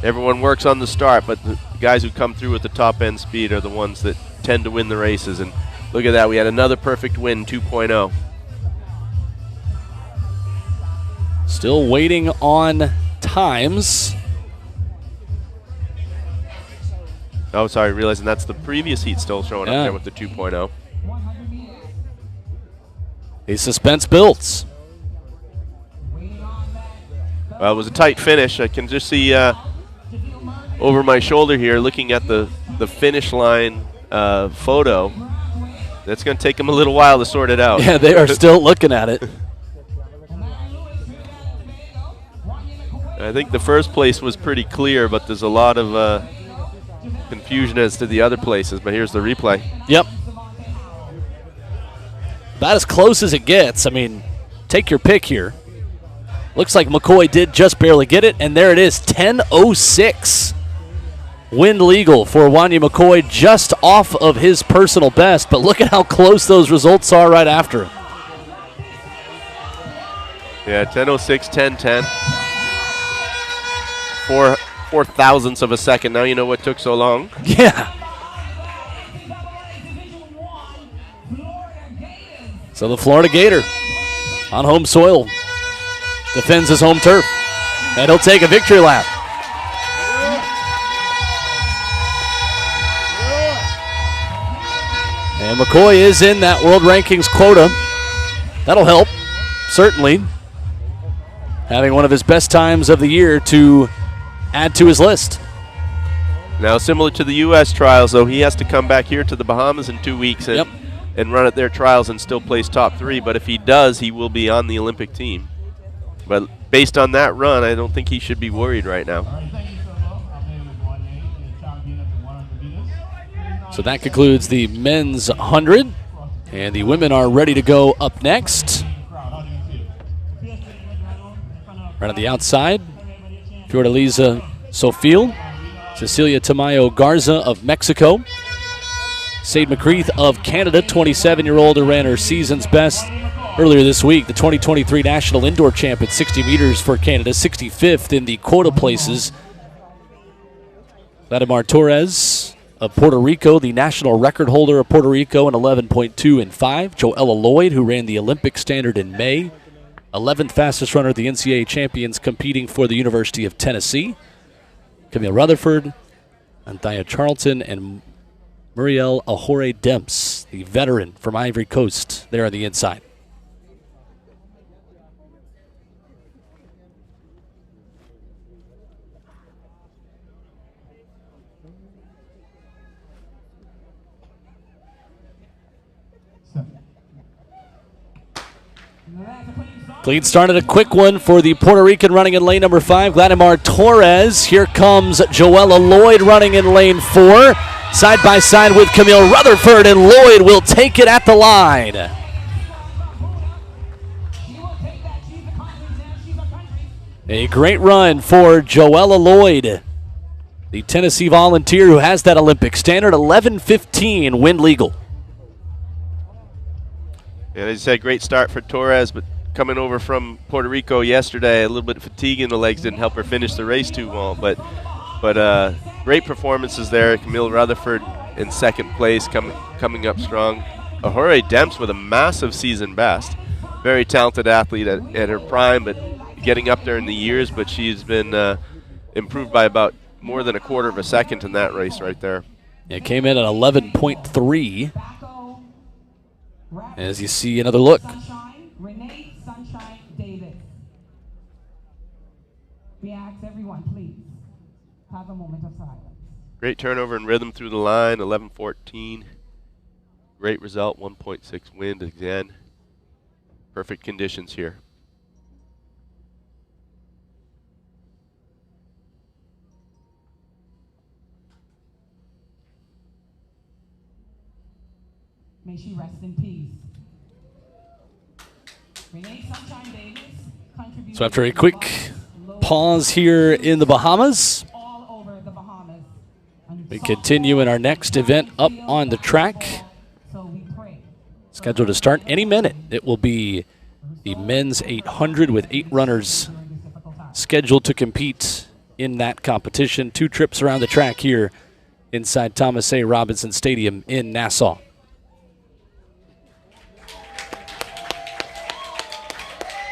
Everyone works on the start, but the guys who come through with the top-end speed are the ones that tend to win the races. And look at that. We had another perfect win, 2.0. Still waiting on times. Oh, sorry, realizing that's the previous heat still showing up there with the 2.0. The suspense builds. Well, it was a tight finish. I can just see over my shoulder here, looking at the finish line photo. That's going to take them a little while to sort it out. Yeah, they are still looking at it. I think the first place was pretty clear, but there's a lot of confusion as to the other places. But here's the replay. Yep. About as close as it gets. I mean, take your pick here. Looks like McCoy did just barely get it, and there it is, 10:06. Wind legal for Wanya McCoy, just off of his personal best, but look at how close those results are right after him. Yeah, 10:06, 10:10. 4 thousandths of a second. Now you know what took so long. Yeah. So the Florida Gator on home soil defends his home turf, and he'll take a victory lap. And McCoy is in that world rankings quota. That'll help, certainly. Having one of his best times of the year to add to his list. Now, similar to the U.S. trials, though, he has to come back here to the Bahamas in 2 weeks and run at their trials and still place top 3. But if he does, he will be on the Olympic team. But based on that run, I don't think he should be worried right now. So that concludes the men's 100, and the women are ready to go up next. Right on the outside, Fiordaliza Sofil, Cecilia Tamayo Garza of Mexico, Sade McCreath of Canada, 27-year-old who ran her season's best earlier this week, the 2023 National Indoor Champ at 60 meters for Canada, 65th in the quota places. Vladimir Torres of Puerto Rico, the national record holder of Puerto Rico in 11.2 and 5. Joella Lloyd, who ran the Olympic standard in May, 11th fastest runner at the NCAA champions competing for the University of Tennessee. Camille Rutherford, Anthea Charlton, and Muriel Ahore Demps, the veteran from Ivory Coast, there on the inside. Lead started a quick one for the Puerto Rican running in lane number 5, Vladimir Torres. Here comes Joella Lloyd running in lane 4. Side by side with Camille Rutherford, and Lloyd will take it at the line. A great run for Joella Lloyd, the Tennessee Volunteer who has that Olympic standard, 11:15 wind legal. Yeah, as you said, great start for Torres, but coming over from Puerto Rico yesterday, a little bit of fatigue in the legs didn't help her finish the race too well. But great performances there. Camille Rutherford in second place, coming up strong. Ahore Demps with a massive season best. Very talented athlete at her prime, but getting up there in the years. But she's been improved by about more than a quarter of a second in that race right there. It came in at 11.3. As you see another look. Renee Sunshine Davis. We ask everyone, please, have a moment of silence. Great turnover and rhythm through the line, 11:14. Great result, 1.6 wind again. Perfect conditions here. May she rest in peace. Renee Sunshine Davis contributed. So after a quick pause here in the Bahamas, all over the Bahamas. we continue in our next event up on the track. So we pray. Scheduled to start any minute. It will be the men's 800 with 8 runners scheduled to compete in that competition. 2 trips around the track here inside Thomas A. Robinson Stadium in Nassau.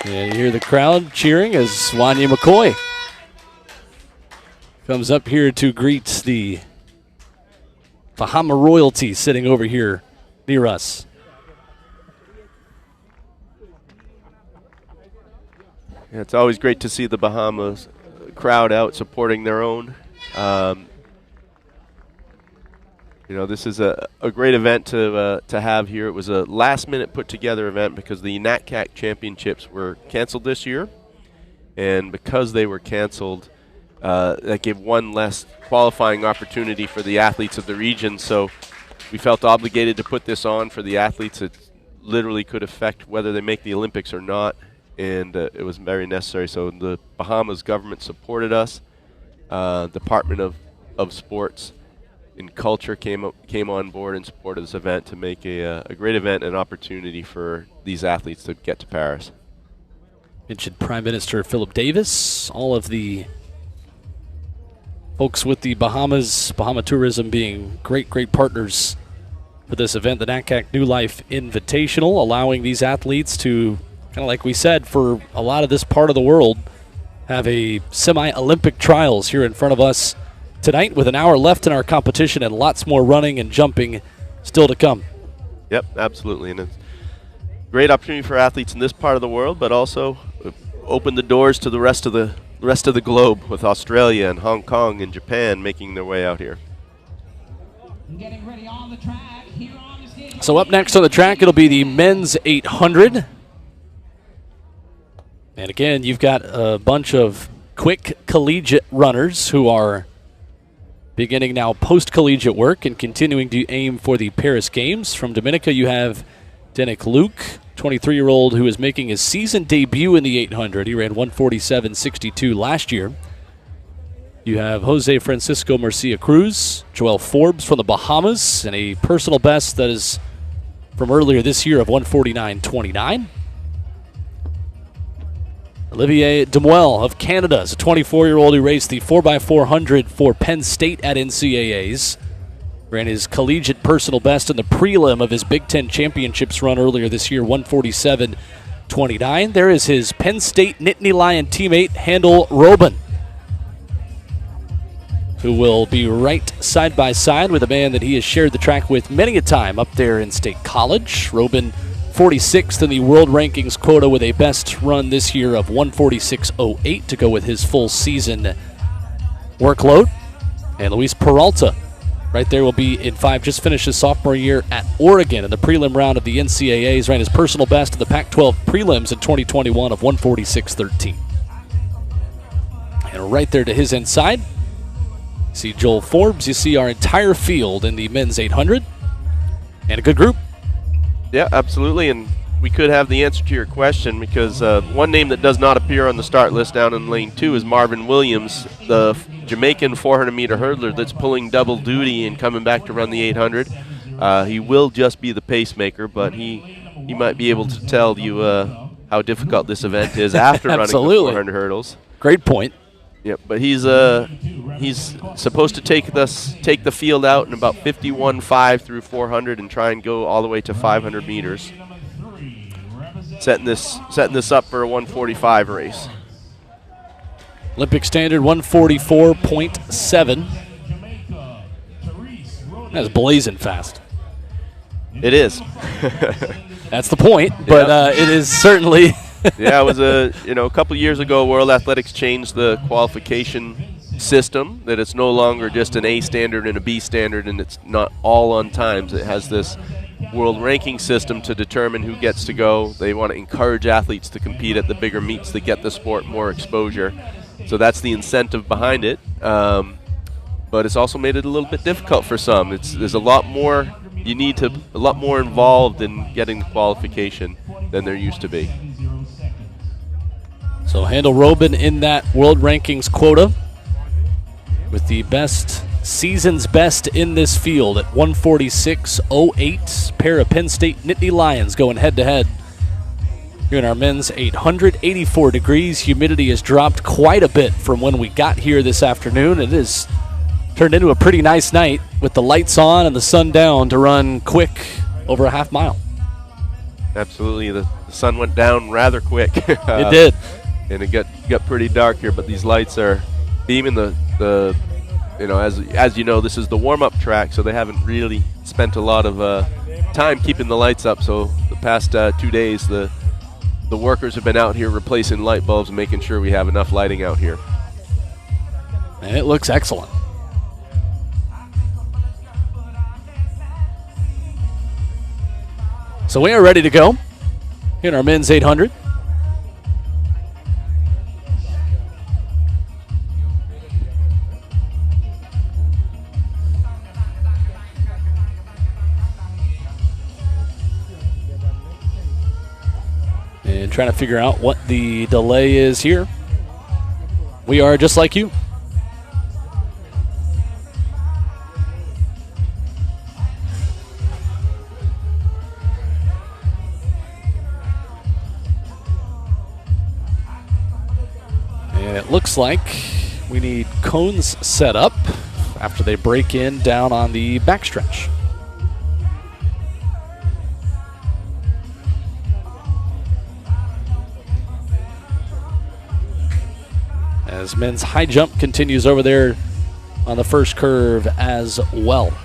And you hear the crowd cheering as Wanya McCoy comes up here to greet the Bahama royalty sitting over here near us. Yeah, it's always great to see the Bahamas crowd out supporting their own. This is a great event to have here. It was a last-minute put-together event because the NACAC championships were canceled this year, And because they were canceled, that gave one less qualifying opportunity for the athletes of the region. So we felt obligated to put this on for the athletes. It literally could affect whether they make the Olympics or not, and it was very necessary. So the Bahamas government supported us. Department of Sports and Culture came on board and supported this event to make a great event, an opportunity for these athletes to get to Paris. Mentioned Prime Minister Philip Davis, all of the folks with the Bahamas, Bahama Tourism being great partners for this event, the NACAC New Life Invitational, allowing these athletes to, kind of like we said, for a lot of this part of the world, have a semi-Olympic trials here in front of us tonight with an hour left in our competition and lots more running and jumping still to come. Yep, absolutely. And it's a great opportunity for athletes in this part of the world, but also open the doors to the rest of the globe, with Australia and Hong Kong and Japan making their way out here. Getting ready on the track here on the stage. So up next on the track, it'll be the men's 800. And again, you've got a bunch of quick collegiate runners who are beginning now post-collegiate work and continuing to aim for the Paris Games. From Dominica, you have Denick Luke, 23-year-old who is making his season debut in the 800. He ran 147.62 last year. You have Jose Francisco Murcia Cruz, Joel Forbes from the Bahamas, and a personal best that is from earlier this year of 149.29. Olivier Demuel of Canada is a 24-year-old who raced the 4x400 for Penn State at NCAAs. Ran his collegiate personal best in the prelim of his Big Ten Championships run earlier this year, 147.29. There is his Penn State Nittany Lion teammate, Handel Robin, who will be right side by side with a man that he has shared the track with many a time up there in State College. Robin, 46th in the world rankings quota with a best run this year of 146.08 to go with his full season workload. And Luis Peralta right there will be in 5, just finished his sophomore year at Oregon in the prelim round of the NCAAs. Ran his personal best of the Pac-12 prelims in 2021 of 146.13. And right there to his inside, you see Joel Forbes. You see our entire field in the men's 800. And a good group. Yeah, absolutely, and we could have the answer to your question, because one name that does not appear on the start list down in lane 2 is Marvin Williams, the Jamaican 400-meter hurdler that's pulling double duty and coming back to run the 800. He will just be the pacemaker, but he might be able to tell you how difficult this event is after running the 400 hurdles. Great point. Yep, but he's supposed to take the field out in about 51.5 through 400 and try and go all the way to 500 meters. Setting this up for a 145 race. Olympic standard 144.7. That's blazing fast. It is. That's the point, but it is certainly. Yeah, it was a couple years ago, World Athletics changed the qualification system, that it's no longer just an A standard and a B standard, and it's not all on times. It has this world ranking system to determine who gets to go. They want to encourage athletes to compete at the bigger meets to get the sport more exposure. So that's the incentive behind it. But it's also made it a little bit difficult for some. There's a lot more. You need a lot more involved in getting the qualification than there used to be. So Handel Robin in that world rankings quota with the season's best in this field at 146.08. Pair of Penn State Nittany Lions going head-to-head here in our men's 800. 84 degrees. Humidity has dropped quite a bit from when we got here this afternoon. It has turned into a pretty nice night with the lights on and the sun down to run quick over a half mile. Absolutely. The sun went down rather quick. It did. And it got pretty dark here, but these lights are beaming as you know, this is the warm-up track, so they haven't really spent a lot of time keeping the lights up. So the past 2 days, the workers have been out here replacing light bulbs and making sure we have enough lighting out here. And it looks excellent. So we are ready to go in our men's 800. trying to figure out what the delay is here. We are just like you. And it looks like we need cones set up after they break in down on the backstretch. As men's high jump continues over there on the first curve as well.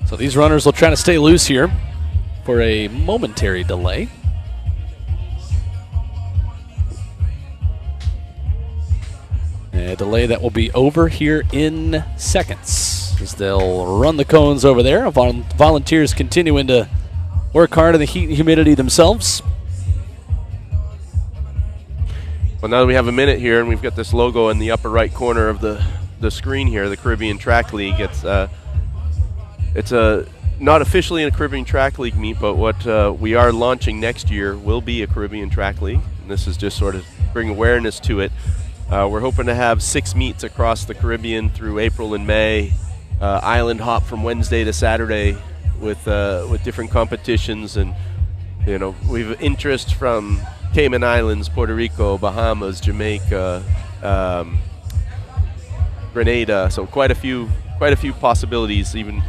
So these runners will try to stay loose here for a momentary delay. A delay that will be over here in seconds as they'll run the cones over there. Volunteers continuing to work hard in the heat and humidity themselves. Well, now that we have a minute here and we've got this logo in the upper right corner of the screen here, the Caribbean Track League, it's not officially a Caribbean Track League meet, but what we are launching next year will be a Caribbean Track League. And this is just sort of bring awareness to it. We're hoping to have 6 meets across the Caribbean through April and May. Island hop from Wednesday to Saturday with different competitions, and we've interest from Cayman Islands, Puerto Rico, Bahamas, Jamaica, Grenada. So quite a few possibilities. Even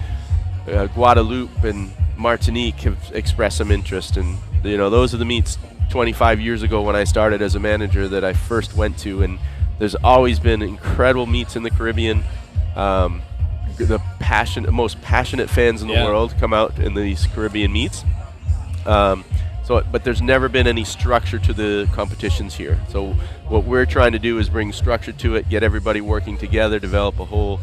Guadeloupe and Martinique have expressed some interest, and those are the meets 25 years ago when I started as a manager that I first went to, and there's always been incredible meets in the Caribbean. The most passionate fans in the world come out in these Caribbean meets. But there's never been any structure to the competitions here. So what we're trying to do is bring structure to it, get everybody working together, develop a whole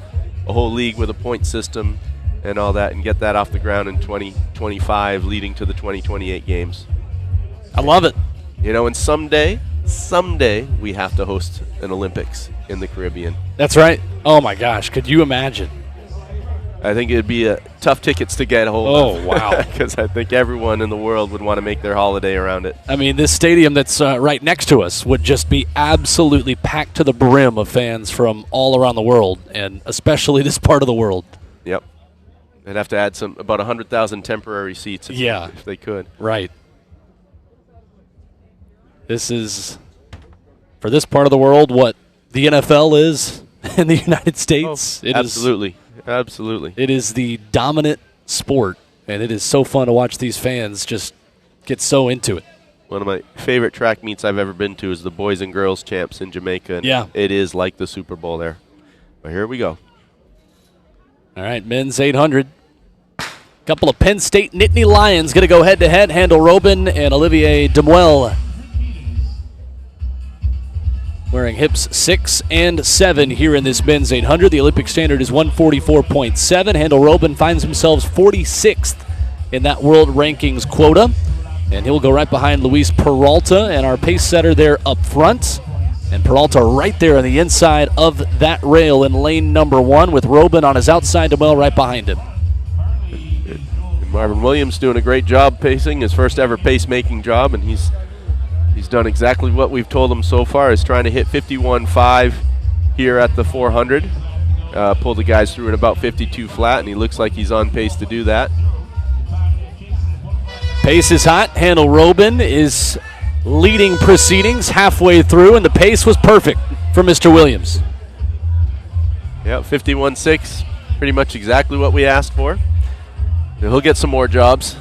league with a point system and all that, and get that off the ground in 2025, leading to the 2028 games. I love it. And someday we have to host an Olympics in the Caribbean. That's right. Oh my gosh, could you imagine? I think it'd be tough tickets to get a hold of. Oh, wow. Because I think everyone in the world would want to make their holiday around it. I mean, this stadium that's right next to us would just be absolutely packed to the brim of fans from all around the world, and especially this part of the world. Yep. They'd have to add about 100,000 temporary seats if they could. Right. This is, for this part of the world, what the NFL is in the United States. Absolutely. Absolutely. It is the dominant sport, and it is so fun to watch these fans just get so into it. One of my favorite track meets I've ever been to is the Boys and Girls Champs in Jamaica. And it is like the Super Bowl there. But here we go. All right, men's 800. Couple of Penn State Nittany Lions going to go head-to-head. Handel Robin and Olivier Demuel wearing hips 6 and 7 here in this men's 800. The Olympic standard is 144.7. Handel Robin finds himself 46th in that world rankings quota. And he'll go right behind Luis Peralta and our pace setter there up front. And Peralta right there on the inside of that rail in lane number 1 with Robin on his outside, Demuel right behind him. Marvin Williams doing a great job pacing, his first ever pacemaking job, and he's done exactly what we've told him so far, is trying to hit 51.5 here at the 400. Pulled the guys through at about 52 flat, and he looks like he's on pace to do that. Pace is hot. Handel Robin is leading proceedings halfway through, and the pace was perfect for Mr. Williams. Yeah, 51.6, pretty much exactly what we asked for. He'll get some more jobs.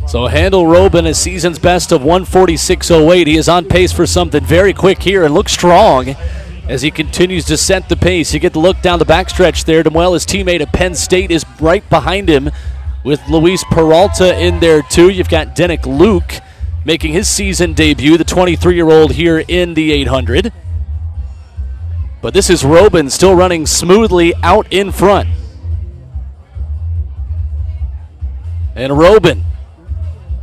So Handel Robin, a season's best of 146.08. He is on pace for something very quick here and looks strong as he continues to set the pace. You get the look down the backstretch there. Demuel, his teammate at Penn State, is right behind him with Luis Peralta in there too. You've got Denick Luke making his season debut, the 23-year-old here in the 800. But this is Robin still running smoothly out in front. And Robin,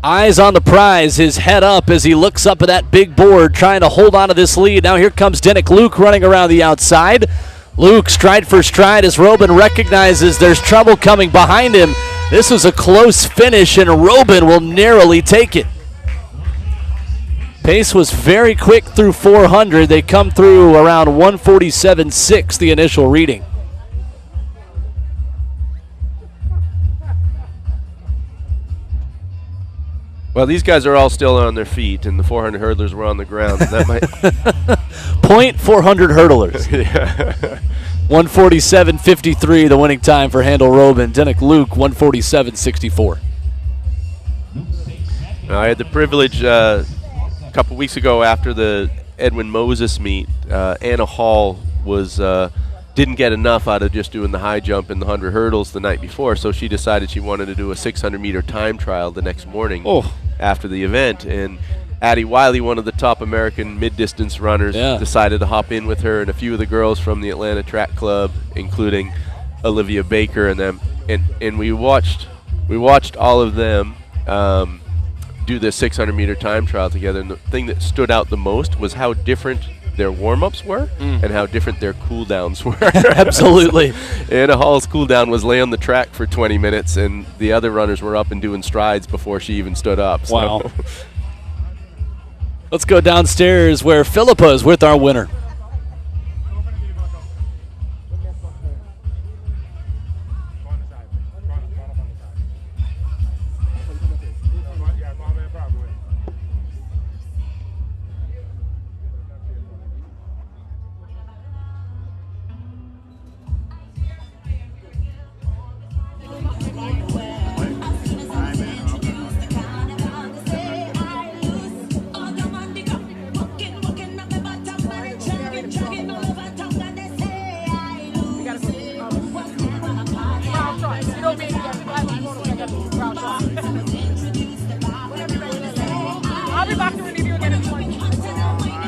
eyes on the prize, his head up as he looks up at that big board, trying to hold on to this lead. Now here comes Denick Luke running around the outside. Luke stride for stride as Robin recognizes there's trouble coming behind him. This was a close finish, and Robin will narrowly take it. Pace was very quick through 400. They come through around 147.6, the initial reading. Well, these guys are all still on their feet, and the 400 hurdlers were on the ground. That might Point 400 hurdlers. Yeah. 147.53, the winning time for Handel Robin. Denick Luke, 147.64. I had the privilege a couple weeks ago after the Edwin Moses meet. Anna Hall was didn't get enough out of just doing the high jump and the 100 hurdles the night before, so she decided she wanted to do a 600-meter time trial the next morning after the event. And Addie Wiley, one of the top American mid-distance runners, decided to hop in with her and a few of the girls from the Atlanta Track Club, including Olivia Baker and them. And we watched all of them do this 600-meter time trial together. And the thing that stood out the most was how different their warm-ups were and how different their cool-downs were. Absolutely. Anna Hall's cool-down was lay on the track for 20 minutes, and the other runners were up and doing strides before she even stood up. Wow. Let's go downstairs where Philippa is with our winner.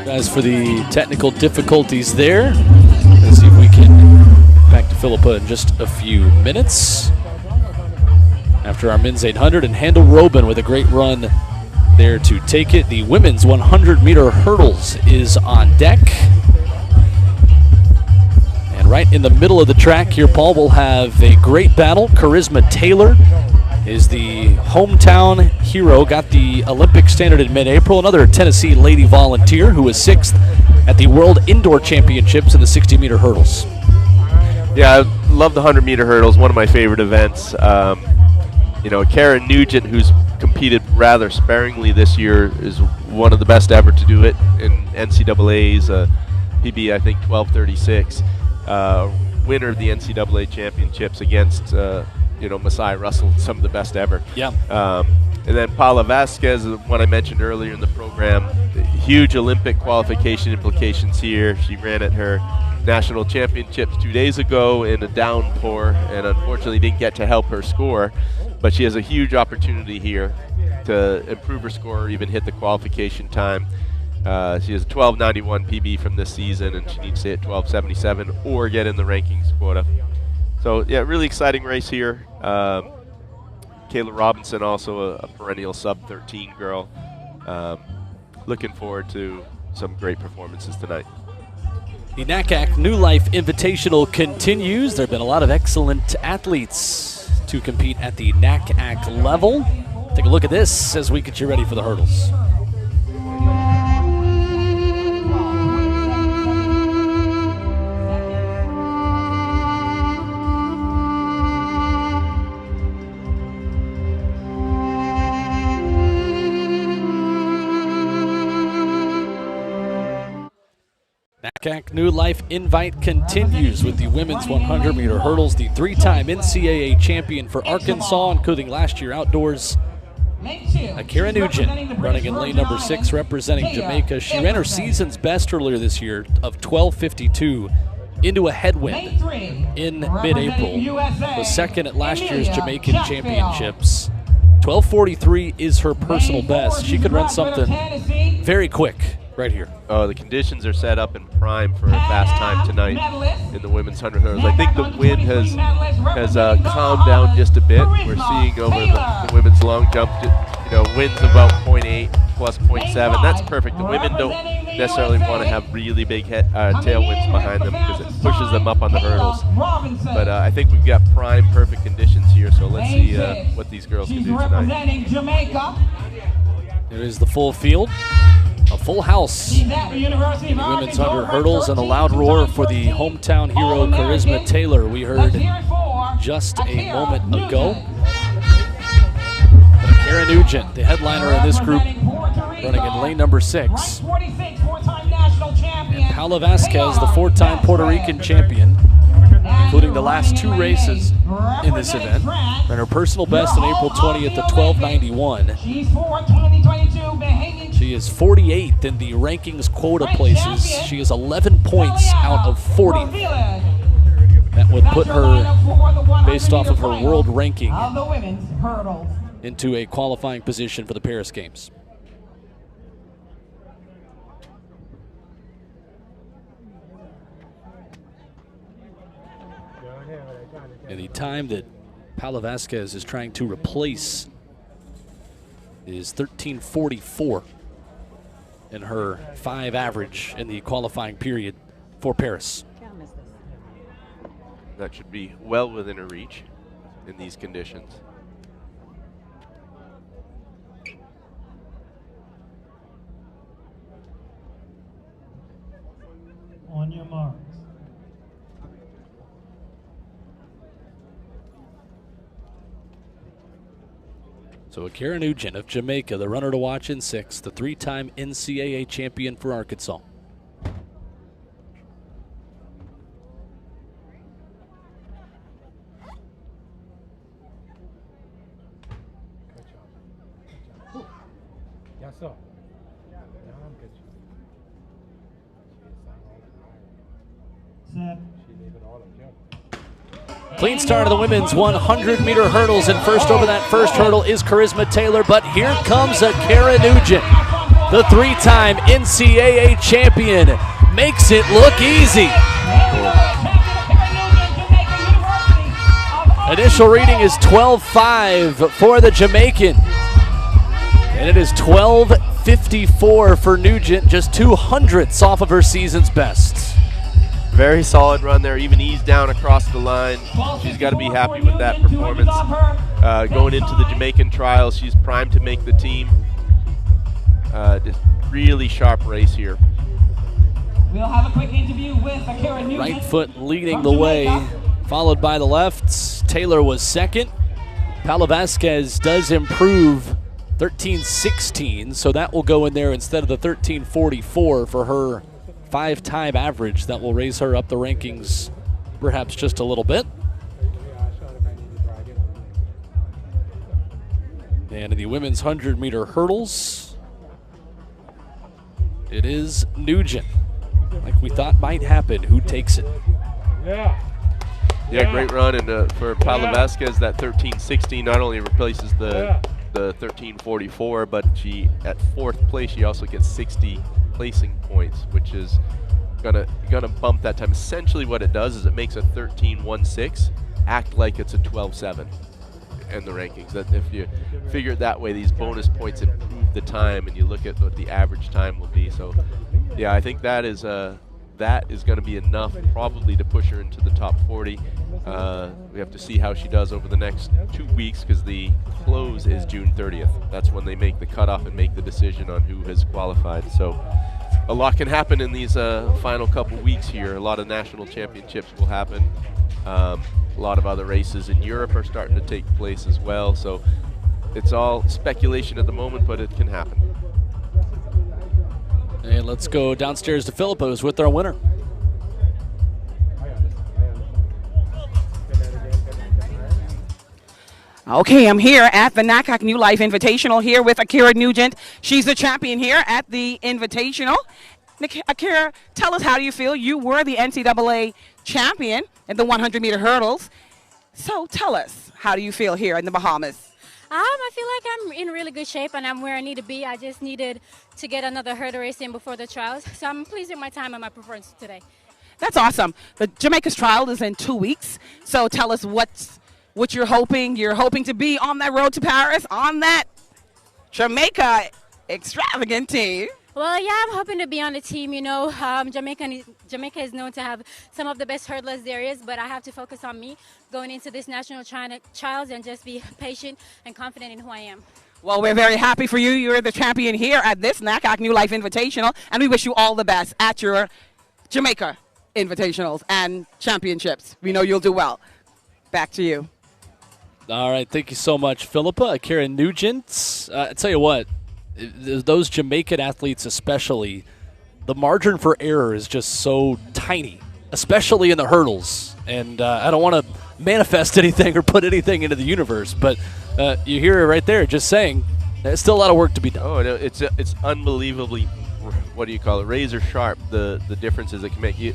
Guys, for the technical difficulties there. Let's see if we can back to Philippa in just a few minutes. After our men's 800, and Handel Robin with a great run there to take it. The women's 100-meter hurdles is on deck. And right in the middle of the track here, Paul, will have a great battle. Charisma Taylor is the hometown hero, got the Olympic standard in mid-April. Another Tennessee lady volunteer who was 6th at the World Indoor Championships in the 60-meter hurdles. Yeah, I love the 100-meter hurdles, one of my favorite events. You know, Karen Nugent, who's competed rather sparingly this year, is one of the best ever to do it in NCAA's PB, I think, 12:36. Winner of the NCAA championships against Masai Russell, some of the best ever. Yeah. And then Paula Vasquez, the one I mentioned earlier in the program, huge Olympic qualification implications here. She ran at her national championships 2 days ago in a downpour and unfortunately didn't get to help her score. But she has a huge opportunity here to improve her score or even hit the qualification time. She has a 12:91 PB from this season, and she needs to hit 12:77 or get in the rankings quota. So, yeah, really exciting race here. Kayla Robinson, also a perennial sub-13 girl. Looking forward to some great performances tonight. The NACAC New Life Invitational continues. There have been a lot of excellent athletes to compete at the NACAC level. Take a look at this as we get you ready for the hurdles. NACAC New Life Invite continues with the women's 100-meter hurdles. The three-time NCAA champion for Arkansas, including last year outdoors, Akira Nugent running in lane number 6, representing Jamaica. She ran her season's best earlier this year of 12:52 into a headwind in mid-April. Was second at last year's Jamaican Championships. 12:43 is her personal best. She could run something very quick right here. Oh, the conditions are set up in prime for a fast time tonight in the women's 100 hurdles. I think the wind has calmed down just a bit. We're seeing over the women's long jump, winds about 0.8 plus 0.7. That's perfect. The women don't necessarily want to have really big tailwinds behind them because it pushes them up on the hurdles. But I think we've got prime perfect conditions here, so let's see what these girls can do tonight. There is the full field. A full house in the women's 100 hurdles, and a loud roar for the hometown hero Charisma Taylor we heard just a moment ago. But Akira Nugent, the headliner in this group, running in lane number 6. And Paula Vasquez, the 4-time Puerto Rican champion, including the last 2 races in this event, ran her personal best on April 20th at 12:91. She is 48th in the rankings quota places. She is 11 points out of 40th. That would put her, based off of her world ranking, into a qualifying position for the Paris Games. And the time that Paula Vasquez is trying to replace is 13:44 in her 5 average in the qualifying period for Paris. That should be well within her reach in these conditions. On your marks. So Akira Nugent of Jamaica, the runner to watch in 6, the 3-time NCAA champion for Arkansas. Yes, sir. Set. Clean start of the women's 100-meter hurdles, and first over that first hurdle is Charisma Taylor, but here comes Akira Nugent, the 3-time NCAA champion, makes it look easy. Initial reading is 12:05 for the Jamaican, and it is 12:54 for Nugent, just 200ths off of her season's best. Very solid run there, even eased down across the line. She's got to be happy with that performance. Going into the Jamaican trials, she's primed to make the team. Just really sharp race here. We'll have a quick interview with Akira Nugent. Right foot leading the way, followed by the left. Taylor was second. Paula Vasquez does improve 13:16, so that will go in there instead of the 13:44 for her 5-time average. That will raise her up the rankings perhaps just a little bit. And in the women's 100-meter hurdles, it is Nugent. Like we thought might happen. Who takes it? Yeah, great run. And for Paula Vasquez, that 13:16 not only replaces the 13:44, but she, at 4th place, she also gets 60 placing points, which is gonna bump that time. Essentially what it does is it makes a 13:16 act like it's a 12:7 in the rankings. That if you figure it that way, these bonus points improve the time, and you look at what the average time will be. So yeah, I think that is going to be enough probably to push her into the top 40. We have to see how she does over the next 2 weeks, because the close is June 30th. That's when they make the cutoff and make the decision on who has qualified. So a lot can happen in these final couple weeks here. A lot of national championships will happen. A lot of other races in Europe are starting to take place as well. So it's all speculation at the moment, but it can happen. And let's go downstairs to Philippos with our winner. Okay, I'm here at the NACAC New Life Invitational here with Akira Nugent. She's the champion here at the Invitational. Akira, tell us, how do you feel? You were the NCAA champion in the 100-meter hurdles. So tell us, how do you feel here in the Bahamas? I feel like I'm in really good shape and I'm where I need to be. I just needed to get another hurdle race in before the trials. So I'm pleased with my time and my performance today. That's awesome. The Jamaica's trial is in 2 weeks. So tell us what you're hoping. You're hoping to be on that road to Paris, on that Jamaica extravagant team. Well, yeah, I'm hoping to be on the team. You know, Jamaica is known to have some of the best hurdlers there is, but I have to focus on me going into this national trials and just be patient and confident in who I am. Well, we're very happy for you. You're the champion here at this NACAC New Life Invitational, and we wish you all the best at your Jamaica Invitationals and championships. We know you'll do well. Back to you. All right, thank you so much, Philippa. Akira Nugent. I tell you what, those Jamaican athletes especially, the margin for error is just so tiny, especially in the hurdles. And I don't want to manifest anything or put anything into the universe, but you hear it right there just saying there's still a lot of work to be done. Oh, no, it's unbelievably, what do you call it, razor sharp, the differences it can make.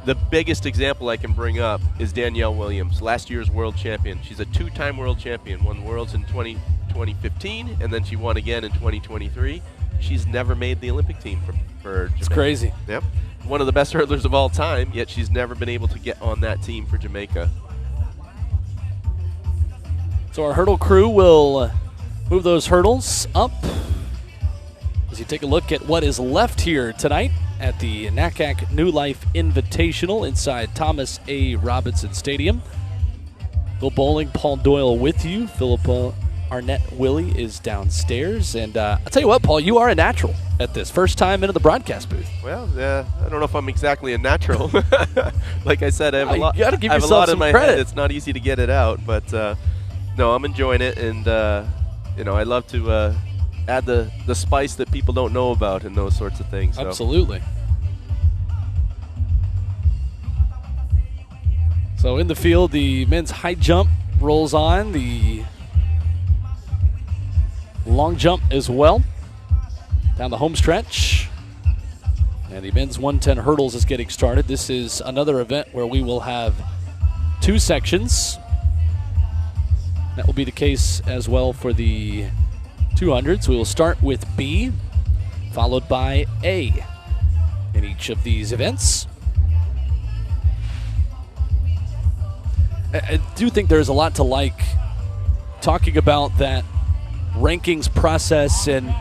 The biggest example I can bring up is Danielle Williams, last year's world champion. She's a 2-time world champion, won Worlds in 2015, and then she won again in 2023. She's never made the Olympic team for Jamaica. It's crazy. Yep. One of the best hurdlers of all time, yet she's never been able to get on that team for Jamaica. So our hurdle crew will move those hurdles up as you take a look at what is left here tonight at the NACAC New Life Invitational inside Thomas A. Robinson Stadium. Bill Bowling, Paul Doyle with you. Philippa Arnett Willie is downstairs. And I'll tell you what, Paul, you are a natural at this. First time into the broadcast booth. Well, I don't know if I'm exactly a natural. Like I said, I have a lot, you gotta give I have a yourself lot in some my credit. head. It's not easy to get it out. But, no, I'm enjoying it. And, I love to add the spice that people don't know about and those sorts of things. So. Absolutely. So in the field, the men's high jump rolls on. The long jump as well. Down the home stretch. And the men's 110 hurdles is getting started. This is another event where we will have 2 sections. That will be the case as well for the 200s. We will start with B, followed by A in each of these events. I do think there's a lot to like talking about that rankings process and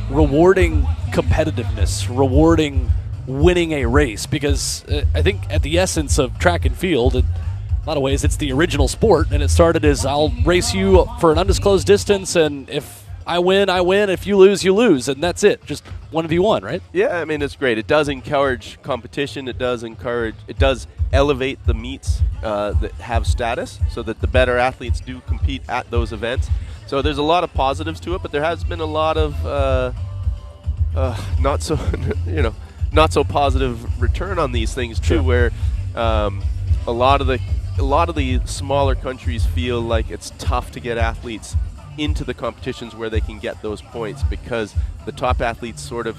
rewarding competitiveness, rewarding winning a race, because I think at the essence of track and field, in a lot of ways, it's the original sport, and it started as I'll race you for an undisclosed distance, and if I win, I win. If you lose, you lose, and that's it. Just 1v1, right? Yeah, I mean, it's great. It does encourage competition. It does elevate the meets that have status so that the better athletes do compete at those events. So there's a lot of positives to it, but there has been a lot of not so positive return on these things too, sure. Where a lot of the smaller countries feel like it's tough to get athletes into the competitions where they can get those points because the top athletes sort of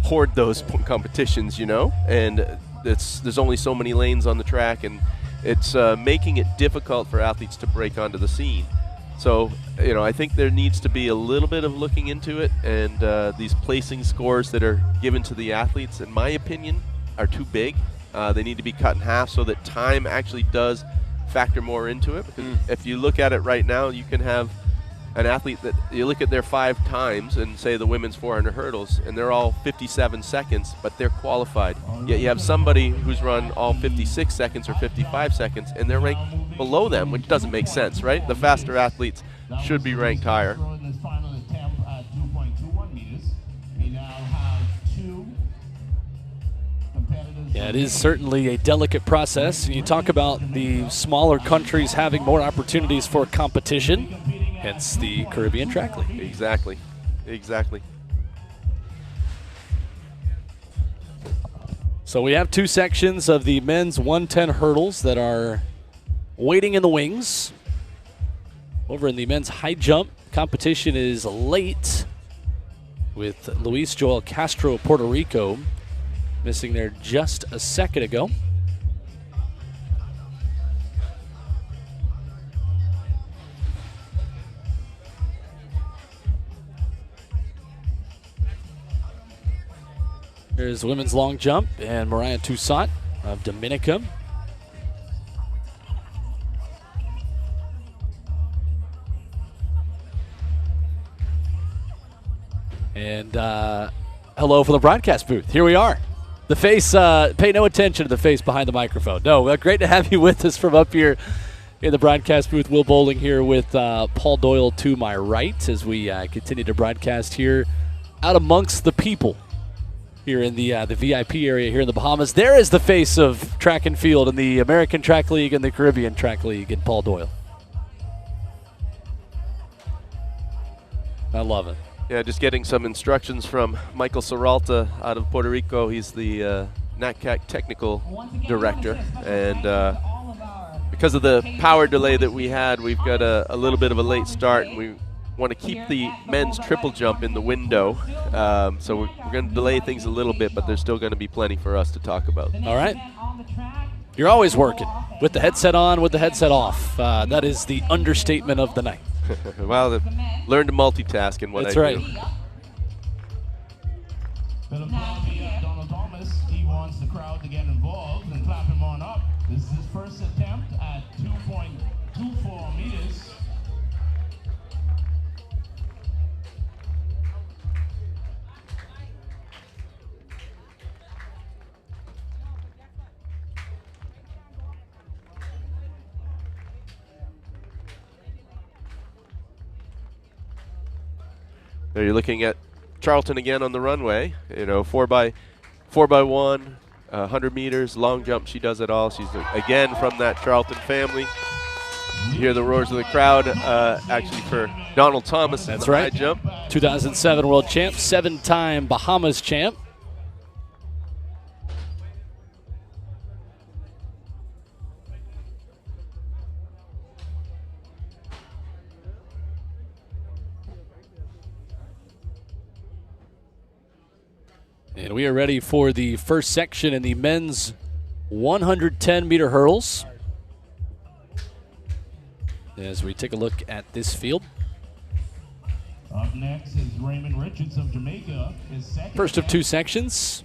hoard those competitions, and there's only so many lanes on the track, and it's making it difficult for athletes to break onto the scene. So, I think there needs to be a little bit of looking into it, and these placing scores that are given to the athletes, in my opinion, are too big. They need to be cut in half so that time actually does factor more into it, because if you look at it right now, you can have an athlete that you look at their 5 times and say the women's 400 hurdles, and they're all 57 seconds, but they're qualified. Yet you have somebody who's run all 56 seconds or 55 seconds, and they're ranked below them, which doesn't make sense, right? The faster athletes should be ranked higher. Yeah, it is certainly a delicate process. You talk about the smaller countries having more opportunities for competition, hence the Caribbean Track League. Exactly. So we have 2 sections of the men's 110 hurdles that are waiting in the wings. Over in the men's high jump, competition is late with Luis Joel Castro of Puerto Rico missing there just a second ago. There's women's long jump and Mariah Toussaint of Dominica. And hello from the broadcast booth. Here we are. The face, pay no attention to the face behind the microphone. No, great to have you with us from up here in the broadcast booth. Will Bowling here with Paul Doyle to my right as we continue to broadcast here out amongst the people here in the VIP area here in the Bahamas. There is the face of track and field in the American Track League and the Caribbean Track League and Paul Doyle. I love it. Yeah, just getting some instructions from Michael Serralta out of Puerto Rico. He's the NACAC technical director. And because of the power delay that we had, we've got a little bit of a late start. And we want to keep the men's triple jump in the window. So we're going to delay things a little bit, but there's still going to be plenty for us to talk about. All right. You're always working with the headset on, with the headset off. That is the understatement of the night. Well, learn to multitask in what That's I right. do. Donald Thomas, he wants the crowd to get involved and clap him on up. This is his first attempt at 2.24 meters. There you're looking at Charlton again on the runway. You know, 4x1, 100 meters, long jump. She does it all. She's again from that Charlton family. You hear the roars of the crowd. Actually, for Donald Thomas, that's the right. High jump. 2007 world champ, 7-time Bahamas champ. And we are ready for the first section in the men's 110-meter hurdles. As we take a look at this field. Up next is Raymond Richards of Jamaica. His second First of two sections.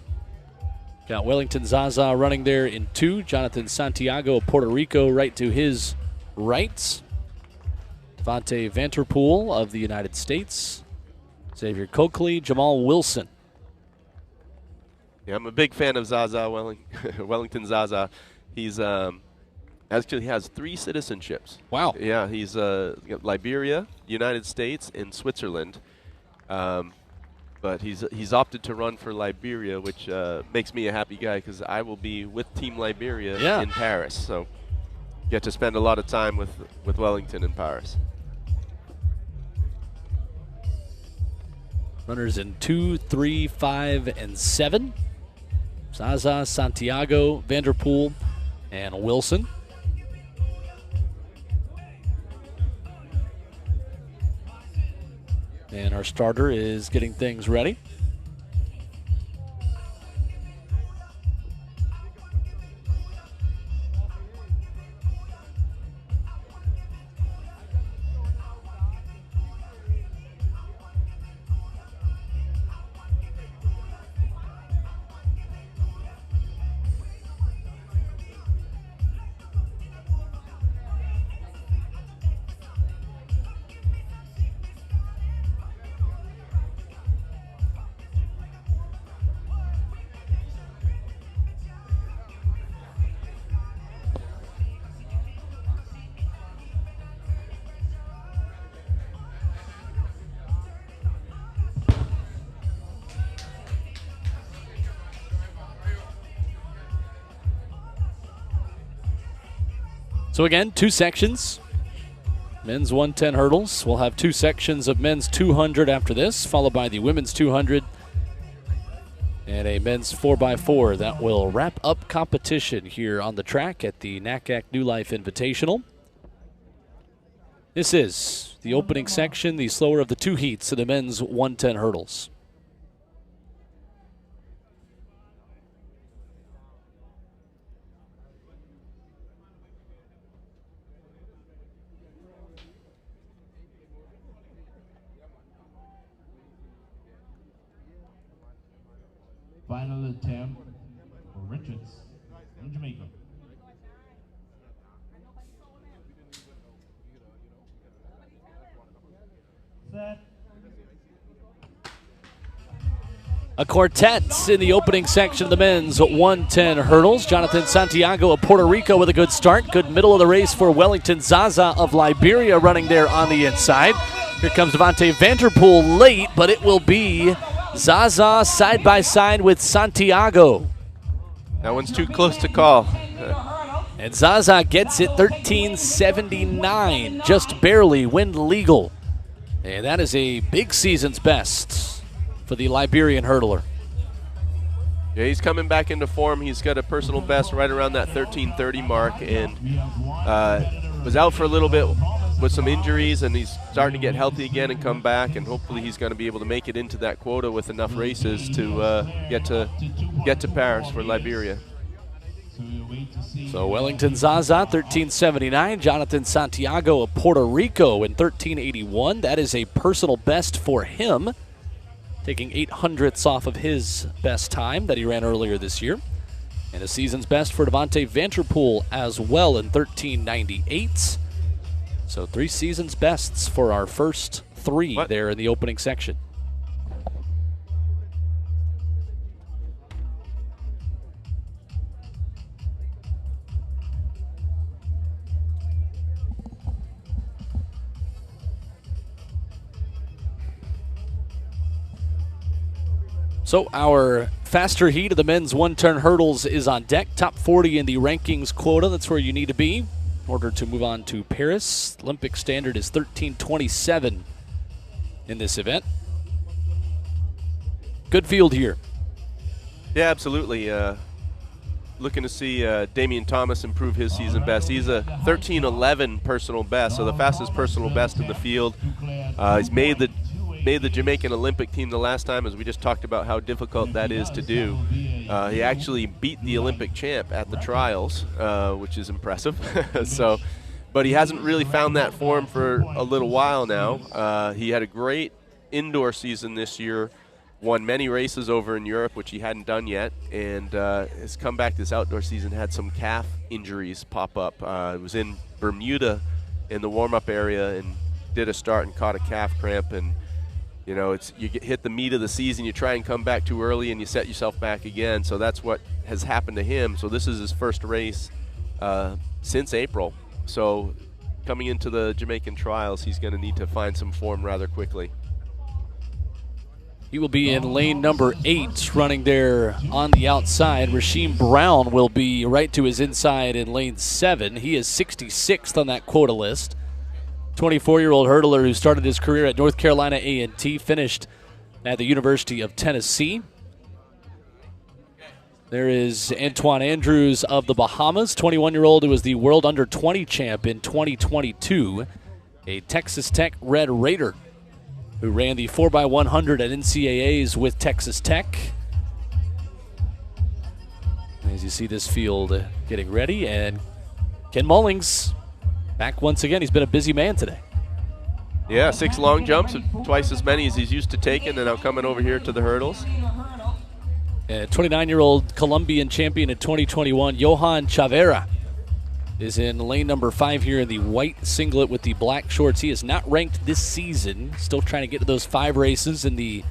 Got Wellington Zaza running there in 2. Jonathan Santiago of Puerto Rico right to his right. Devontae Vanterpool of the United States. Xavier Coakley, Jamal Wilson. Yeah, I'm a big fan of Zaza Wellington Zaza. He's actually has 3 citizenships. Wow. Yeah, he's got Liberia, United States, and Switzerland. But he's opted to run for Liberia, which makes me a happy guy because I will be with Team Liberia in Paris. So get to spend a lot of time with Wellington in Paris. Runners in 2, 3, 5, and 7. Zaza, Santiago, Vanderpool, and Wilson. And our starter is getting things ready. So again, 2 sections. Men's 110 hurdles. We'll have 2 sections of men's 200 after this, followed by the women's 200 and a men's 4x4 that will wrap up competition here on the track at the NACAC New Life Invitational. This is the opening section, the slower of the two heats of the men's 110 hurdles. Final attempt for Richards from Jamaica. Set. A quartet in the opening section of the men's 110 hurdles. Jonathan Santiago of Puerto Rico with a good start. Good middle of the race for Wellington Zaza of Liberia running there on the inside. Here comes Devontae Vanderpool late, but it will be Zaza side by side with Santiago. That one's too close to call. And Zaza gets it 13:79, just barely wind legal. And that is a big season's best for the Liberian hurdler. Yeah, he's coming back into form. He's got a personal best right around that 13:30 mark, and was out for a little bit with some injuries, and he's starting to get healthy again and come back, and hopefully he's going to be able to make it into that quota with enough races to get to Paris for Liberia. So Wellington Zaza, 13:79. Jonathan Santiago of Puerto Rico in 13:81. That is a personal best for him, taking 800ths off of his best time that he ran earlier this year. And a season's best for Devontae Vanderpool as well in 13:98. So 3 seasons bests for our first 3 there in the opening section. So our faster heat of the men's 110 hurdles is on deck. Top 40 in the rankings quota. That's where you need to be in order to move on to Paris. Olympic standard is 13:27 in this event. Good field here. Yeah, absolutely. Looking to see Damian Thomas improve his season best. He's a 13:11 personal best, so the fastest personal best in the field. He's made the Jamaican Olympic team the last time, as we just talked about how difficult that is to do. He actually beat the Olympic champ at the trials, which is impressive. But he hasn't really found that form for a little while now. He had a great indoor season this year, won many races over in Europe, which he hadn't done yet, and has come back this outdoor season, had some calf injuries pop up. He was in Bermuda in the warm-up area and did a start and caught a calf cramp, and you know, hit the meat of the season, you try and come back too early and you set yourself back again. So that's what has happened to him. So this is his first race since April. So coming into the Jamaican trials, he's going to need to find some form rather quickly. He will be in lane number 8, running there on the outside. Rasheem Brown will be right to his inside in lane 7. He is 66th on that quota list. 24-year-old hurdler who started his career at North Carolina A&T, finished at the University of Tennessee. There is Antoine Andrews of the Bahamas, 21-year-old who was the World Under-20 champ in 2022, a Texas Tech Red Raider who ran the 4x100 at NCAAs with Texas Tech. As you see this field getting ready, and Ken Mullings back once again. He's been a busy man today. Yeah, 6 long jumps, twice as many as he's used to taking, and now coming over here to the hurdles. 29-year-old Colombian champion in 2021, Johan Chavera, is in lane number 5 here in the white singlet with the black shorts. He is not ranked this season. Still trying to get to those 5 races in the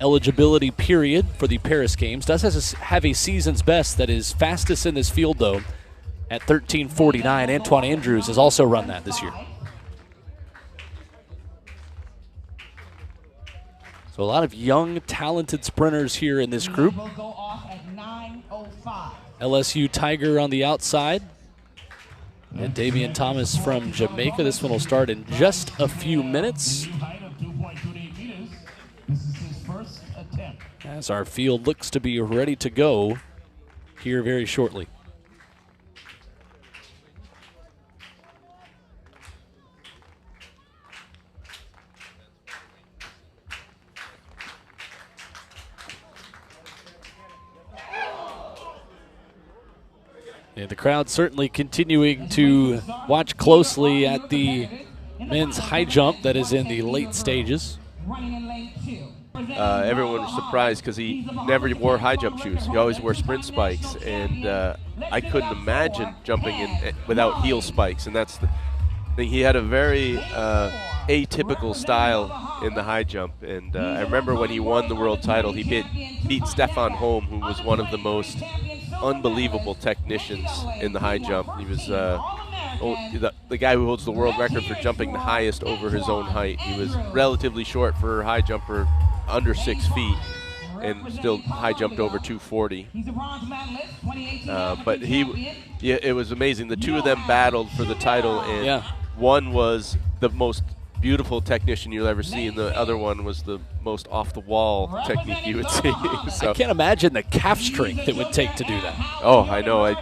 eligibility period for the Paris Games. Does have a season's best that is fastest in this field, though, at 13:49. Antoine Andrews has also run that this year. So a lot of young, talented sprinters here in this group. LSU Tiger on the outside. And Damian Thomas from Jamaica. This one will start in just a few minutes, as our field looks to be ready to go here very shortly. And the crowd certainly continuing to watch closely at the men's high jump that is in the late stages. Everyone was surprised because he never wore high jump shoes. He always wore sprint spikes, and I couldn't imagine jumping in without heel spikes. And that's the thing. He had a very atypical style in the high jump. And I remember when he won the world title, he beat Stefan Holm, who was one of the most unbelievable technicians in the high jump. He was the guy who holds the world record for jumping the highest over his own height. He was relatively short for a high jumper, under 6 feet, and still high jumped over 240. But it was amazing. The two of them battled for the title, and one was the most beautiful technician you'll ever see, and the other one was the most off-the-wall technique you would see. So, I can't imagine the calf strength it would take to do that. Oh, I know.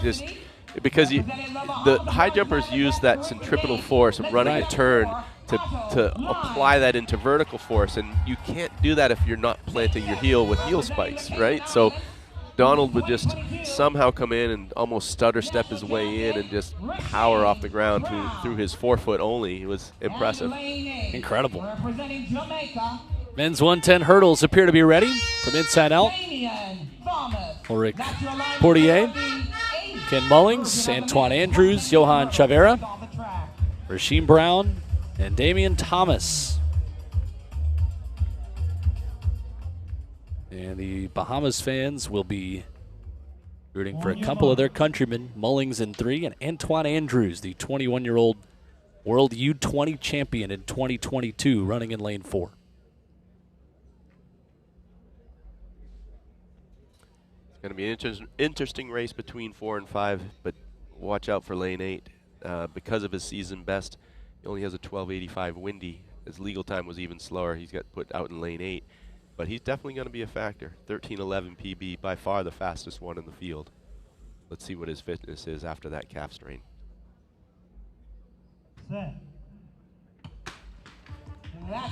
Because the high jumpers use that centripetal force of running a turn to apply that into vertical force, and you can't do that if you're not planting your heel with heel spikes, right? So Donald would just somehow come in and almost stutter step his way in and just power off the ground through his 4 foot only. It was impressive. Incredible. Men's 110 hurdles appear to be ready from inside out. Ulrich Portier, Ken Mullings, Antoine Andrews, Johan Chavera, Rasheem Brown, and Damian Thomas. And the Bahamas fans will be rooting for a couple of their countrymen, Mullings in 3, and Antoine Andrews, the 21-year-old World U20 champion in 2022, running in lane 4. It's going to be an interesting race between 4 and 5, but watch out for lane 8. Because of his season best, he only has a 12.85 windy. His legal time was even slower. He's got put out in lane 8. But he's definitely going to be a factor. 13:11 PB, by far the fastest one in the field. Let's see what his fitness is after that calf strain.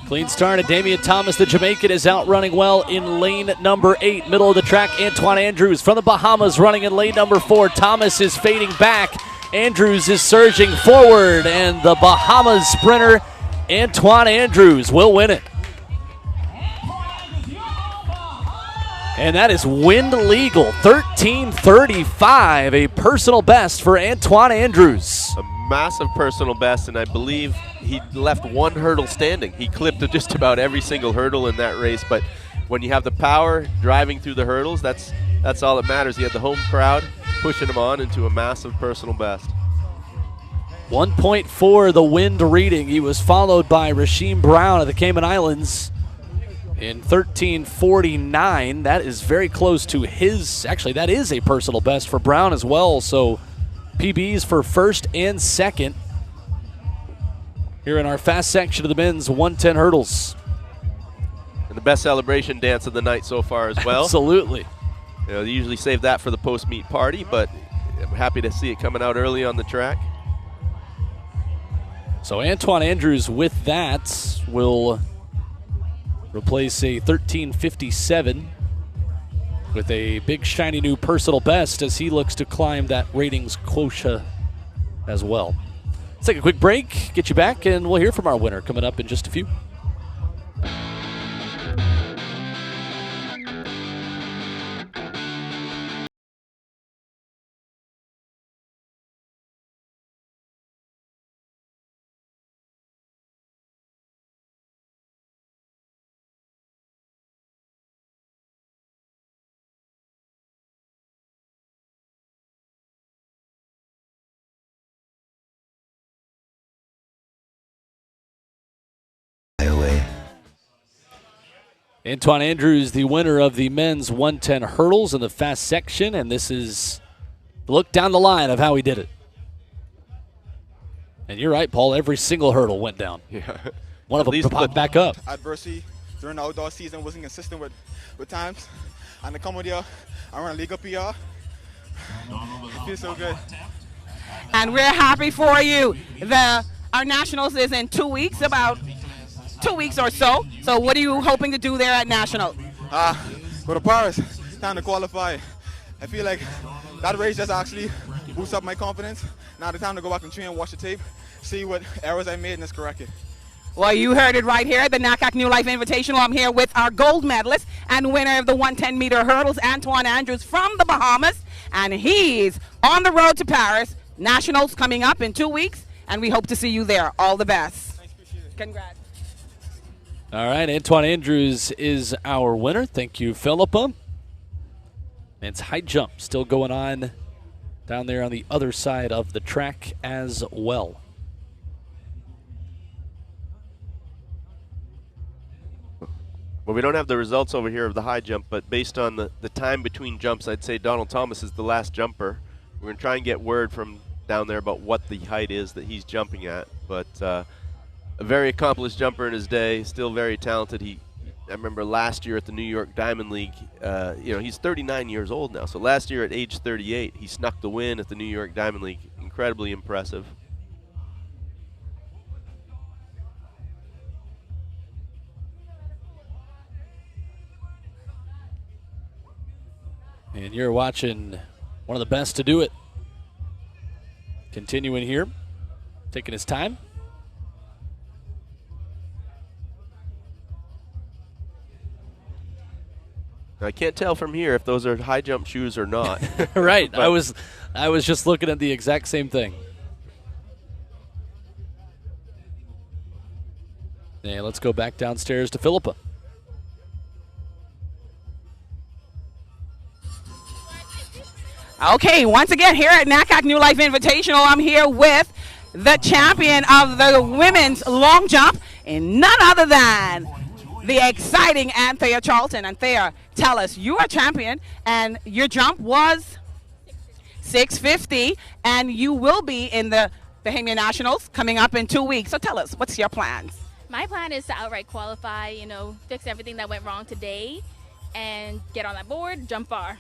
Clean start, and Damian Thomas, the Jamaican, is out running well in lane number 8. Middle of the track, Antoine Andrews from the Bahamas running in lane number 4. Thomas is fading back. Andrews is surging forward, and the Bahamas sprinter, Antoine Andrews, will win it. And that is wind legal, 13:35, a personal best for Antoine Andrews. A massive personal best, and I believe he left one hurdle standing. He clipped just about every single hurdle in that race, but when you have the power driving through the hurdles, that's all that matters. He had the home crowd pushing him on into a massive personal best. 1.4 the wind reading. He was followed by Rasheem Brown of the Cayman Islands in 13:49. That is very close to his, actually that is a personal best for Brown as well, so PBs for first and second here in our fast section of the men's 110 hurdles. And the best celebration dance of the night so far as well. Absolutely. You know, they usually save that for the post-meet party, but I'm happy to see it coming out early on the track. So Antoine Andrews with that will replace a 13:57 with a big shiny new personal best as he looks to climb that ratings quotient as well. Let's take a quick break, get you back, and we'll hear from our winner coming up in just a few. Antoine Andrews, the winner of the men's 110 hurdles in the fast section, and this is the look down the line of how he did it. And you're right, Paul, every single hurdle went down. Yeah. One of them popped back up. Adversity during the outdoor season wasn't consistent with times. And to come with you, I run a legal PR. It feels so good. And we're happy for you. Our nationals is in 2 weeks, about 2 weeks or so. So what are you hoping to do there at national? Go to Paris, time to qualify. I feel like that race just actually boost up my confidence. Now the time to go back and train, watch the tape, see what errors I made, and let's correct it. Well, you heard it right here at the NACAC New Life Invitational. I'm here with our gold medalist and winner of the 110-meter hurdles, Antoine Andrews from the Bahamas. And he's on the road to Paris. Nationals coming up in 2 weeks, and we hope to see you there. All the best. Thanks, appreciate it. Congrats. All right, Antoine Andrews is our winner. Thank you, Philippa. It's high jump still going on down there on the other side of the track as well. Well, we don't have the results over here of the high jump, but based on the time between jumps, I'd say Donald Thomas is the last jumper. We're going to try and get word from down there about what the height is that he's jumping at. But a very accomplished jumper in his day, still very talented. I remember last year at the New York Diamond League, he's 39 years old now. So last year at age 38, he snuck the win at the New York Diamond League. Incredibly impressive. And you're watching one of the best to do it. Continuing here, taking his time. I can't tell from here if those are high jump shoes or not. Right. I was just looking at the exact same thing. Yeah, let's go back downstairs to Philippa. Okay, once again here at NACAC New Life Invitational, I'm here with the champion of the women's long jump, and none other than the exciting Anthea Charlton. Anthea, tell us, you are champion, and your jump was 650, and you will be in the Bahamian Nationals coming up in 2 weeks. So tell us, what's your plans? My plan is to outright qualify, fix everything that went wrong today, and get on that board, jump far.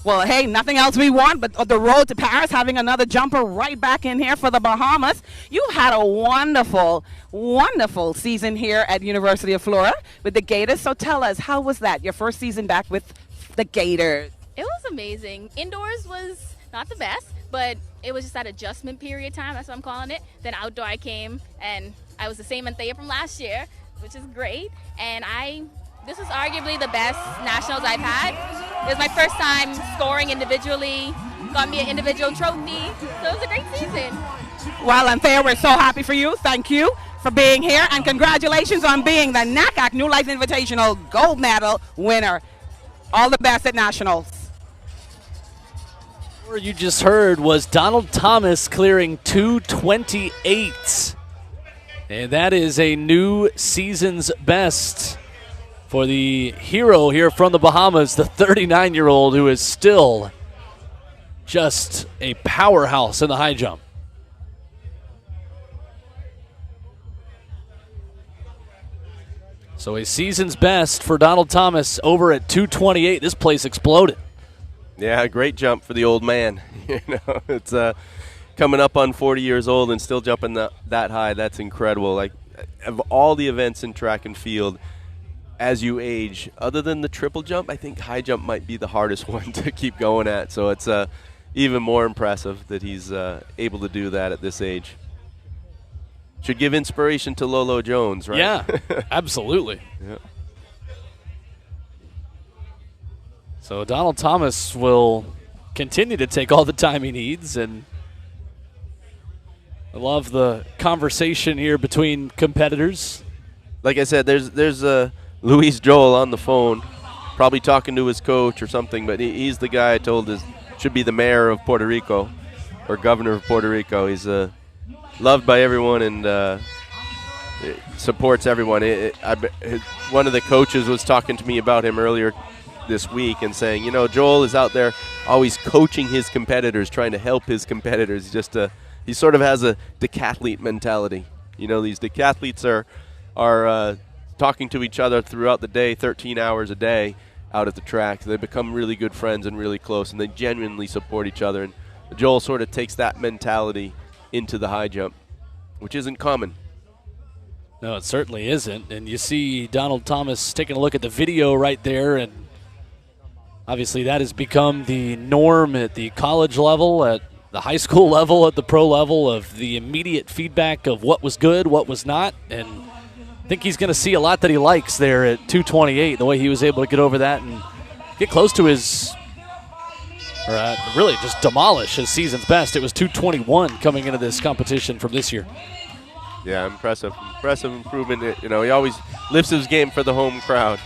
Well, hey, nothing else we want but the road to Paris, having another jumper right back in here for the Bahamas. You've had a wonderful, wonderful season here at University of Florida with the Gators. So tell us, how was that, your first season back with the Gators? It was amazing. Indoors was not the best, but it was just that adjustment period time. That's what I'm calling it. Then outdoor I came, and I was the same Anthea from last year, which is great. And this was arguably the best nationals I've had. It was my first time scoring individually, got me an individual trophy, so it was a great season. Well, Anthea, we're so happy for you. Thank you for being here, and congratulations on being the NACAC New Life Invitational gold medal winner. All the best at nationals. What you just heard was Donald Thomas clearing 2:28, and that is a new season's best for the hero here from the Bahamas, the 39-year-old who is still just a powerhouse in the high jump. So a season's best for Donald Thomas over at 2:28. This place exploded. Yeah, great jump for the old man. It's coming up on 40 years old and still jumping that high. That's incredible. Like, of all the events in track and field, as you age, other than the triple jump, I think high jump might be the hardest one to keep going at. So it's even more impressive that he's able to do that at this age. Should give inspiration to Lolo Jones, right? Yeah, absolutely. Yeah. So Donald Thomas will continue to take all the time he needs, and I love the conversation here between competitors. Like I said, there's Luis Joel on the phone, probably talking to his coach or something, but he's the guy I told should be the mayor of Puerto Rico or governor of Puerto Rico. He's loved by everyone and supports everyone. One of the coaches was talking to me about him earlier this week and saying, Joel is out there always coaching his competitors, trying to help his competitors. He sort of has a decathlete mentality. These decathletes are talking to each other throughout the day, 13 hours a day out at the track. They become really good friends and really close, and they genuinely support each other. And Joel sort of takes that mentality into the high jump, which isn't common. No, it certainly isn't. And you see Donald Thomas taking a look at the video right there, and obviously that has become the norm at the college level, at the high school level, at the pro level, of the immediate feedback of what was good, what was not, and I think he's going to see a lot that he likes there at 228, the way he was able to get over that and get close to his, or really just demolish his season's best. It was 221 coming into this competition from this year. Yeah, impressive improvement. He always lifts his game for the home crowd.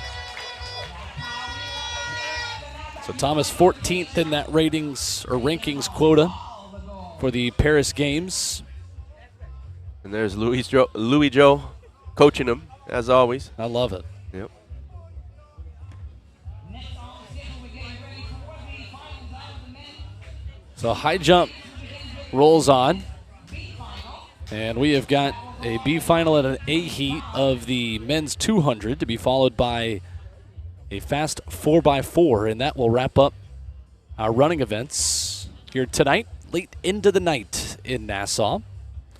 So Thomas 14th in that ratings or rankings quota for the Paris Games. And there's Louis Joe coaching him, as always. I love it. Yep. So high jump rolls on. And we have got a B final and an A heat of the men's 200 to be followed by a fast 4x4, and that will wrap up our running events here tonight, late into the night in Nassau.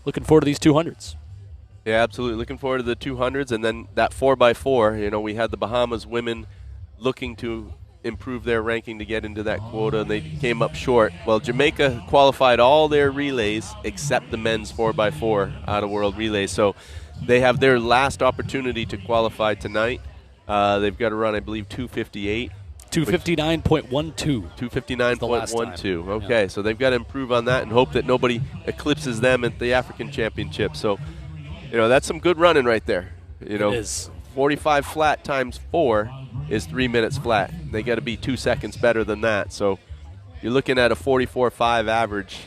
Looking forward to these 200s. Yeah, absolutely. Looking forward to the 200s, and then that 4x4. We had the Bahamas women looking to improve their ranking to get into that quota, and they came up short. Well, Jamaica qualified all their relays except the men's 4x4 out of world relays, so they have their last opportunity to qualify tonight. They've got to run, I believe, 258. 259.12. 259.12. Okay, so they've got to improve on that and hope that nobody eclipses them at the African Championship. So, that's some good running right there. It is. 45 flat times 4 is 3 minutes flat. They got to be 2 seconds better than that. So you're looking at a 44.5 average,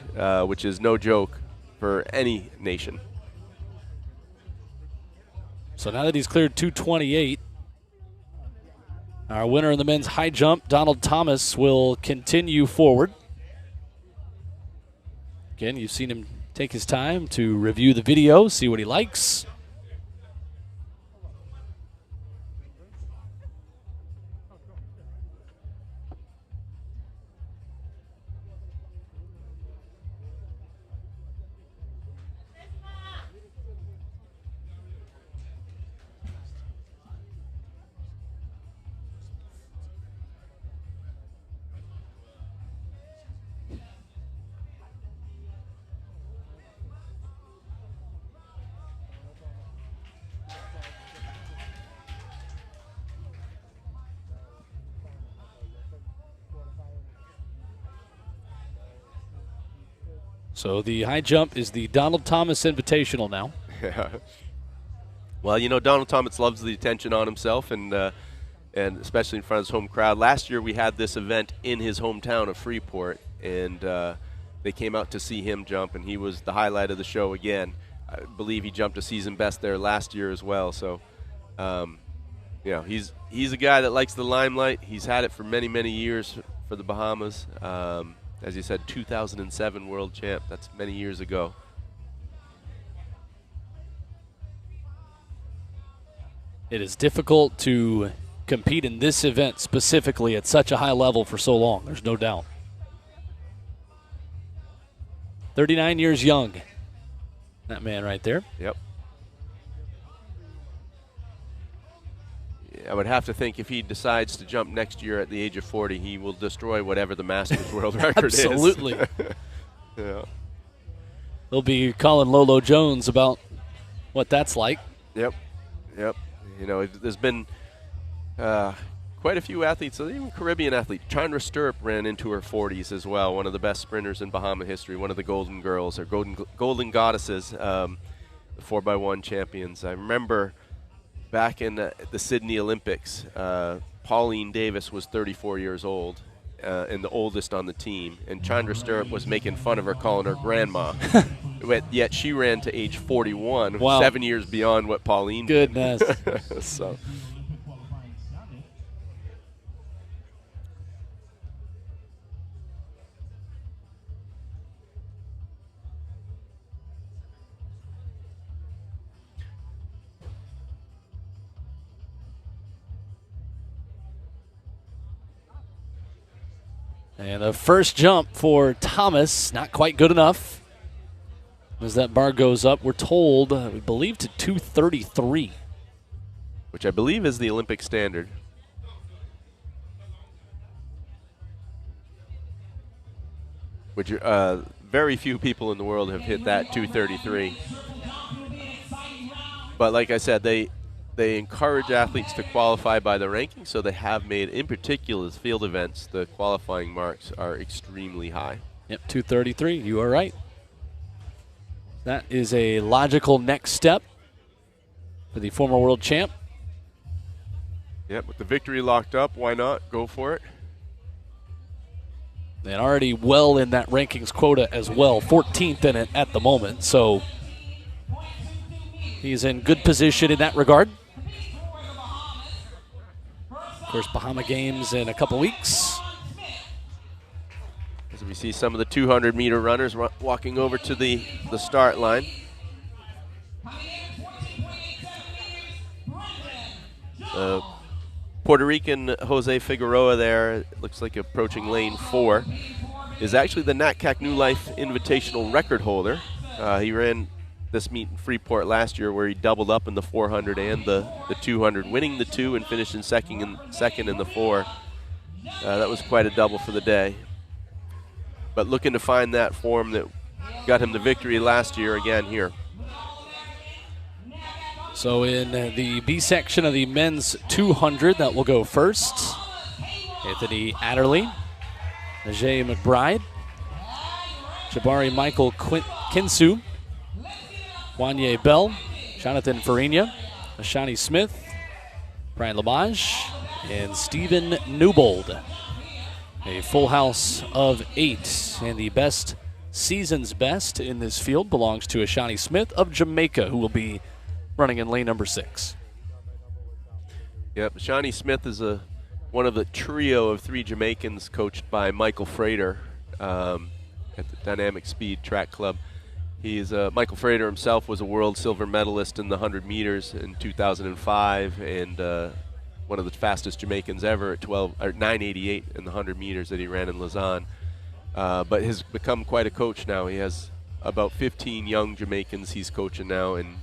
which is no joke for any nation. So now that he's cleared 228, our winner in the men's high jump, Donald Thomas, will continue forward. Again, you've seen him take his time to review the video, see what he likes. So the high jump is the Donald Thomas Invitational now. Yeah. Well, Donald Thomas loves the attention on himself, and especially in front of his home crowd. Last year we had this event in his hometown of Freeport, and they came out to see him jump, and he was the highlight of the show again. I believe he jumped a season best there last year as well. So, he's a guy that likes the limelight. He's had it for many, many years for the Bahamas. As you said, 2007 world champ. That's many years ago. It is difficult to compete in this event specifically at such a high level for so long. There's no doubt. 39 years young. That man right there. Yep. I would have to think if he decides to jump next year at the age of 40, he will destroy whatever the Masters world record is. Absolutely. Yeah. They'll be calling Lolo Jones about what that's like. Yep. There's been quite a few athletes, even Caribbean athletes. Chandra Stirrup ran into her 40s as well, one of the best sprinters in Bahama history, one of the Golden Girls, or Golden Goddesses, the 4x1 champions. I remember back in the Sydney Olympics, Pauline Davis was 34 years old and the oldest on the team, and Chandra Stirrup was making fun of her, calling her grandma. Yet she ran to age 41, wow. 7 years beyond what Pauline did. Goodness. So. And the first jump for Thomas, not quite good enough. As that bar goes up, we're told, we believe, to 233. Which I believe is the Olympic standard. Which very few people in the world have hit that 2:33. But like I said, they encourage athletes to qualify by the ranking, so they have made, in particular, field events, the qualifying marks are extremely high. Yep, 2:33. You are right. That is a logical next step for the former world champ. Yep, with the victory locked up, why not? Go for it. And already well in that rankings quota as well, 14th in it at the moment. So he's in good position in that regard. Of course, Bahama Games in a couple weeks. As we see some of the 200-meter runners walking over to the start line. Puerto Rican Jose Figueroa there, looks like approaching lane 4, is actually the NACAC New Life Invitational record holder. He ran this meet in Freeport last year where he doubled up in the 400 and the 200, winning the 2 and finishing second in the 4. That was quite a double for the day. But looking to find that form that got him the victory last year again here. So in the B section of the men's 200, that will go first. Anthony Adderley, Najee McBride, Jabari Michael Kinsu, Wanye Bell, Jonathan Farina, Ashani Smith, Brian Lamage, and Stephen Newbold. A full house of 8, and the best season's best in this field belongs to Ashani Smith of Jamaica, who will be running in lane number 6. Yep, Ashani Smith is one of the trio of 3 Jamaicans coached by Michael Frater at the Dynamic Speed Track Club. Michael Frater himself was a world silver medalist in the 100 meters in 2005, and one of the fastest Jamaicans ever at 9:88 in the 100 meters that he ran in Lausanne. But has become quite a coach now. He has about 15 young Jamaicans he's coaching now, and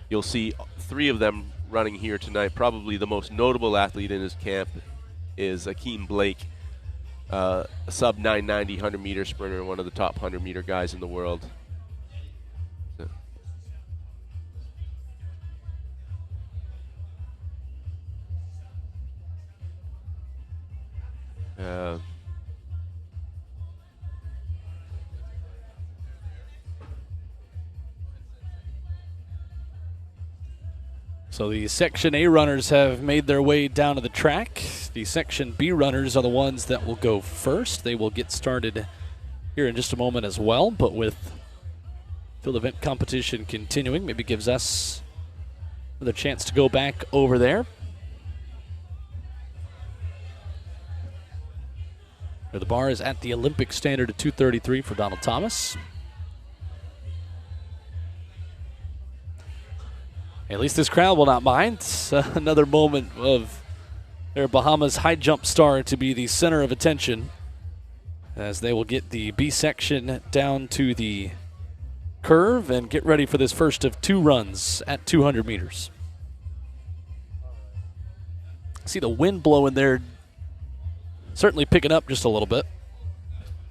you'll see 3 of them running here tonight. Probably the most notable athlete in his camp is Akeem Blake, a sub 990 100-meter sprinter, one of the top 100-meter guys in the world. So the Section A runners have made their way down to the track. The Section B runners are the ones that will go first. They will get started here in just a moment as well, but with field event competition continuing, maybe gives us another chance to go back over there. The bar is at the Olympic standard at 2:33 for Donald Thomas. At least this crowd will not mind. Another moment of their Bahamas high jump star to be the center of attention as they will get the B section down to the curve and get ready for this first of 2 runs at 200 meters. See the wind blowing there, certainly picking up just a little bit.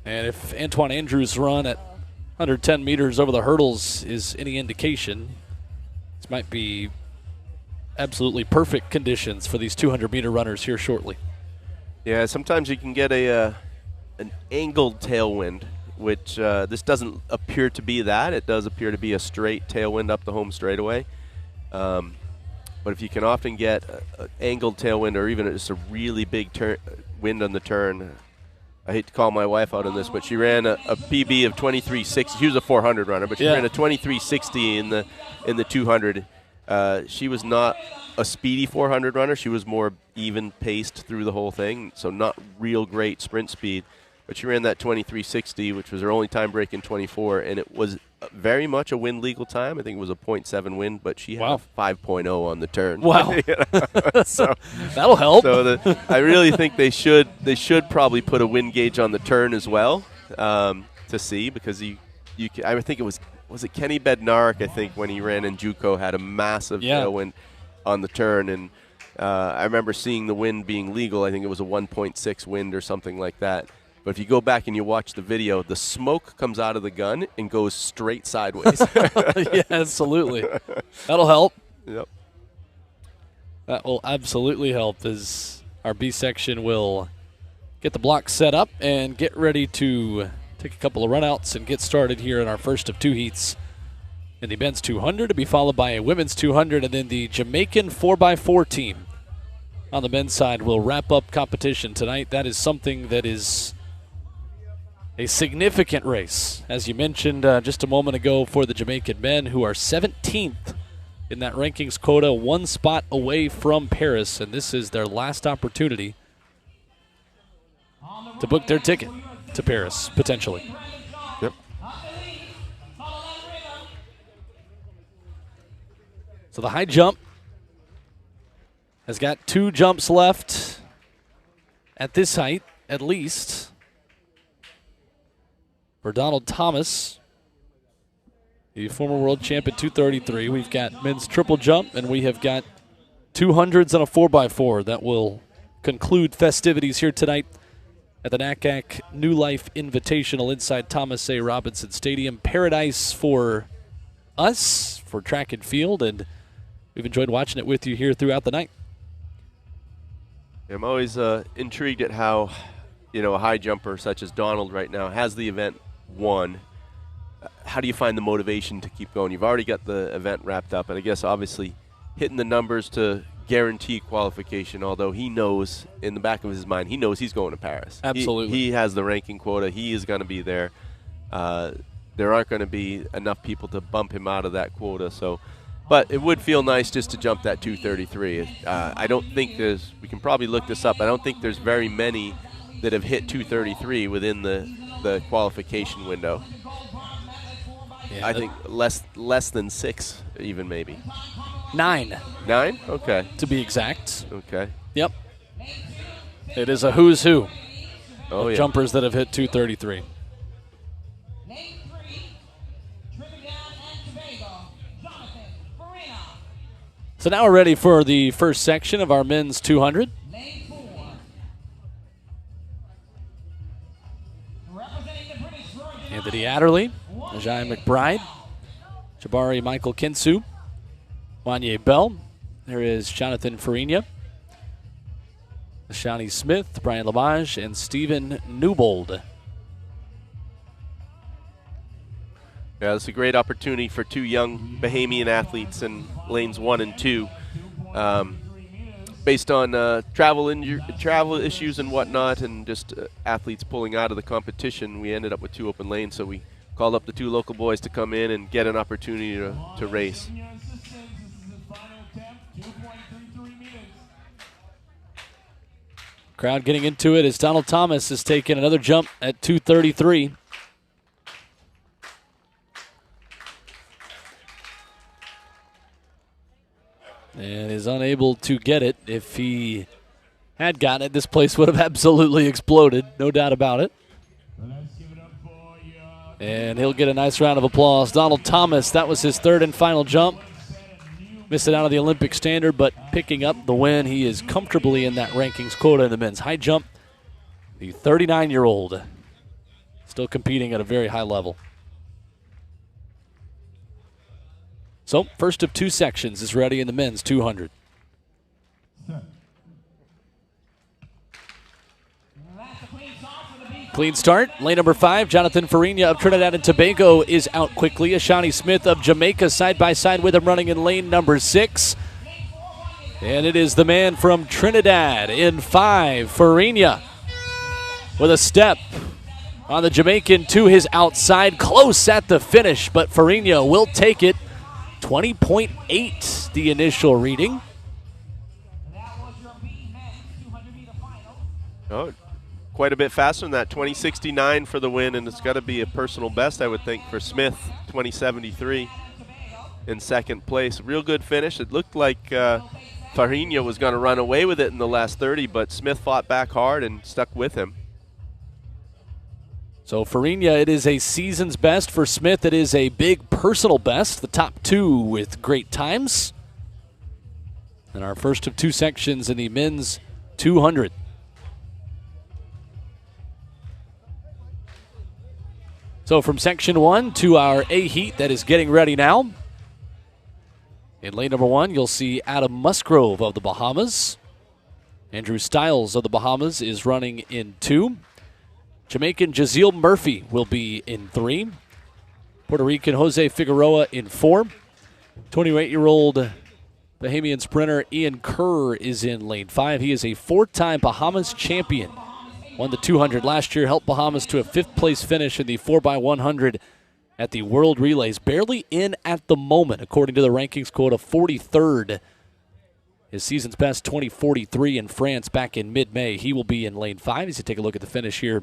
And if Antoine Andrews' run at 110 meters over the hurdles is any indication, this might be absolutely perfect conditions for these 200-meter runners here shortly. Yeah, sometimes you can get an angled tailwind, which this doesn't appear to be that. It does appear to be a straight tailwind up the home straightaway. But if you can often get an angled tailwind or even just a really big wind on the turn, I hate to call my wife out on this, but she ran a PB of 23.60. She was a 400 runner, but she ran a 23.60 in the 200. She was not a speedy 400 runner. She was more even paced through the whole thing, so not real great sprint speed. But she ran that 23.60, which was her only time break in 24, and it was very much a wind legal time. I think it was a 0.7 wind, but she had a 5.0 on the turn. Wow. So that'll help. So I really think they should probably put a wind gauge on the turn as well to see, because I think it was it Kenny Bednarik, I think, when he ran in JUCO, had a massive tailwind on the turn, and I remember seeing the wind being legal. I think it was a 1.6 wind or something like that. But if you go back and you watch the video, the smoke comes out of the gun and goes straight sideways. Yeah, absolutely. That'll help. Yep. That will absolutely help as our B section will get the block set up and get ready to take a couple of runouts and get started here in our first of 2 heats in the men's 200, to be followed by a women's 200, and then the Jamaican 4x4 team on the men's side will wrap up competition tonight. That is something that is a significant race, as you mentioned just a moment ago, for the Jamaican men, who are 17th in that rankings quota, 1 spot away from Paris, and this is their last opportunity to book their ticket to Paris, potentially. Yep. So the high jump has got 2 jumps left at this height, at least, for Donald Thomas, the former world champ at 233. We've got men's triple jump, and we have got 200s and a 4x4 that will conclude festivities here tonight at the NACAC New Life Invitational inside Thomas A. Robinson Stadium. Paradise for us, for track and field, and we've enjoyed watching it with you here throughout the night. I'm always intrigued at how, a high jumper such as Donald right now has the event won. How do you find the motivation to keep going? You've already got the event wrapped up, and I guess obviously hitting the numbers to guarantee qualification, although he knows in the back of his mind, he knows he's going to Paris. Absolutely. He has the ranking quota. He is going to be there. There aren't going to be enough people to bump him out of that quota. But it would feel nice just to jump that 233. I don't think we can probably look this up, I don't think there's very many that have hit 233 within the qualification window. Yeah, I think less than 6 even, maybe. 9. 9? Okay. To be exact. Okay. Yep. It is a who's who of yeah. jumpers that have hit 233. So now we're ready for the first section of our men's 200. Anthony Adderley, Ajay McBride, Jabari Michael Kinsu, Wanye Bell. There is Jonathan Farina, Shawnee Smith, Brian Lamage, and Stephen Newbold. Yeah, it's a great opportunity for 2 young Bahamian athletes in lanes 1 and 2. Based on travel issues and whatnot, and just athletes pulling out of the competition, we ended up with 2 open lanes, so we called up the 2 local boys to come in and get an opportunity to race. Crowd getting into it as Donald Thomas has taken another jump at 233. And is unable to get it. If he had gotten it, this place would have absolutely exploded, no doubt about it. And he'll get a nice round of applause. Donald Thomas, that was his 3rd and final jump. Missed it out of the Olympic standard, but picking up the win. He is comfortably in that rankings quota in the men's high jump. The 39-year-old still competing at a very high level. So, first of 2 sections is ready in the men's 200. Clean start. Lane number 5, Jonathan Farina of Trinidad and Tobago is out quickly. Ashani Smith of Jamaica side by side with him running in lane number 6. And it is the man from Trinidad in 5, Farina, with a step on the Jamaican to his outside. Close at the finish, but Farina will take it. 20.8 the initial reading. Oh, quite a bit faster than that. 20.69 for the win, and it's got to be a personal best, I would think, for Smith. 20.73 in second place. Real good finish. It looked like Farina was going to run away with it in the last 30, but Smith fought back hard and stuck with him. So Farina, it is a season's best. For Smith, it is a big personal best. The top 2 with great times. And our first of 2 sections in the men's 200. So from Section 1 to our A heat that is getting ready now. In lane number 1, you'll see Adam Musgrove of the Bahamas. Andrew Stiles of the Bahamas is running in 2. Jamaican Jaziel Murphy will be in 3. Puerto Rican Jose Figueroa in 4. 28-year-old Bahamian sprinter Ian Kerr is in lane 5. He is a 4-time Bahamas champion. Won the 200 last year, helped Bahamas to a 5th-place finish in the 4x100 at the World Relays. Barely in at the moment, according to the rankings quote, of 43rd. His season's best, 20:43 in France back in mid-May. He will be in lane 5 as you take a look at the finish here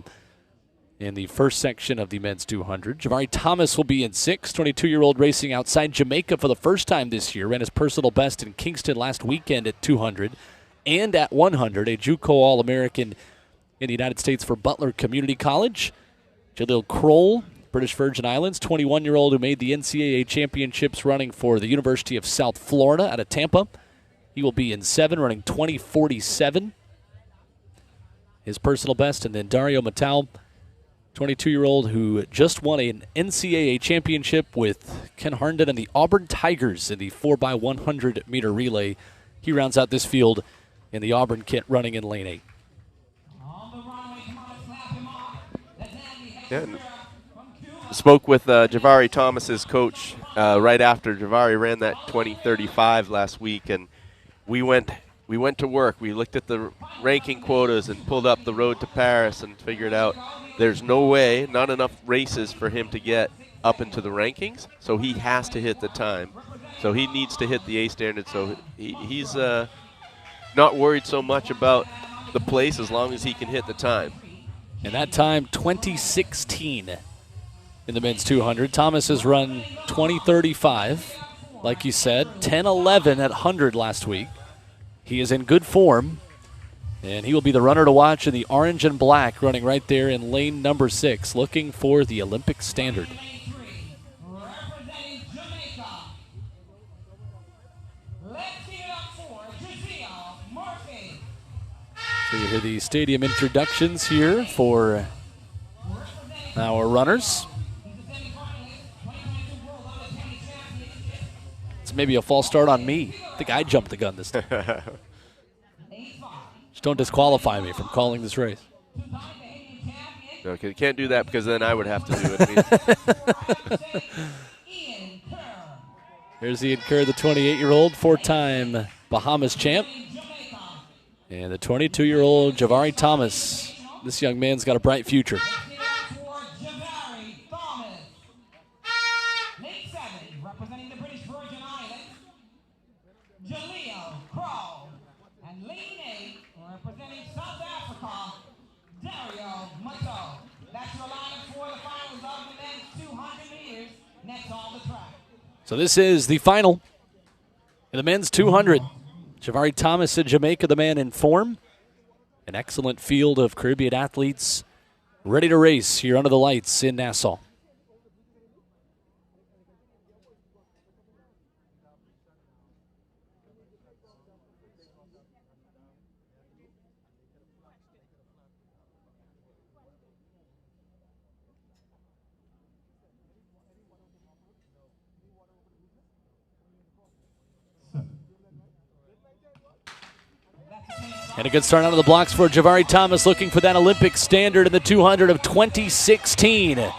in the first section of the men's 200. Javari Thomas will be in 6. 22-year-old racing outside Jamaica for the first time this year. Ran his personal best in Kingston last weekend at 200 and at 100. A JUCO All-American in the United States for Butler Community College. Jaleel Kroll, British Virgin Islands, 21-year-old who made the NCAA championships running for the University of South Florida out of Tampa. He will be in 7, running 20:47. His personal best. And then Dario Matau, 22-year-old who just won an NCAA championship with Ken Harnden and the Auburn Tigers in the 4x100-meter relay. He rounds out this field in the Auburn kit running in lane 8. Yeah, spoke with Javari Thomas's coach right after Javari ran that 20:35 last week, and we went to work. We looked at the ranking quotas and pulled up the road to Paris and figured out there's no way, not enough races for him to get up into the rankings, so he has to hit the time. So he needs to hit the A standard, so he's not worried so much about the place as long as he can hit the time. And that time, 20:16 in the men's 200. Thomas has run 20:35, like you said, 10:11 at 100 last week. He is in good form, and he will be the runner to watch in the orange and black, running right there in lane number 6, looking for the Olympic standard. So you hear the stadium introductions here for our runners. It's maybe a false start on me. I think I jumped the gun this time. Just don't disqualify me from calling this race. Okay, you can't do that because then I would have to do it. Here's Ian Kerr, the 28-year-old, 4-time Bahamas champ. And the 22-year-old Javari Thomas. This young man's got a bright future. Lane 7, representing the British Virgin Islands, Jaleel Kroll. And lane 8, representing South Africa, Dario Matau. That's your lineup for the finals of the men's 200 meters. Next on the track. So this is the final in the men's 200. Javari Thomas of Jamaica, the man in form. An excellent field of Caribbean athletes ready to race here under the lights in Nassau. And a good start out of the blocks for Javari Thomas, looking for that Olympic standard in the 200 of 2016.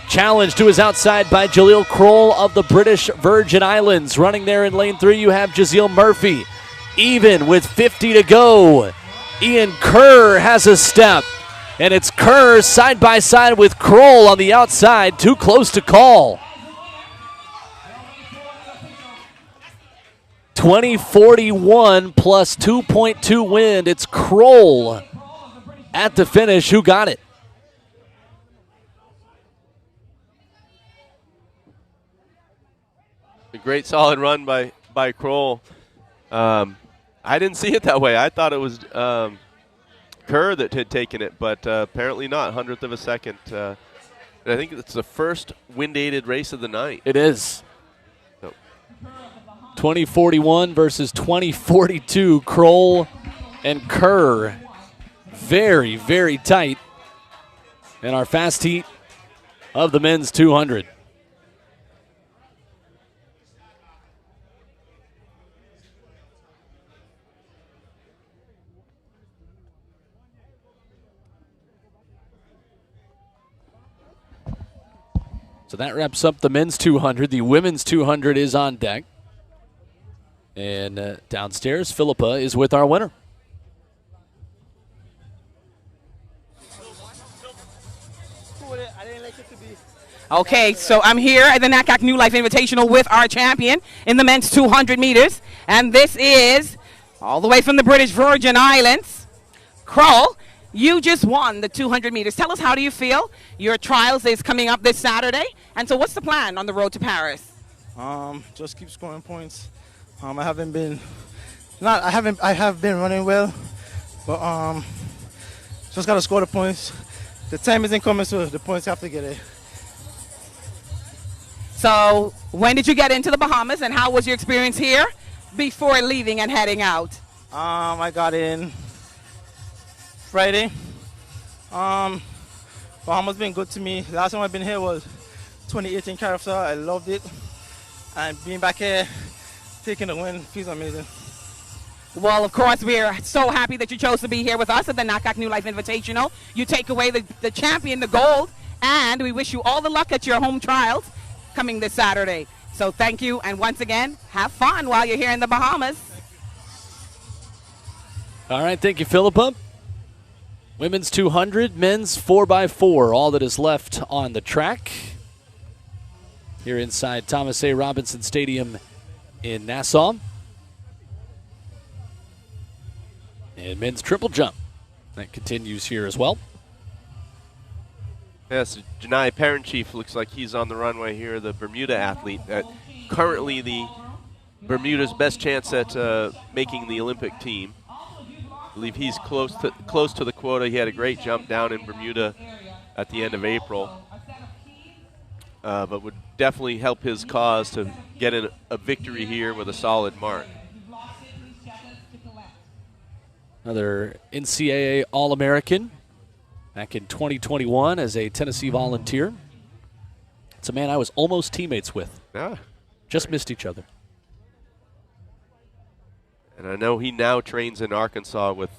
Challenge to his outside by Jaleel Kroll of the British Virgin Islands. Running there in lane 3, you have Jaziel Murphy. Even with 50 to go. Ian Kerr has a step. And it's Kerr side by side with Kroll on the outside. Too close to call. 20:41 plus 2.2 wind. It's Kroll at the finish. Who got it? A great solid run by Kroll. I didn't see it that way. I thought it was Kerr that had taken it, but apparently not. 100th of a second. And I think it's the first wind-aided race of the night. It is. 20:41 versus 20:42. Kroll and Kerr very, very tight. And our fast heat of the men's 200. So that wraps up the men's 200. The women's 200 is on deck. And downstairs, Philippa is with our winner. Okay, so I'm here at the NACAC New Life Invitational with our champion in the men's 200 meters. And this is all the way from the British Virgin Islands. Kroll, you just won the 200 meters. Tell us, how do you feel? Your trials is coming up this Saturday. And so what's the plan on the road to Paris? Just keep scoring points. I have been running well, but just got to score the points. The time isn't coming, so the points have to get it. So when did you get into the Bahamas, and how was your experience here before leaving and heading out? I got in Friday. Bahamas been good to me. Last time I've been here was 2018 Carousel. I loved it. And being back here, taking the win, feels amazing. Well, of course, we're so happy that you chose to be here with us at the NACAC New Life Invitational. You take away the champion, the gold, and we wish you all the luck at your home trials coming this Saturday. So thank you, and once again, have fun while you're here in the Bahamas. All right, thank you, Philippa. Women's 200, men's 4x4, all that is left on the track here inside Thomas A. Robinson Stadium in Nassau. And men's triple jump, that continues here as well. Yes, Janai Parent-Chief looks like he's on the runway here, the Bermuda athlete. Currently the Bermuda's best chance at making the Olympic team. I believe he's close to the quota. He had a great jump down in Bermuda at the end of April. But would definitely help his cause to get a victory here with a solid mark. Another NCAA All-American back in 2021 as a Tennessee Volunteer. It's a man I was almost teammates with. Just missed each other. And I know he now trains in Arkansas with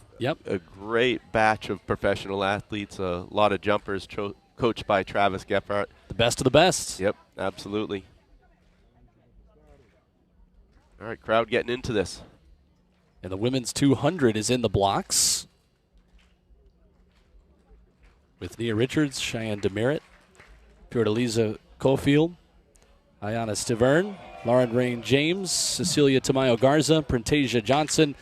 a great batch of professional athletes, a lot of jumpers coached by Travis Gephardt. The best of the best. Yep, absolutely. All right, crowd getting into this. And the women's 200 is in the blocks with Nia Richards, Cheyenne Demerit, Fiordaliza Cofield, Ayana Stiverne, Lauren Rain James, Cecilia Tamayo Garza, Printasia Johnson,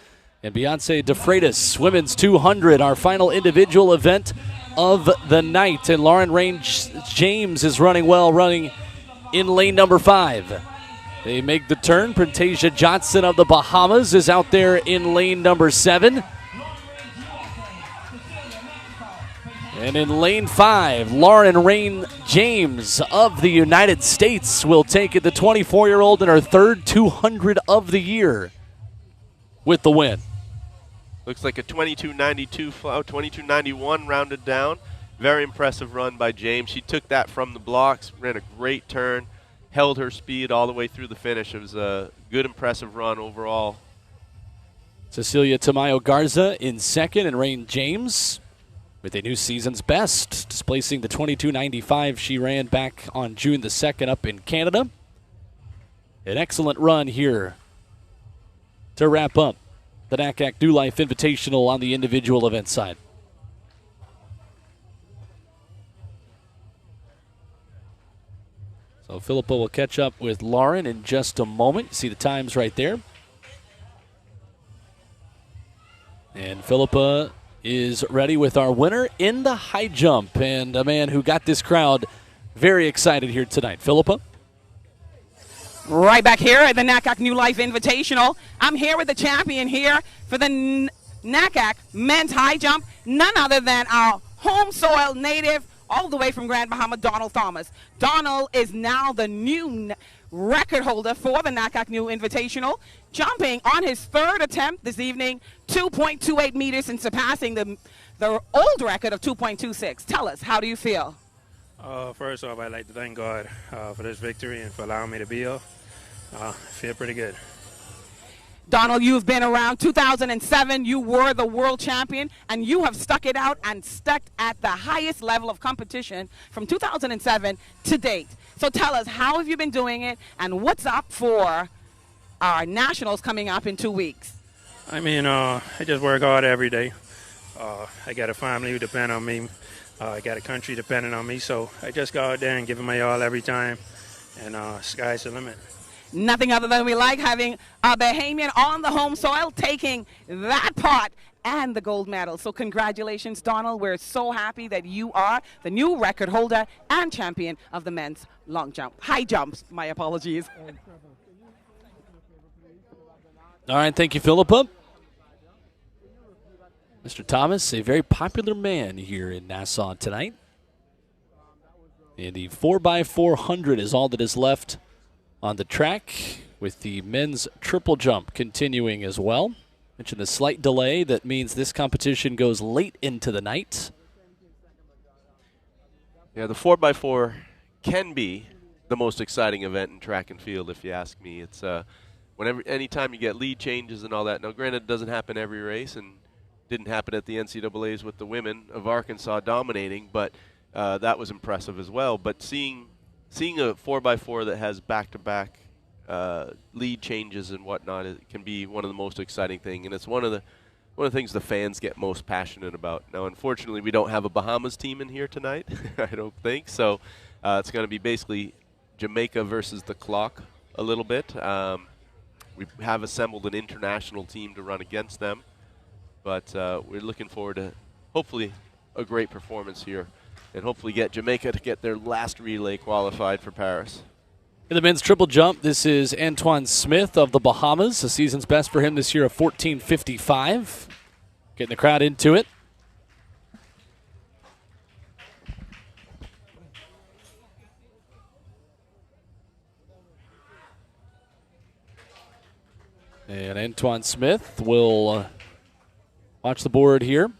and Beyonce DeFreitas. Women's 200, our final individual event of the night. And Lauren Rain James is running well, running in lane number 5. They make the turn. Printasia Johnson of the Bahamas is out there in lane number 7. And in lane 5, Lauren Rain James of the United States will take it, the 24-year-old in her third 200 of the year with the win. Looks like a 22.92 flow, 22.91 rounded down. Very impressive run by James. She took that from the blocks, ran a great turn, held her speed all the way through the finish. It was a good, impressive run overall. Cecilia Tamayo Garza in second, and Rain James with a new season's best, displacing the 22.95 she ran back on June the 2nd up in Canada. An excellent run here to wrap up the NACAC New Life Invitational on the individual event side. So Philippa will catch up with Lauren in just a moment. You see the times right there. And Philippa is ready with our winner in the high jump, and a man who got this crowd very excited here tonight. Philippa? Right back here at the NACAC New Life Invitational. I'm here with the champion here for the NACAC men's high jump, none other than our home soil native all the way from Grand Bahama, Donald Thomas. Donald is now the new record holder for the NACAC New Invitational, jumping on his third attempt this evening, 2.28 meters, and surpassing the old record of 2.26. Tell us, how do you feel? First off, I'd like to thank God for this victory and for allowing me to be here. I feel pretty good. Donald, you've been around 2007. You were the world champion, and you have stuck it out and stuck at the highest level of competition from 2007 to date. So tell us, how have you been doing it, and what's up for our nationals coming up in 2 weeks? I mean, I just work hard every day. I got a family who depend on me. I got a country depending on me, so I just go out there and give it my all every time, and sky's the limit. Nothing other than we like having a Bahamian on the home soil taking that part and the gold medal. So congratulations, Donald. We're so happy that you are the new record holder and champion of the men's long jump. High jumps, my apologies. All right, thank you, Philippa. Mr. Thomas, a very popular man here in Nassau tonight. And the 4x400 is all that is left on the track, with the men's triple jump continuing as well. Mentioned the slight delay. That means this competition goes late into the night. Yeah, the 4x4 can be the most exciting event in track and field, if you ask me. It's anytime you get lead changes and all that. Now, granted, it doesn't happen every race, and didn't happen at the NCAAs with the women of Arkansas dominating, but that was impressive as well. But seeing a 4x4 that has back-to-back lead changes and whatnot, it can be one of the most exciting things, and it's one of the things the fans get most passionate about. Now, unfortunately, we don't have a Bahamas team in here tonight, I don't think, so it's going to be basically Jamaica versus the clock a little bit. We have assembled an international team to run against them, but we're looking forward to hopefully a great performance here, and hopefully get Jamaica to get their last relay qualified for Paris. In the men's triple jump, this is Antoine Smith of the Bahamas. The season's best for him this year of 14.55. Getting the crowd into it. And Antoine Smith will watch the board here.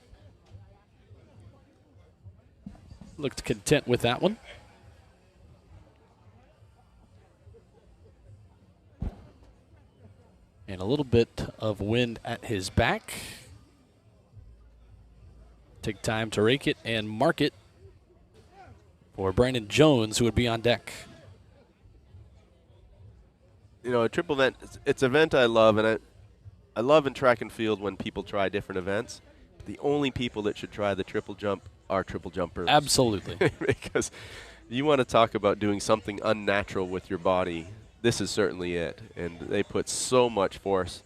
Looked content with that one. And a little bit of wind at his back. Take time to rake it and mark it for Brandon Jones, who would be on deck. You know, a triple event, it's an event I love, and I love in track and field when people try different events. The only people that should try the triple jump are triple jumpers. Absolutely. Because you want to talk about doing something unnatural with your body. This is certainly it, and they put so much force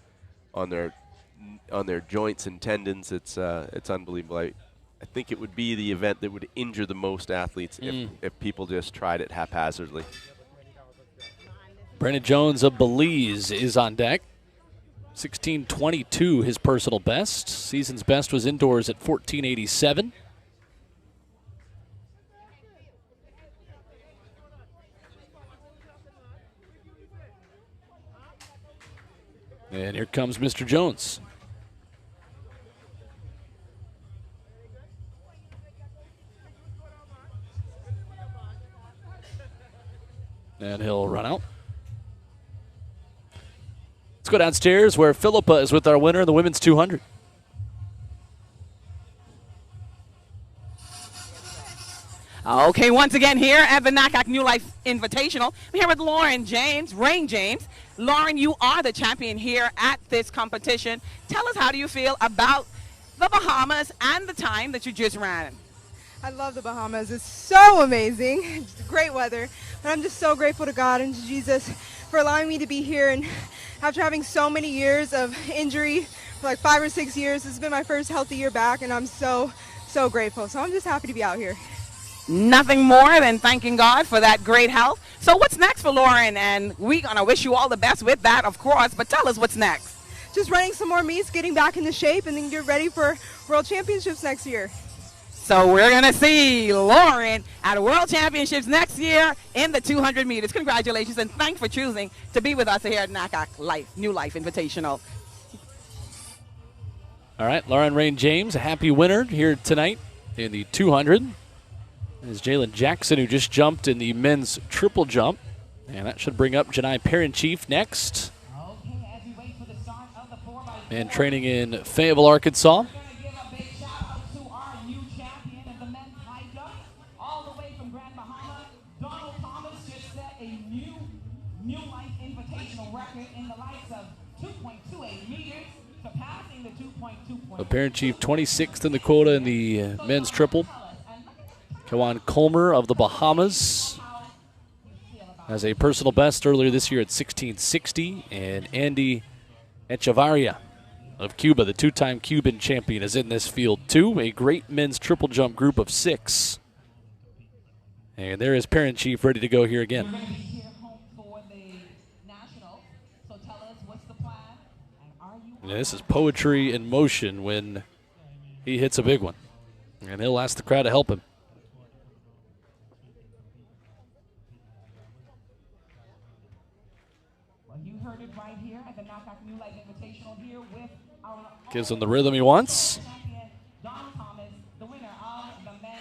on their joints and tendons. It's unbelievable. I think it would be the event that would injure the most athletes if people just tried it haphazardly. Brandon Jones of Belize is on deck. 16.22 his personal best. Season's best was indoors at 14.87. And here comes Mr. Jones. And he'll run out. Let's go downstairs where Philippa is with our winner in the women's 200. Okay, once again here at the NACAC New Life Invitational, I'm here with Lauren James, Rain James. Lauren, you are the champion here at this competition. Tell us, how do you feel about the Bahamas and the time that you just ran? I love the Bahamas. It's so amazing. It's great weather. But I'm just so grateful to God and to Jesus for allowing me to be here. And after having so many years of injury, for like 5 or 6 years, this has been my first healthy year back, and I'm so, so grateful. So I'm just happy to be out here. Nothing more than thanking God for that great health. So what's next for Lauren? And we're going to wish you all the best with that, of course, but tell us what's next. Just running some more meets, getting back into shape, and then get ready for World Championships next year. So we're going to see Lauren at World Championships next year in the 200 meters. Congratulations, and thanks for choosing to be with us here at NACAC New Life Invitational. All right, Lauren Rain James, a happy winner here tonight in the 200. is Jalen Jackson, who just jumped in the men's triple jump. And that should bring up Janai Parent-Chief next. And training in Fayetteville, Arkansas. New Life Invitational record in the likes of 2.28 meters, surpassing the 2.2. Parent-Chief 26th in the quota in the men's triple. Kawan Colmer of the Bahamas has a personal best earlier this year at 1660. And Andy Echevarria of Cuba, the two-time Cuban champion, is in this field too. A great men's triple jump group of 6. And there is Parent-Chief ready to go here again. And this is poetry in motion when he hits a big one. And he'll ask the crowd to help him. Well, you heard it right here at the NACAC New Life Invitational here with our Gives him the rhythm he wants.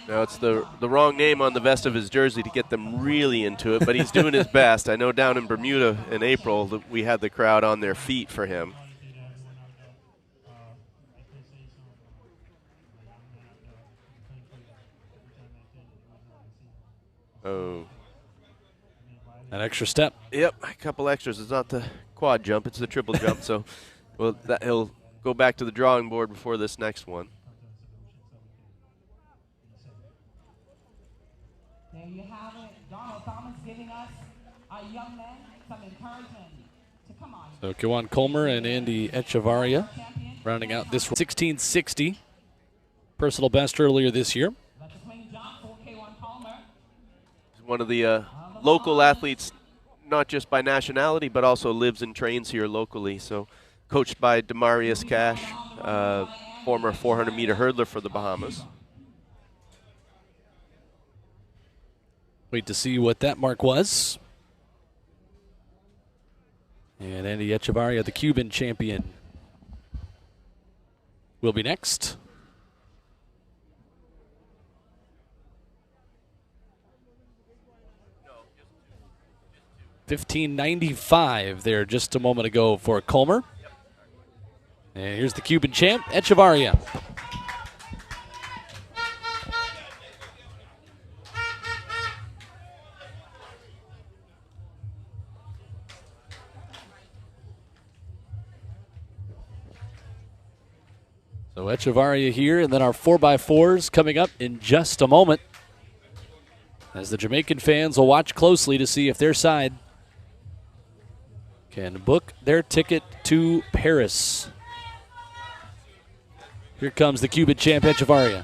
Now it's the wrong name on the vest of his jersey to get them really into it, but he's doing his best. I know down in Bermuda in April that we had the crowd on their feet for him. Oh. An extra step. Yep, a couple extras. It's not the quad jump, it's the triple jump. So well, he'll go back to the drawing board before this next one. There you have it. Donald Thomas giving us a young man some encouragement to come on. So Kawan Colmer and Andy Echevarria rounding out this 1660. Personal best earlier this year. One of the local athletes, not just by nationality, but also lives and trains here locally. So coached by Demarius Cash, former 400-meter hurdler for the Bahamas. Wait to see what that mark was. And Andy Echevarria, the Cuban champion, will be next. 1595 there just a moment ago for Colmer. And here's the Cuban champ, Echevarria. So Echevarria here, and then our 4x4s coming up in just a moment, as the Jamaican fans will watch closely to see if their side can book their ticket to Paris. Here comes the Cuban champ, Echevarria.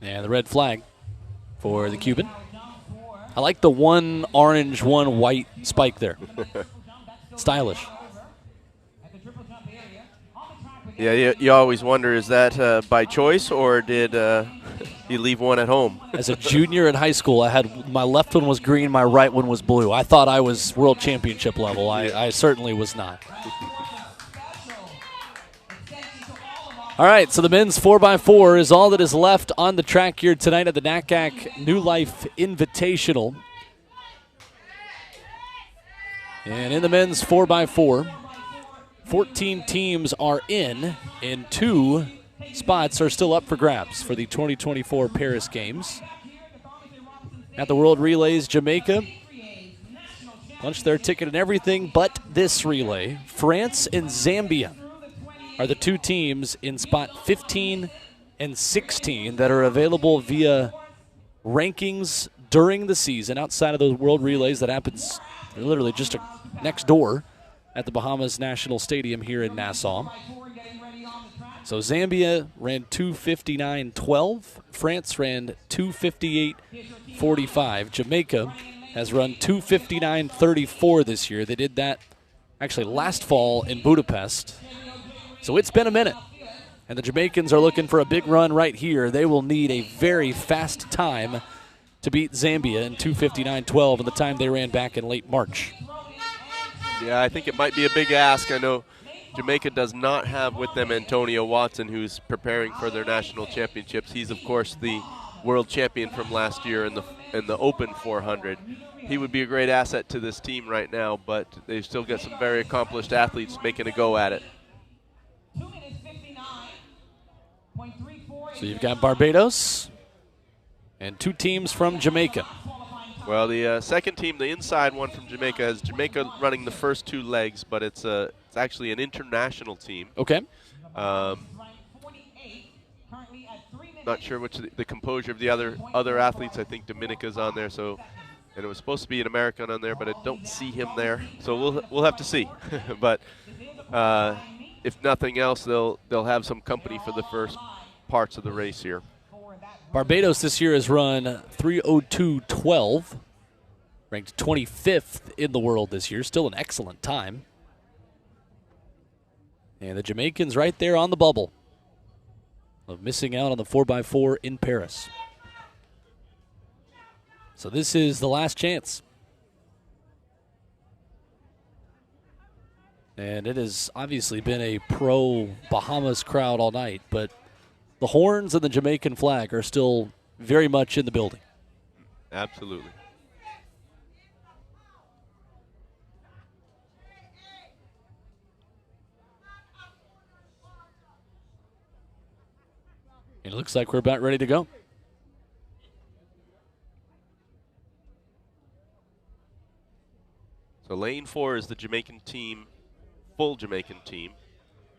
And the red flag for the Cuban. I like the one orange, one white spike there. Stylish. Yeah, you always wonder, is that by choice, or did you leave one at home? As a junior in high school, I had my left one was green, my right one was blue. I thought I was world championship level. I certainly was not. All right, so the men's 4x4 is all that is left on the track here tonight at the NACAC New Life Invitational. And in the men's 4x4, 14 teams are in, and 2 spots are still up for grabs for the 2024 Paris Games. At the World Relays, Jamaica punched their ticket and everything but this relay. France and Zambia are the 2 teams in spot 15 and 16 that are available via rankings during the season outside of those World Relays that happens literally just next door at the Bahamas National Stadium here in Nassau. So Zambia ran 2:59.12. France ran 2:58.45. Jamaica has run 2:59.34 this year. They did that actually last fall in Budapest. So it's been a minute. And the Jamaicans are looking for a big run right here. They will need a very fast time to beat Zambia in 2:59.12 in the time they ran back in late March. Yeah, I think it might be a big ask. I know Jamaica does not have with them Antonio Watson, who's preparing for their national championships. He's, of course, the world champion from last year in the Open 400. He would be a great asset to this team right now, but they've still got some very accomplished athletes making a go at it. So you've got Barbados and 2 teams from Jamaica. Well, the second team, the inside one from Jamaica, has Jamaica running the first 2 legs, but it's actually an international team. Okay. Not sure which the composure of the other athletes. I think Dominica's on there, so, and it was supposed to be an American on there, but I don't see him there. So we'll have to see. But if nothing else, they'll have some company for the first parts of the race here. Barbados this year has run 3:02.12, ranked 25th in the world this year. Still an excellent time. And the Jamaicans right there on the bubble of missing out on the 4x4 in Paris. So this is the last chance. And it has obviously been a pro-Bahamas crowd all night, but the horns and the Jamaican flag are still very much in the building. Absolutely. It looks like we're about ready to go. So lane 4 is the Jamaican team, full Jamaican team,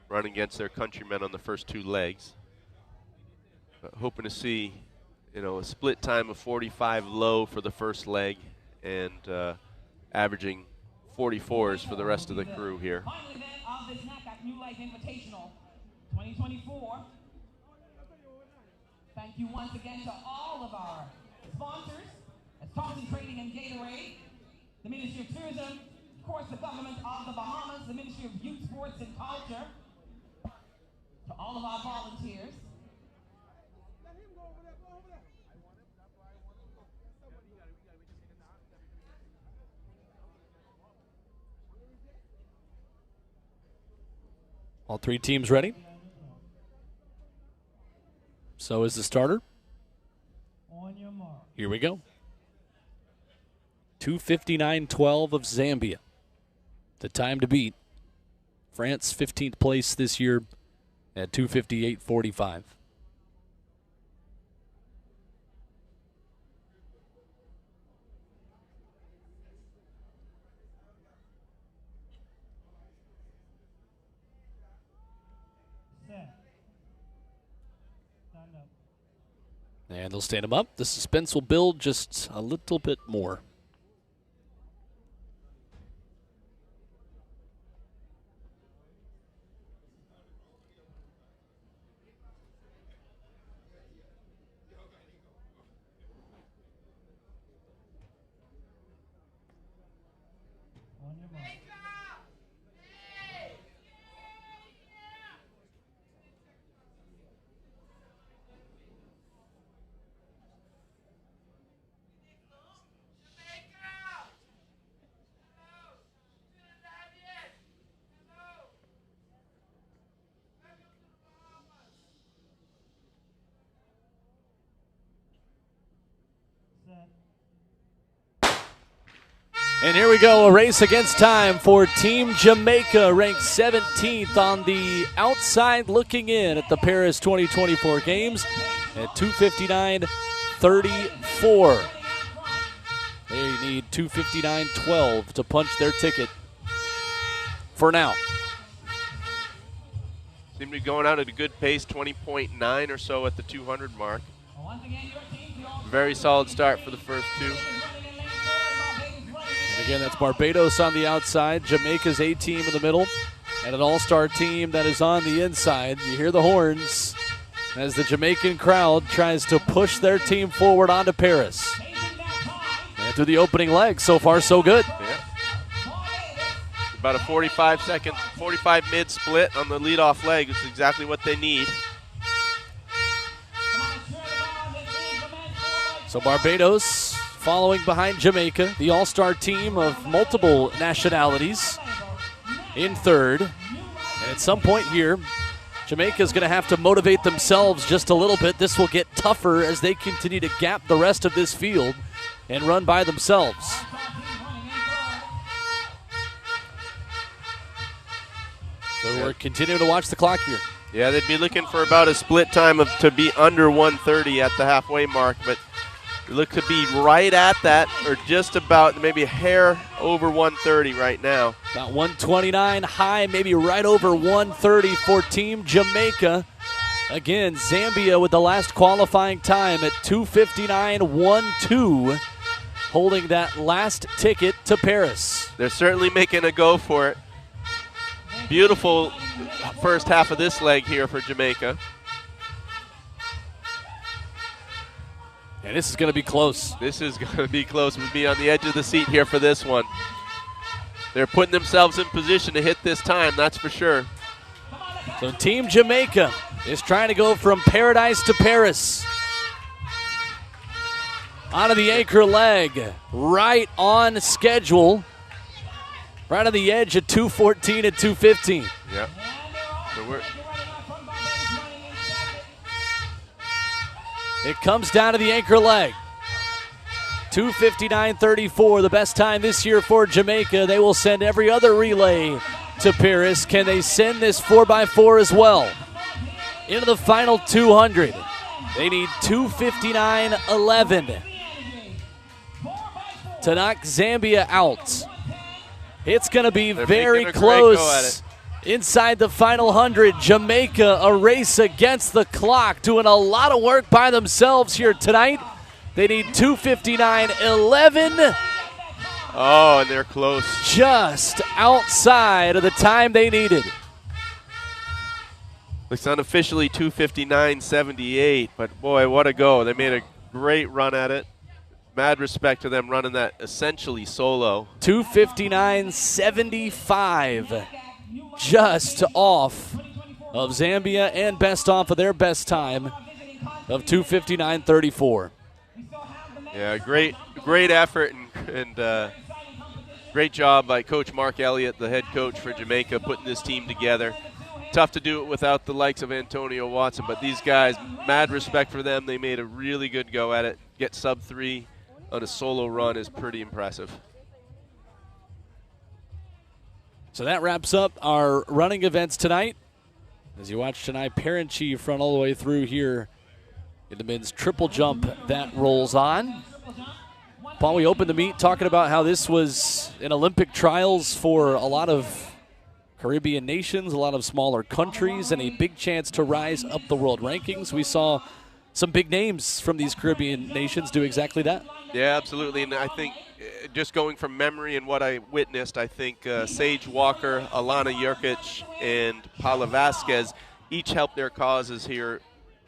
running against their countrymen on the first 2 legs. Hoping to see, a split time of 45 low for the first leg and averaging 44s for the rest of the crew here. Final event of this NACAC New Life Invitational 2024. Thank you once again to all of our sponsors, as Thompson Trading and Gatorade, the Ministry of Tourism, of course the government of the Bahamas, the Ministry of Youth, Sports and Culture, to all of our volunteers. All 3 teams ready. So is the starter. On your mark. Here we go. 2:59.12 of Zambia. The time to beat. France 15th place this year at 2:58.45. And they'll stand him up. The suspense will build just a little bit more. And here we go, a race against time for Team Jamaica, ranked 17th on the outside looking in at the Paris 2024 Games at 2:59.34. They need 2:59.12 to punch their ticket for now. Seem to be going out at a good pace, 20.9 or so at the 200 mark. Very solid start for the first 2. And again, that's Barbados on the outside, Jamaica's A team in the middle, and an all-star team that is on the inside. You hear the horns as the Jamaican crowd tries to push their team forward onto Paris. And through the opening leg, so far so good. Yeah. About a 45 mid split on the leadoff leg is exactly what they need. So Barbados following behind Jamaica, the all-star team of multiple nationalities, in third. And at some point here, Jamaica's going to have to motivate themselves just a little bit. This will get tougher as they continue to gap the rest of this field and run by themselves. So we're continuing to watch the clock here. Yeah, they'd be looking for about a split time to be under 130 at the halfway mark, but they look to be right at that, or just about, maybe a hair over 130 right now. About 129 high, maybe right over 130 for Team Jamaica. Again, Zambia with the last qualifying time at 2:59.12, holding that last ticket to Paris. They're certainly making a go for it. Beautiful first half of this leg here for Jamaica. And this is going to be close. This is going to be close. We'll be on the edge of the seat here for this one. They're putting themselves in position to hit this time, that's for sure. So Team Jamaica is trying to go from paradise to Paris. Onto the anchor leg, right on schedule. Right on the edge at 2:14 and 2:15. Yep. So it comes down to the anchor leg. 2:59.34, the best time this year for Jamaica. They will send every other relay to Paris. Can they send this 4x4 as well? Into the final 200. They need 2:59.11 to knock Zambia out. It's going to be very close. Inside the final 100, Jamaica, a race against the clock, doing a lot of work by themselves here tonight. They need 2:59.11. Oh, and they're close. Just outside of the time they needed. Looks unofficially 2:59.78, but boy, what a go. They made a great run at it. Mad respect to them running that essentially solo. 2:59.75, just off of Zambia and best off of their best time of 2:59.34. Yeah, great effort and great job by Coach Mark Elliott, the head coach for Jamaica, putting this team together. Tough to do it without the likes of Antonio Watson, but these guys, mad respect for them. They made a really good go at it. Get sub 3 on a solo run is pretty impressive. So that wraps up our running events tonight. As you watch tonight, Parent Chief run all the way through here in the men's triple jump that rolls on. Paul, we opened the meet talking about how this was an Olympic trials for a lot of Caribbean nations, a lot of smaller countries, and a big chance to rise up the world rankings. We saw some big names from these Caribbean nations do exactly that. Yeah, absolutely. And I think just going from memory and what I witnessed, I think Sage Walker, Alana Jurkic, and Paula Vasquez each helped their causes here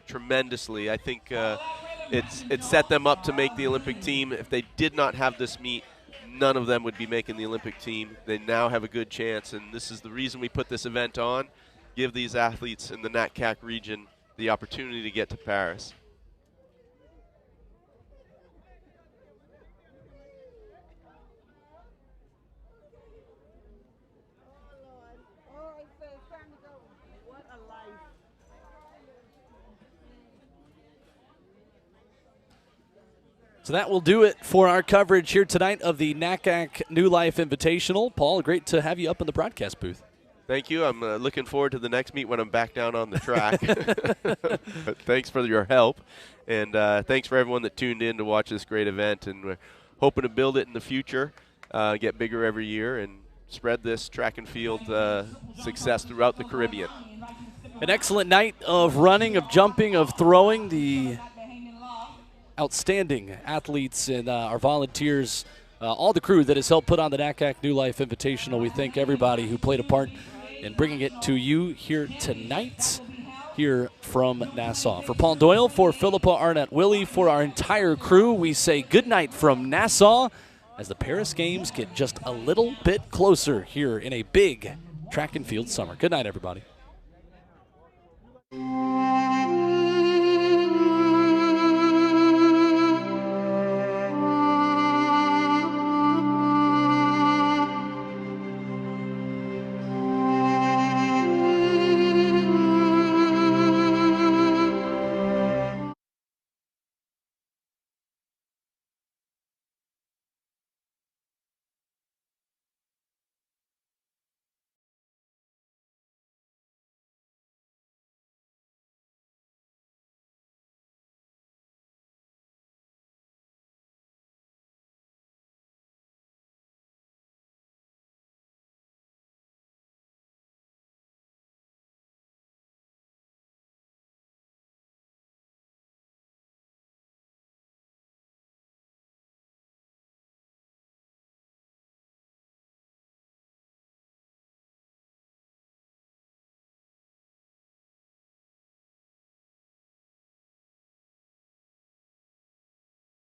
tremendously. I think it set them up to make the Olympic team. If they did not have this meet, none of them would be making the Olympic team. They now have a good chance, and this is the reason we put this event on, give these athletes in the NACAC region the opportunity to get to Paris. So that will do it for our coverage here tonight of the NACAC New Life Invitational. Paul, great to have you up in the broadcast booth. Thank you. I'm looking forward to the next meet when I'm back down on the track. But thanks for your help, and thanks for everyone that tuned in to watch this great event. And we're hoping to build it in the future, get bigger every year, and spread this track and field success throughout the Caribbean. An excellent night of running, of jumping, of throwing. The outstanding athletes and our volunteers, all the crew that has helped put on the NACAC New Life Invitational. We thank everybody who played a part in bringing it to you here tonight, here from Nassau. For Paul Doyle, for Philippa Arnett-Willie, for our entire crew, we say good night from Nassau as the Paris Games get just a little bit closer here in a big track and field summer. Good night, everybody.